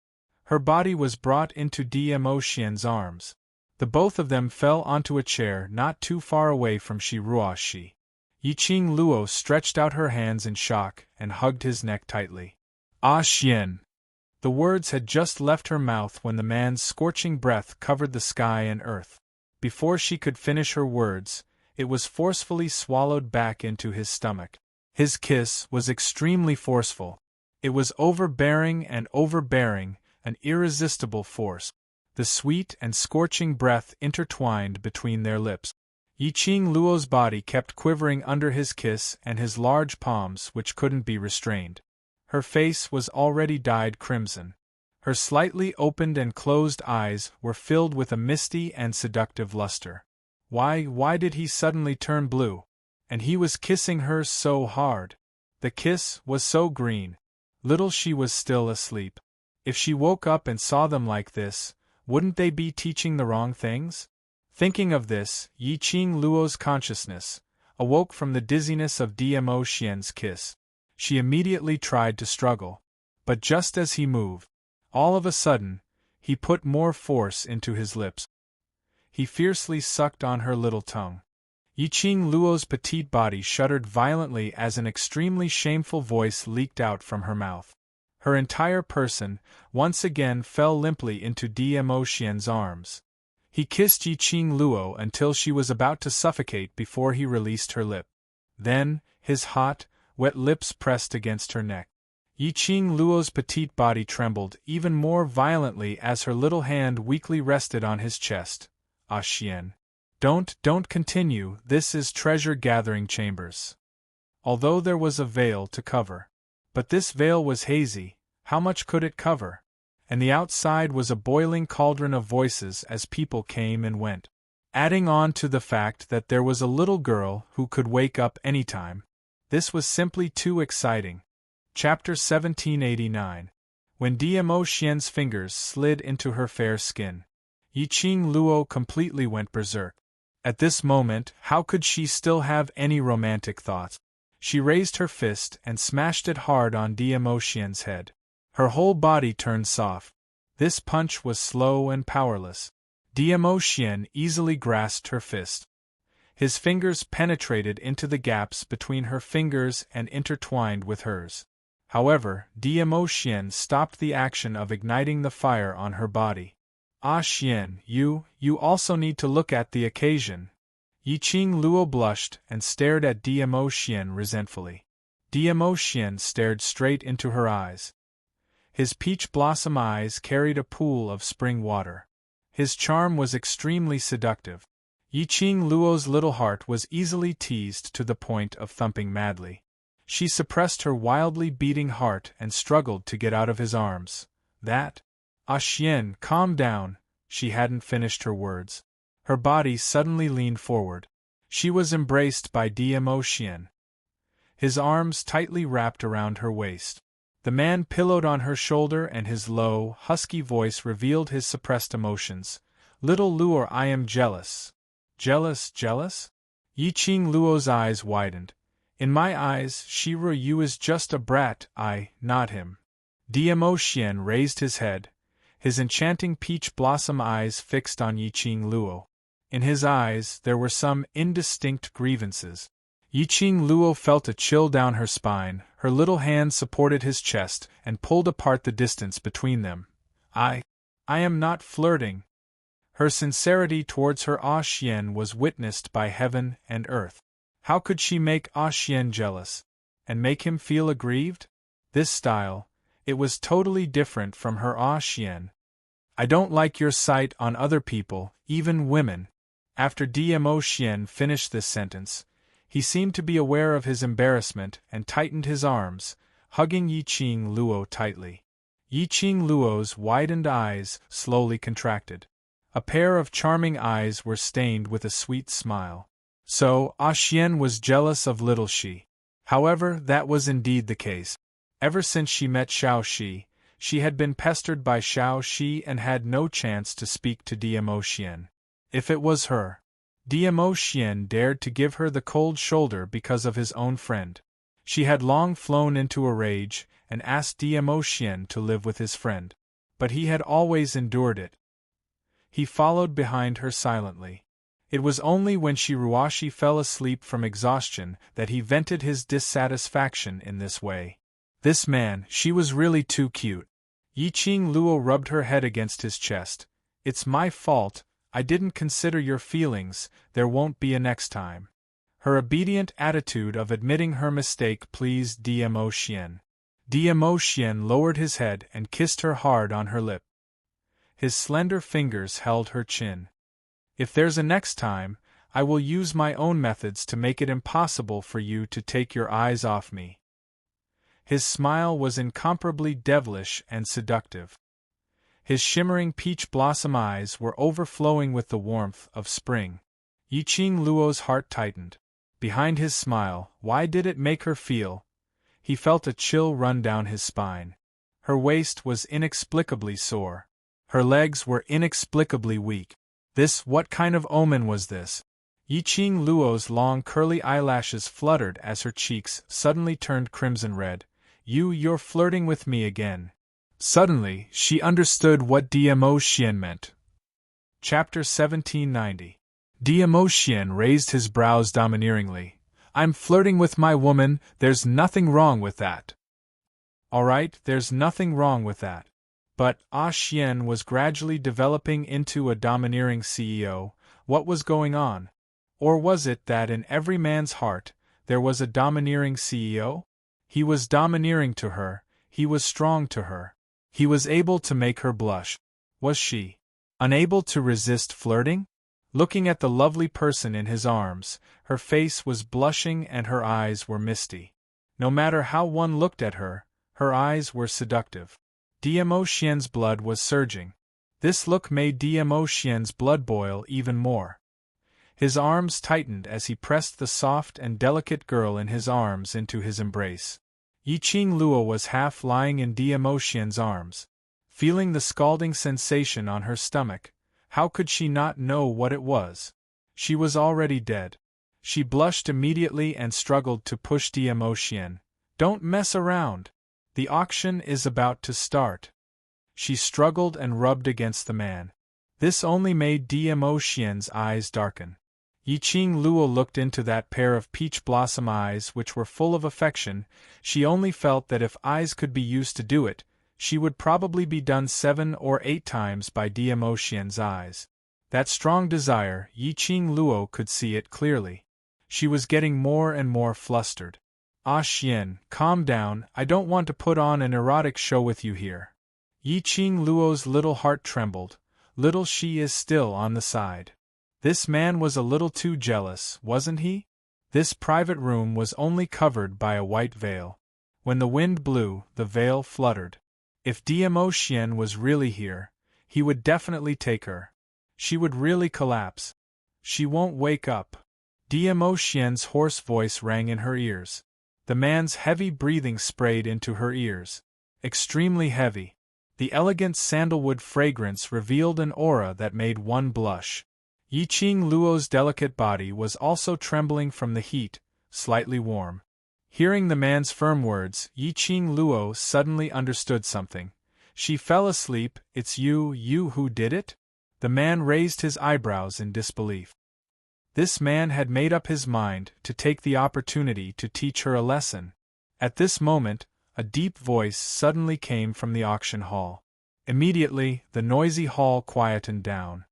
Her body was brought into Dmo Xian's arms. The both of them fell onto a chair not too far away from Shi Ruoxi. Yi Qing Luo stretched out her hands in shock and hugged his neck tightly. Ah Xian! The words had just left her mouth when the man's scorching breath covered the sky and earth. Before she could finish her words, it was forcefully swallowed back into his stomach. His kiss was extremely forceful. It was overbearing, an irresistible force. The sweet and scorching breath intertwined between their lips. Yi Qing Luo's body kept quivering under his kiss and his large palms, which couldn't be restrained. Her face was already dyed crimson. Her slightly opened and closed eyes were filled with a misty and seductive luster. Why did he suddenly turn blue? And he was kissing her so hard. The kiss was so green. Little she was still asleep. If she woke up and saw them like this, wouldn't they be teaching the wrong things? Thinking of this, Yi Qing Luo's consciousness awoke from the dizziness of Dmo Xian's kiss. She immediately tried to struggle. But just as he moved, all of a sudden, he put more force into his lips. He fiercely sucked on her little tongue. Yiqing Luo's petite body shuddered violently as an extremely shameful voice leaked out from her mouth. Her entire person, once again, fell limply into Dmo Xian's arms. He kissed Yiqing Luo until she was about to suffocate before he released her lip. Then, his hot, wet lips pressed against her neck. Yiqing Luo's petite body trembled even more violently as her little hand weakly rested on his chest. Ah Xian. Don't continue, this is treasure-gathering chambers. Although there was a veil to cover. But this veil was hazy, how much could it cover? And the outside was a boiling cauldron of voices as people came and went. Adding on to the fact that there was a little girl who could wake up anytime. This was simply too exciting. Chapter 1789. When Dmo Xian's fingers slid into her fair skin. Yiqing Luo completely went berserk. At this moment, how could she still have any romantic thoughts? She raised her fist and smashed it hard on Dmo Xian's head. Her whole body turned soft. This punch was slow and powerless. Dmo Xian easily grasped her fist. His fingers penetrated into the gaps between her fingers and intertwined with hers. However, Dmo Xian stopped the action of igniting the fire on her body. Ah Xian, you also need to look at the occasion. Yiqing Luo blushed and stared at Dmo Xian resentfully. Dmo Xian stared straight into her eyes. His peach blossom eyes carried a pool of spring water. His charm was extremely seductive. Yiqing Luo's little heart was easily teased to the point of thumping madly. She suppressed her wildly beating heart and struggled to get out of his arms. Ah Xian, calm down, she hadn't finished her words. Her body suddenly leaned forward. She was embraced by Dmo Xian. His arms tightly wrapped around her waist. The man pillowed on her shoulder and his low, husky voice revealed his suppressed emotions. Little Luo, I am jealous. Jealous? Yiqing Luo's eyes widened. In my eyes, Shiru Yu is just a brat, not him. Dmo Xian raised his head, his enchanting peach blossom eyes fixed on Yiqing Luo. In his eyes, there were some indistinct grievances. Yiqing Luo felt a chill down her spine, her little hand supported his chest and pulled apart the distance between them. I am not flirting. Her sincerity towards her Ah Xian was witnessed by heaven and earth. How could she make Ah Xian jealous? And make him feel aggrieved? This style, it was totally different from her Ah Xian. I don't like your sight on other people, even women. After Dmo Xian finished this sentence, he seemed to be aware of his embarrassment and tightened his arms, hugging Yiqing Luo tightly. Yiqing Luo's widened eyes slowly contracted. A pair of charming eyes were stained with a sweet smile. So, Ah Xian was jealous of little Shi. However, that was indeed the case. Ever since she met Xiao Shi, she had been pestered by Xiao Shi and had no chance to speak to Dmo Xian. If it was her, Dmo Xian dared to give her the cold shoulder because of his own friend. She had long flown into a rage and asked Dmo Xian to live with his friend. But he had always endured it. He followed behind her silently. It was only when Shiruashi fell asleep from exhaustion that he vented his dissatisfaction in this way. This man, she was really too cute. Yiqing Luo rubbed her head against his chest. It's my fault, I didn't consider your feelings, there won't be a next time. Her obedient attitude of admitting her mistake pleased Dmo Xian. Dmo Xian lowered his head and kissed her hard on her lip. His slender fingers held her chin. If there's a next time, I will use my own methods to make it impossible for you to take your eyes off me. His smile was incomparably devilish and seductive. His shimmering peach blossom eyes were overflowing with the warmth of spring. Yiqing Luo's heart tightened. Behind his smile, why did it make her feel? He felt a chill run down his spine. Her waist was inexplicably sore. Her legs were inexplicably weak. What kind of omen was this? Yiqing Luo's long curly eyelashes fluttered as her cheeks suddenly turned crimson red. You're flirting with me again. Suddenly, she understood what Dmo Xian meant. Chapter 1790. Diemo raised his brows domineeringly. I'm flirting with my woman, there's nothing wrong with that. Alright, there's nothing wrong with that. But Xian was gradually developing into a domineering CEO. What was going on? Or was it that in every man's heart, there was a domineering CEO? He was domineering to her, he was strong to her. He was able to make her blush. Was she unable to resist flirting? Looking at the lovely person in his arms, her face was blushing and her eyes were misty. No matter how one looked at her, her eyes were seductive. Diemo blood was surging. This look made Diemo blood boil even more. His arms tightened as he pressed the soft and delicate girl in his arms into his embrace. Yiqing Luo was half lying in Diemo arms. Feeling the scalding sensation on her stomach, how could she not know what it was? She was already dead. She blushed immediately and struggled to push Diemo. Don't mess around. The auction is about to start. She struggled and rubbed against the man. This only made Diemo eyes darken. Yiqing Luo looked into that pair of peach blossom eyes which were full of affection. She only felt that if eyes could be used to do it, she would probably be done 7 or 8 times by Diemo eyes. That strong desire, Yiqing Luo could see it clearly. She was getting more and more flustered. Xian, calm down, I don't want to put on an erotic show with you here. Yiqing Luo's little heart trembled. Little she is still on the side. This man was a little too jealous, wasn't he? This private room was only covered by a white veil. When the wind blew, the veil fluttered. If Diemo was really here, he would definitely take her. She would really collapse. She won't wake up. Diemo hoarse voice rang in her ears. The man's heavy breathing sprayed into her ears. Extremely heavy. The elegant sandalwood fragrance revealed an aura that made one blush. Yiqing Luo's delicate body was also trembling from the heat, slightly warm. Hearing the man's firm words, Yiqing Luo suddenly understood something. She fell asleep. It's you who did it? The man raised his eyebrows in disbelief. This man had made up his mind to take the opportunity to teach her a lesson. At this moment, a deep voice suddenly came from the auction hall. Immediately, the noisy hall quietened down.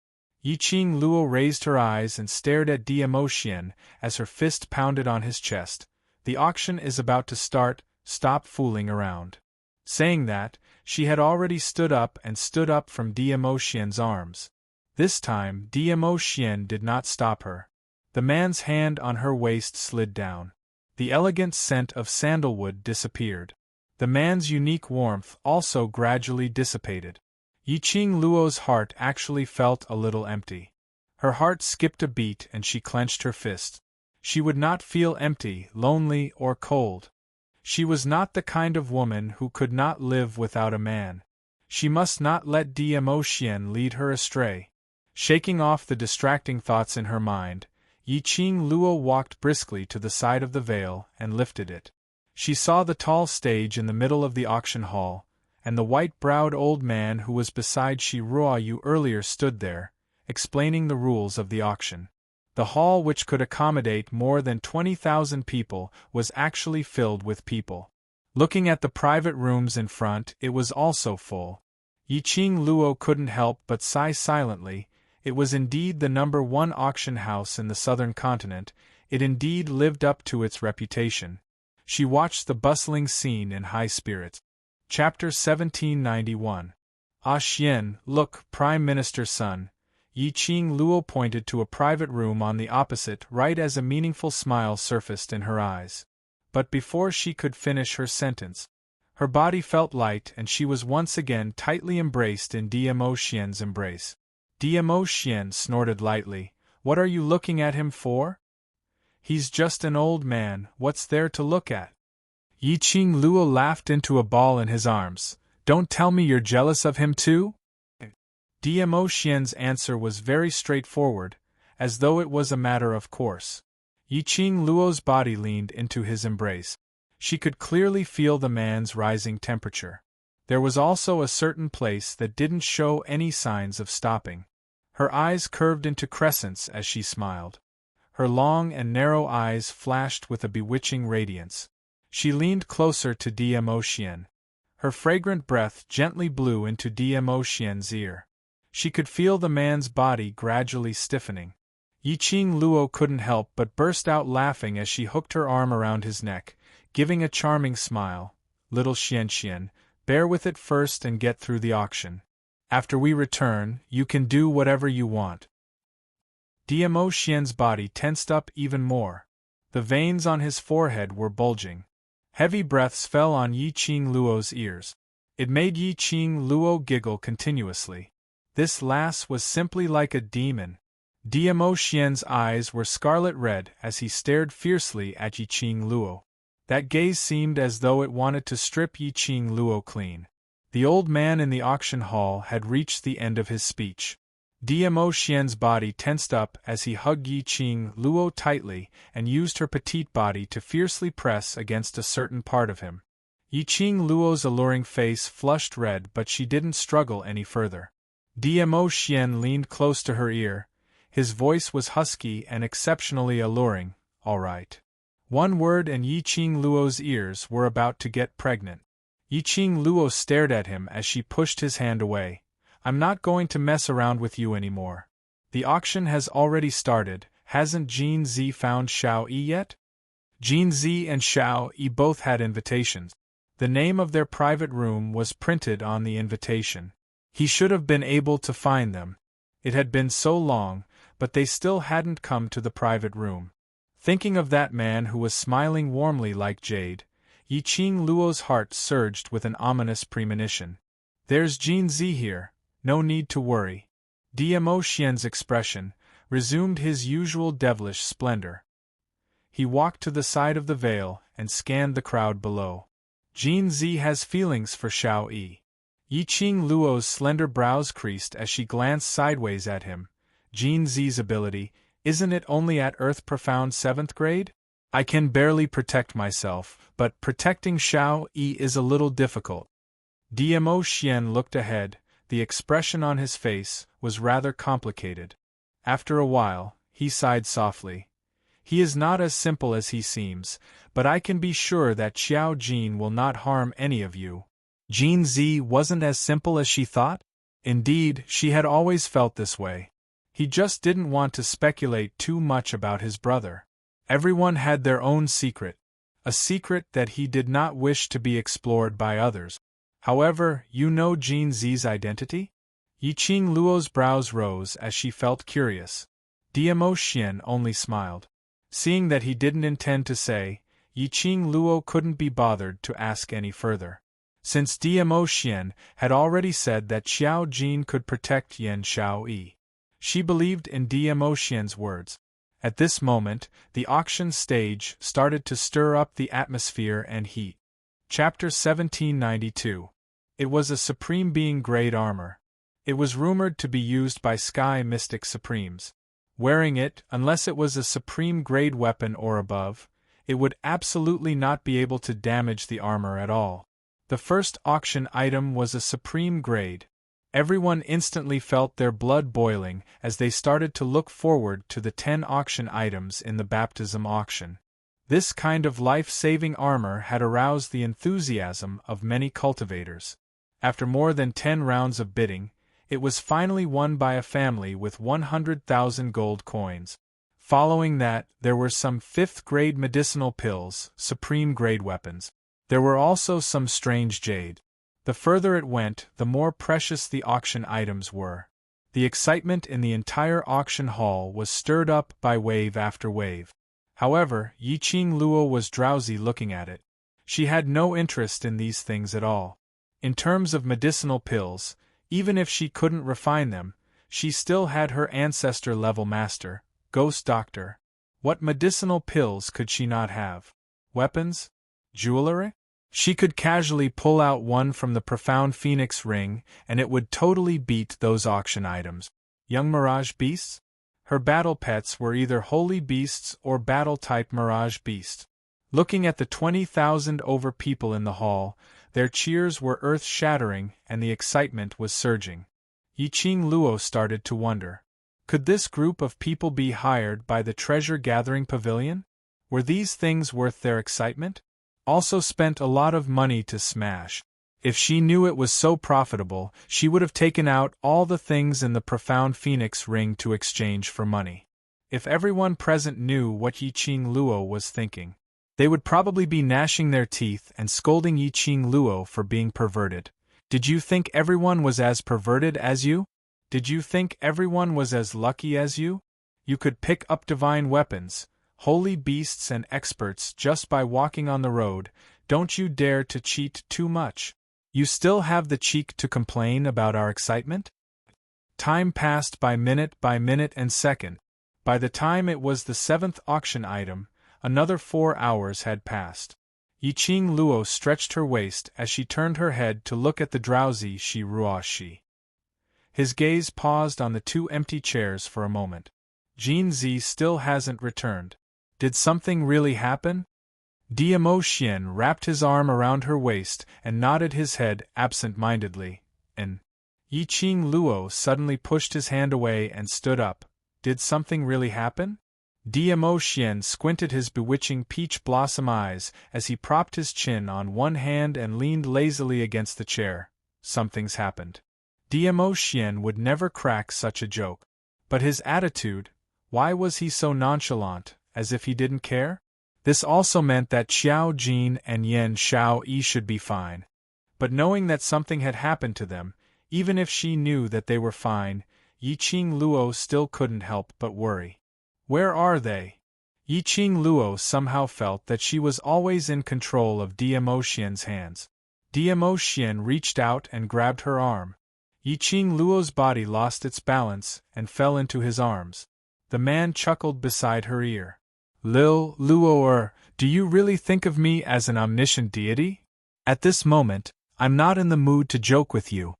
Yiqing Luo raised her eyes and stared at Diemo as her fist pounded on his chest. The auction is about to start, stop fooling around. Saying that, she had already stood up from Diemo arms. This time, Diemo did not stop her. The man's hand on her waist slid down. The elegant scent of sandalwood disappeared. The man's unique warmth also gradually dissipated. Yiqing Luo's heart actually felt a little empty. Her heart skipped a beat and she clenched her fist. She would not feel empty, lonely, or cold. She was not the kind of woman who could not live without a man. She must not let Diemo lead her astray. Shaking off the distracting thoughts in her mind, Yiqing Luo walked briskly to the side of the veil and lifted it. She saw the tall stage in the middle of the auction hall, and the white-browed old man who was beside Shi Ruoyu earlier stood there, explaining the rules of the auction. The hall, which could accommodate more than 20,000 people, was actually filled with people. Looking at the private rooms in front, it was also full. Yiqing Luo couldn't help but sigh silently. It was indeed the #1 auction house in the southern continent. It indeed lived up to its reputation. She watched the bustling scene in high spirits. Chapter 1791. Xian, look, Prime Minister's son. Yiqing Luo pointed to a private room on the opposite right as a meaningful smile surfaced in her eyes. But before she could finish her sentence, her body felt light and she was once again tightly embraced in Diemo embrace. Diemo snorted lightly. What are you looking at him for? He's just an old man, what's there to look at? Yiqing Luo laughed into a ball in his arms. Don't tell me you're jealous of him too? Diemo answer was very straightforward, as though it was a matter of course. Yiqing Luo's body leaned into his embrace. She could clearly feel the man's rising temperature. There was also a certain place that didn't show any signs of stopping. Her eyes curved into crescents as she smiled. Her long and narrow eyes flashed with a bewitching radiance. She leaned closer to Dmo Xian. Her fragrant breath gently blew into Dmo Xian's ear. She could feel the man's body gradually stiffening. Yiqing Luo couldn't help but burst out laughing as she hooked her arm around his neck, giving a charming smile. Little Xian, bear with it first and get through the auction. After we return, you can do whatever you want. Dmo Xian's body tensed up even more. The veins on his forehead were bulging. Heavy breaths fell on Yiqing Luo's ears. It made Yiqing Luo giggle continuously. This lass was simply like a demon. Dmo Xian's eyes were scarlet red as he stared fiercely at Yiqing Luo. That gaze seemed as though it wanted to strip Yiqing Luo clean. The old man in the auction hall had reached the end of his speech. Dmo Xian's body tensed up as he hugged Yiqing Luo tightly and used her petite body to fiercely press against a certain part of him. Yiqing Luo's alluring face flushed red, but she didn't struggle any further. Dmo Xian leaned close to her ear. His voice was husky and exceptionally alluring. All right. One word and Yiqing Luo's ears were about to get pregnant. Yiqing Luo stared at him as she pushed his hand away. I'm not going to mess around with you anymore. The auction has already started. Hasn't Jin Zi found Xiao Yi yet? Jin Zi and Xiao Yi both had invitations. The name of their private room was printed on the invitation. He should have been able to find them. It had been so long, but they still hadn't come to the private room. Thinking of that man who was smiling warmly like jade, Yiqing Luo's heart surged with an ominous premonition. There's Jin Zi here, no need to worry. Dmo Xian's expression resumed his usual devilish splendor. He walked to the side of the veil and scanned the crowd below. Jin Zi has feelings for Xiao Yi. Yiqing Luo's slender brows creased as she glanced sideways at him. Jin Zi's ability, isn't it only at Earth Profound 7th grade? I can barely protect myself, but protecting Xiao Yi is a little difficult. Dmo Xian looked ahead. The expression on his face was rather complicated. After a while, he sighed softly. He is not as simple as he seems, but I can be sure that Xiao Jin will not harm any of you. Jin Zi wasn't as simple as she thought? Indeed, she had always felt this way. He just didn't want to speculate too much about his brother. Everyone had their own secret, a secret that he did not wish to be explored by others. However, you know Jin Zi's identity? Yiqing Luo's brows rose as she felt curious. Dmo Xian only smiled. Seeing that he didn't intend to say, Yiqing Luo couldn't be bothered to ask any further. Since Dmo Xian had already said that Xiao Jin could protect Yan Xiao Yi, she believed in Dmo Xian's words. At this moment, the auction stage started to stir up the atmosphere and heat. Chapter 1792. It was a Supreme Being grade armor. It was rumored to be used by Sky Mystic Supremes. Wearing it, unless it was a Supreme grade weapon or above, it would absolutely not be able to damage the armor at all. The first auction item was a Supreme grade. Everyone instantly felt their blood boiling as they started to look forward to the 10 auction items in the baptism auction. This kind of life-saving armor had aroused the enthusiasm of many cultivators. After more than 10 rounds of bidding, it was finally won by a family with 100,000 gold coins. Following that, there were some 5th-grade medicinal pills, Supreme-grade weapons. There were also some strange jade. The further it went, the more precious the auction items were. The excitement in the entire auction hall was stirred up by wave after wave. However, Yiqing Luo was drowsy looking at it. She had no interest in these things at all. In terms of medicinal pills, even if she couldn't refine them, she still had her ancestor-level master, Ghost Doctor. What medicinal pills could she not have? Weapons? Jewelry? She could casually pull out one from the Profound Phoenix ring, and it would totally beat those auction items. Young Mirage beasts? Her battle pets were either holy beasts or battle-type Mirage beasts. Looking at the 20,000 over people in the hall, their cheers were earth-shattering and the excitement was surging. Yiqing Luo started to wonder. Could this group of people be hired by the treasure-gathering pavilion? Were these things worth their excitement? Also spent a lot of money to smash. If she knew it was so profitable, she would have taken out all the things in the profound phoenix ring to exchange for money. If everyone present knew what Yiqing Luo was thinking, they would probably be gnashing their teeth and scolding Yiqing Luo for being perverted. Did you think everyone was as perverted as you? Did you think everyone was as lucky as you? You could pick up divine weapons, holy beasts and experts just by walking on the road. Don't you dare to cheat too much. You still have the cheek to complain about our excitement? Time passed by minute and second. By the time it was the 7th auction item, another 4 hours had passed. Yiqing Luo stretched her waist as she turned her head to look at the drowsy Shi Ruoshi. His gaze paused on the 2 empty chairs for a moment. Jin Zi still hasn't returned. Did something really happen? Diamo Xian wrapped his arm around her waist and nodded his head absent-mindedly, and Yiqing Luo suddenly pushed his hand away and stood up. Did something really happen? Diamo Xian squinted his bewitching peach blossom eyes as he propped his chin on one hand and leaned lazily against the chair. Something's happened. Diamo Xian would never crack such a joke. But his attitude, why was he so nonchalant, as if he didn't care? This also meant that Xiao Jin and Yan Xiao Yi should be fine. But knowing that something had happened to them, even if she knew that they were fine, Yiqing Luo still couldn't help but worry. Where are they? Yiqing Luo somehow felt that she was always in control of Diamo Xian's hands. Diamo Xian reached out and grabbed her arm. Yiqing Luo's body lost its balance and fell into his arms. The man chuckled beside her ear. Luo, do you really think of me as an omniscient deity? At this moment, I'm not in the mood to joke with you.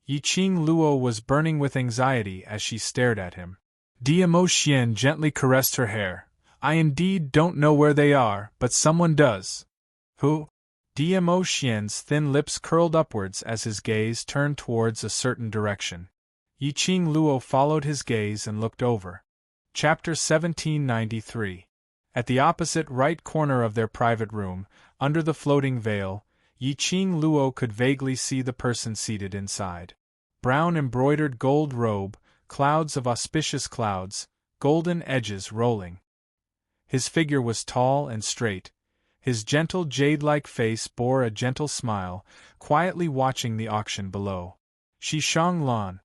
Yiqing Luo was burning with anxiety as she stared at him. Diamo Xian gently caressed her hair. I indeed don't know where they are, but someone does. Who? Diamo Xian's thin lips curled upwards as his gaze turned towards a certain direction. Yiqing Luo followed his gaze and looked over. Chapter 1793. At the opposite right corner of their private room, under the floating veil, Yiqing Luo could vaguely see the person seated inside. Brown embroidered gold robe, clouds of auspicious clouds, golden edges rolling. His figure was tall and straight. His gentle jade-like face bore a gentle smile, quietly watching the auction below. Shishang Lan.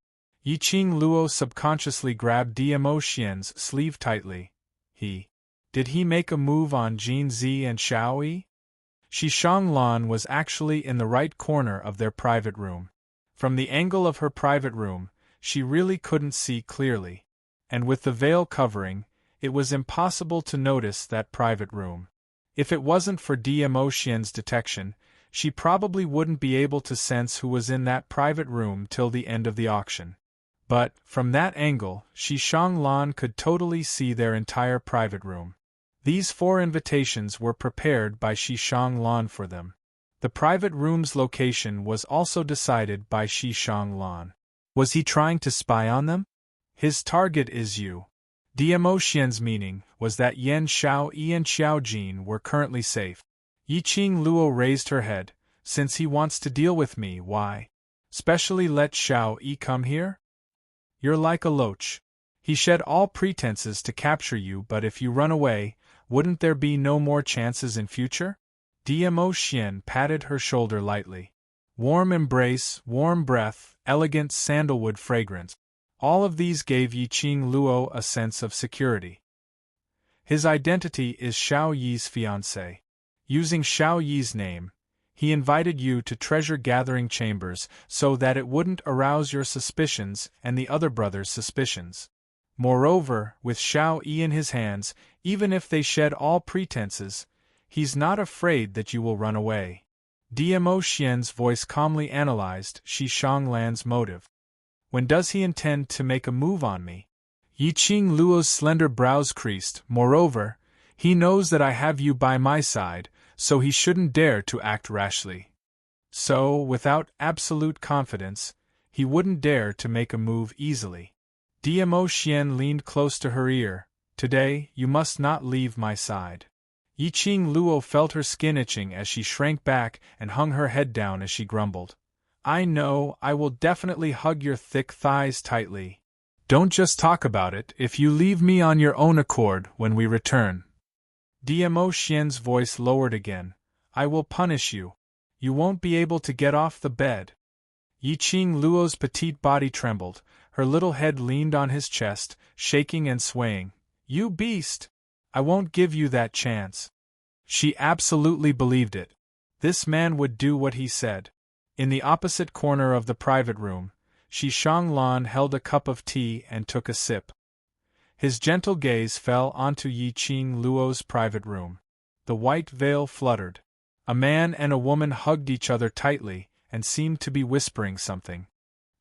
Yiqing Luo subconsciously grabbed Diamo Xian's sleeve tightly. Did he make a move on Jin Zi and Xiao Yi? Shishang Lan was actually in the right corner of their private room. From the angle of her private room, she really couldn't see clearly. And with the veil covering, it was impossible to notice that private room. If it wasn't for Diamo Xian's detection, she probably wouldn't be able to sense who was in that private room till the end of the auction. But, from that angle, Shishang Lan could totally see their entire private room. These 4 invitations were prepared by Shishang Lan for them. The private room's location was also decided by Shishang Lan. Was he trying to spy on them? His target is you. Diamo Xian's meaning was that Yan Xiao Yi and Xiao Jin were currently safe. Yiqing Luo raised her head. Since he wants to deal with me, why? Specially let Xiao Yi come here? You're like a loach. He shed all pretenses to capture you, but if you run away, wouldn't there be no more chances in future? Diamo Xian patted her shoulder lightly. Warm embrace, warm breath, elegant sandalwood fragrance. All of these gave Yiqing Luo a sense of security. His identity is Xiao Yi's fiancé. Using Xiao Yi's name, he invited you to treasure-gathering chambers so that it wouldn't arouse your suspicions and the other brother's suspicions. Moreover, with Xiao Yi in his hands, even if they shed all pretenses, he's not afraid that you will run away. Diamo Xian's voice calmly analyzed Shishang Lan's motive. When does he intend to make a move on me? Yiqing Luo's slender brows creased. Moreover, he knows that I have you by my side, so he shouldn't dare to act rashly. So, without absolute confidence, he wouldn't dare to make a move easily. Dmo Xian leaned close to her ear. Today, you must not leave my side. Yiqing Luo felt her skin itching as she shrank back and hung her head down as she grumbled. I know, I will definitely hug your thick thighs tightly. Don't just talk about it if you leave me on your own accord when we return. Dmo Xian's voice lowered again. I will punish you. You won't be able to get off the bed. Yiqing Luo's petite body trembled, her little head leaned on his chest, shaking and swaying. You beast! I won't give you that chance. She absolutely believed it. This man would do what he said. In the opposite corner of the private room, Shi Shanglan held a cup of tea and took a sip. His gentle gaze fell onto Yiqing Luo's private room. The white veil fluttered. A man and a woman hugged each other tightly and seemed to be whispering something.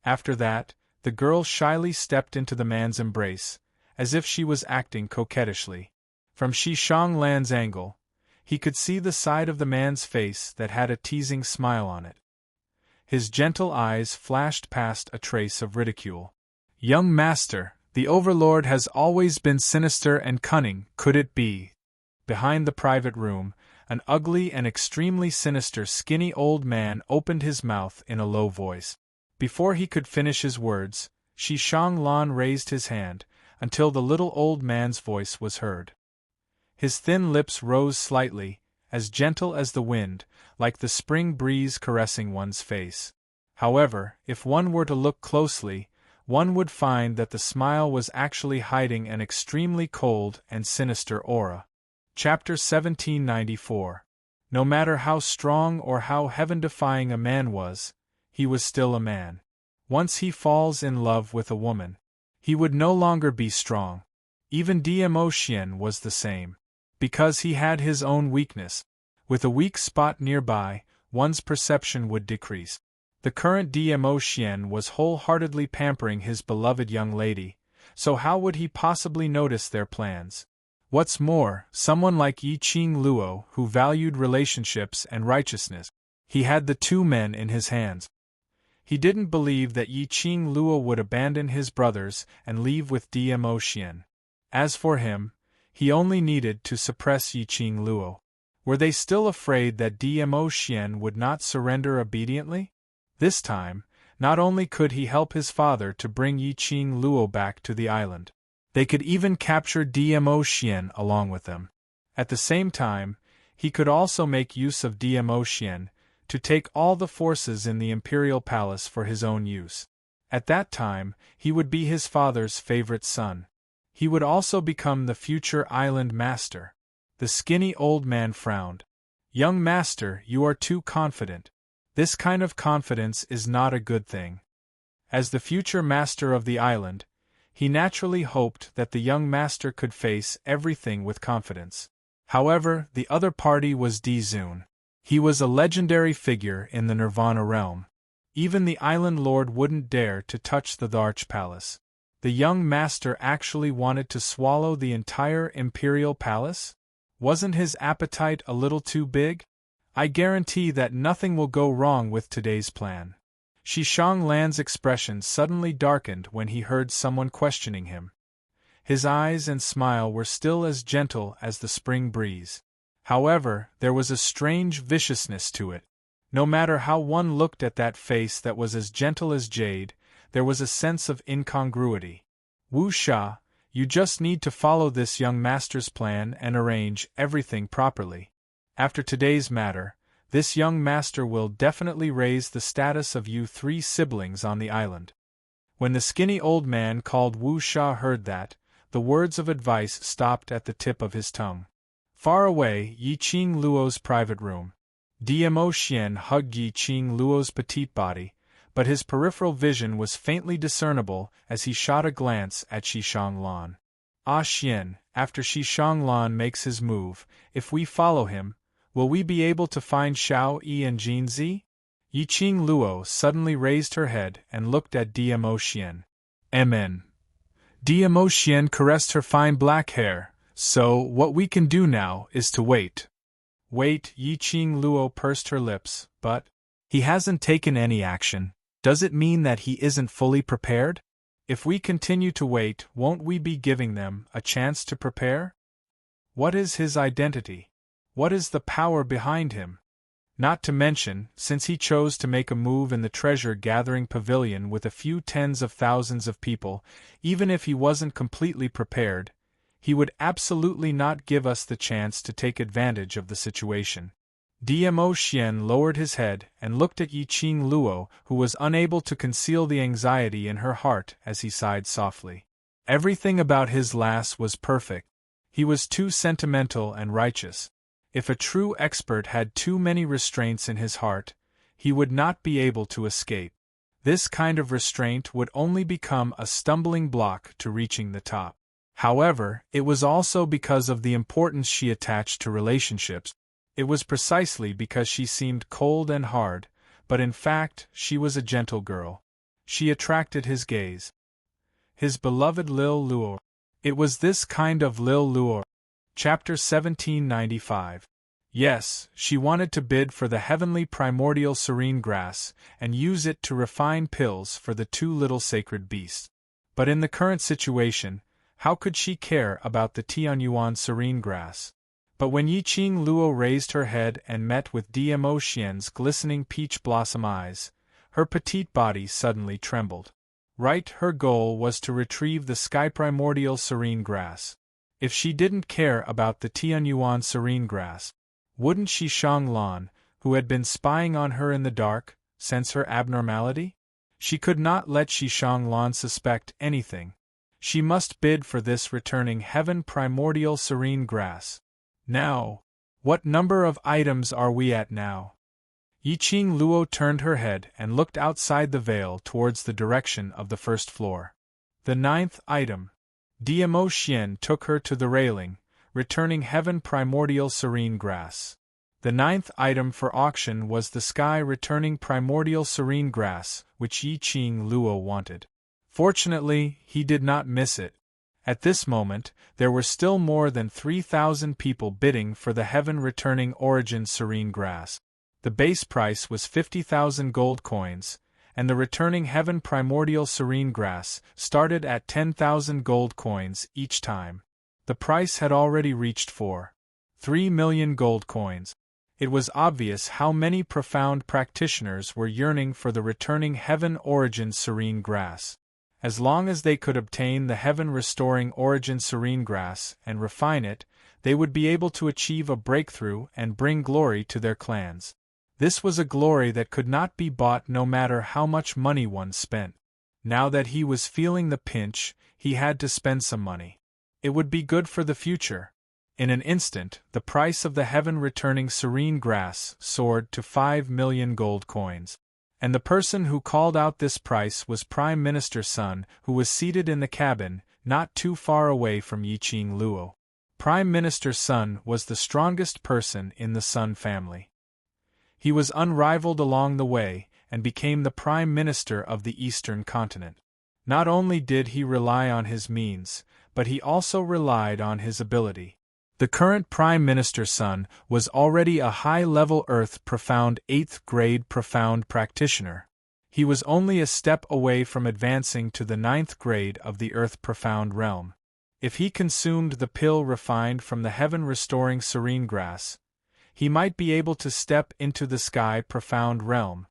After that, the girl shyly stepped into the man's embrace, as if she was acting coquettishly. From Shi Shanglan's angle, he could see the side of the man's face that had a teasing smile on it. His gentle eyes flashed past a trace of ridicule. Young master, the Overlord has always been sinister and cunning, could it be? Behind the private room, an ugly and extremely sinister skinny old man opened his mouth in a low voice. Before he could finish his words, Shi Shanglan raised his hand, until the little old man's voice was heard. His thin lips rose slightly, as gentle as the wind, like the spring breeze caressing one's face. However, if one were to look closely, one would find that the smile was actually hiding an extremely cold and sinister aura. Chapter 1794. No matter how strong or how heaven-defying a man was, he was still a man. Once he falls in love with a woman, he would no longer be strong. Even Dmo Xian was the same. Because he had his own weakness. With a weak spot nearby, one's perception would decrease. The current Dmo Xian was wholeheartedly pampering his beloved young lady, so how would he possibly notice their plans? What's more, someone like Yiqing Luo, who valued relationships and righteousness, he had the two men in his hands. He didn't believe that Yiqing Luo would abandon his brothers and leave with Dmo Xian. As for him, he only needed to suppress Yiqing Luo. Were they still afraid that Dmo Xian would not surrender obediently? This time, not only could he help his father to bring Yiqing Luo back to the island, they could even capture Dmo Xian along with them. At the same time, he could also make use of Dmo Xian to take all the forces in the imperial palace for his own use. At that time, he would be his father's favorite son. He would also become the future island master. The skinny old man frowned. Young master, you are too confident. This kind of confidence is not a good thing. As the future master of the island, he naturally hoped that the young master could face everything with confidence. However, the other party was Di Zun. He was a legendary figure in the Nirvana realm. Even the island lord wouldn't dare to touch the Dharch palace. The young master actually wanted to swallow the entire imperial palace? Wasn't his appetite a little too big? I guarantee that nothing will go wrong with today's plan. Shi Shanglan's expression suddenly darkened when he heard someone questioning him. His eyes and smile were still as gentle as the spring breeze. However, there was a strange viciousness to it. No matter how one looked at that face that was as gentle as jade, there was a sense of incongruity. Wu Sha, you just need to follow this young master's plan and arrange everything properly. After today's matter, this young master will definitely raise the status of you three siblings on the island. When the skinny old man called Wu Sha heard that, the words of advice stopped at the tip of his tongue. Far away, Yiqing Luo's private room. Dmo Xian hugged Yiqing Luo's petite body, but his peripheral vision was faintly discernible as he shot a glance at Shi Shanglan. Ah Xian, after Shi Shanglan makes his move, if we follow him, will we be able to find Xiao Yi and Jinzi? Yiqing Luo suddenly raised her head and looked at Dmo Xian. Mn. Dmo Xian caressed her fine black hair. So, what we can do now is to wait. Wait, Yiqing Luo pursed her lips, but he hasn't taken any action. Does it mean that he isn't fully prepared? If we continue to wait, won't we be giving them a chance to prepare? What is his identity? What is the power behind him? Not to mention, since he chose to make a move in the treasure-gathering pavilion with a few tens of thousands of people, even if he wasn't completely prepared, he would absolutely not give us the chance to take advantage of the situation. Dmo Xian lowered his head and looked at Yiqing Luo, who was unable to conceal the anxiety in her heart as he sighed softly. Everything about his lass was perfect. He was too sentimental and righteous. If a true expert had too many restraints in his heart, he would not be able to escape. This kind of restraint would only become a stumbling block to reaching the top. However, it was also because of the importance she attached to relationships. It was precisely because she seemed cold and hard, but in fact she was a gentle girl. She attracted his gaze. His beloved Lil Luo. It was this kind of Lil Luo. Chapter 1795. Yes, she wanted to bid for the heavenly primordial serene grass and use it to refine pills for the two little sacred beasts. But in the current situation, how could she care about the Tianyuan serene grass? But when Yiqing Luo raised her head and met with Dmo Xian's glistening peach blossom eyes, her petite body suddenly trembled. Right, her goal was to retrieve the sky primordial serene grass. If she didn't care about the Tianyuan serene grass, wouldn't Shi Shanglan, who had been spying on her in the dark, sense her abnormality? She could not let Shi Shanglan suspect anything. She must bid for this returning heaven primordial serene grass. Now, what number of items are we at now? Yiqing Luo turned her head and looked outside the veil towards the direction of the first floor. The 9th item. Dmo Xian took her to the railing, returning heaven primordial serene grass. The 9th item for auction was the sky returning primordial serene grass, which Yiqing Luo wanted. Fortunately, he did not miss it. At this moment, there were still more than 3,000 people bidding for the heaven returning origin serene grass. The base price was 50,000 gold coins, and the returning heaven primordial serene grass started at 10,000 gold coins each time. The price had already reached 3 million gold coins. It was obvious how many profound practitioners were yearning for the returning heaven origin serene grass. As long as they could obtain the heaven-restoring origin serene grass and refine it, they would be able to achieve a breakthrough and bring glory to their clans. This was a glory that could not be bought no matter how much money one spent. Now that he was feeling the pinch, he had to spend some money. It would be good for the future. In an instant, the price of the heaven-returning serene grass soared to 5 million gold coins. And the person who called out this price was Prime Minister Sun, who was seated in the cabin, not too far away from Yiqing Luo. Prime Minister Sun was the strongest person in the Sun family. He was unrivaled along the way, and became the Prime Minister of the Eastern continent. Not only did he rely on his means, but he also relied on his ability. The current Prime Minister Sun was already a high-level Earth Profound 8th grade Profound practitioner. He was only a step away from advancing to the 9th grade of the Earth Profound realm. If he consumed the pill refined from the heaven-restoring serene grass, he might be able to step into the Sky Profound realm.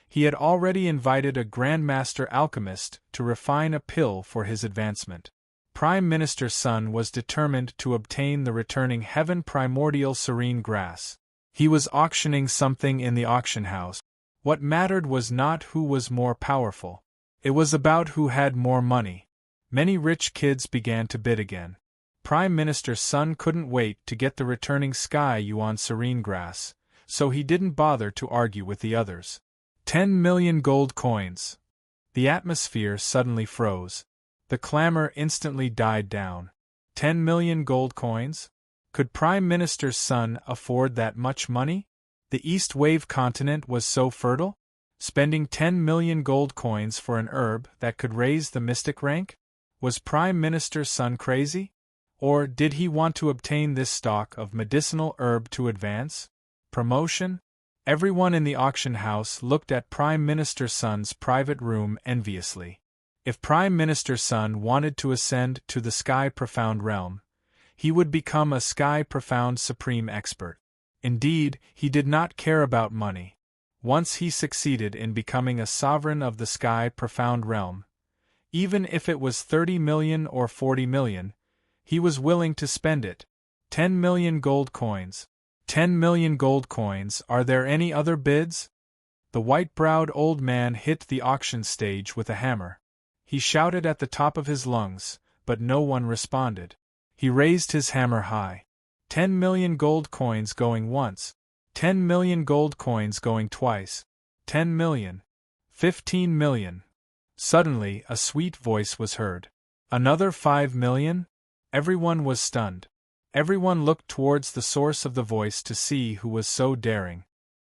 He had already invited a Grandmaster Alchemist to refine a pill for his advancement. Prime Minister Sun was determined to obtain the returning heaven primordial serene grass. He was auctioning something in the auction house. What mattered was not who was more powerful. It was about who had more money. Many rich kids began to bid again. Prime Minister Sun couldn't wait to get the returning Sky Yuan serene grass, so he didn't bother to argue with the others. 10 million gold coins. The atmosphere suddenly froze. The clamor instantly died down. 10 million gold coins? Could Prime Minister Sun afford that much money? The East Wave continent was so fertile? Spending 10 million gold coins for an herb that could raise the mystic rank? Was Prime Minister Sun crazy? Or did he want to obtain this stock of medicinal herb to advance? Promotion? Everyone in the auction house looked at Prime Minister Sun's private room enviously. If Prime Minister Sun wanted to ascend to the Sky Profound realm, he would become a Sky Profound Supreme Expert. Indeed, he did not care about money. Once he succeeded in becoming a sovereign of the Sky Profound realm, even if it was 30 million or 40 million, he was willing to spend it. 10 million gold coins. 10 million gold coins. Are there any other bids? The white-browed old man hit the auction stage with a hammer. He shouted at the top of his lungs, but no one responded. He raised his hammer high. 10 million gold coins going once. 10 million gold coins going twice. 10 million. 15 million. Suddenly, a sweet voice was heard. Another 5 million? Everyone was stunned. Everyone looked towards the source of the voice to see who was so daring.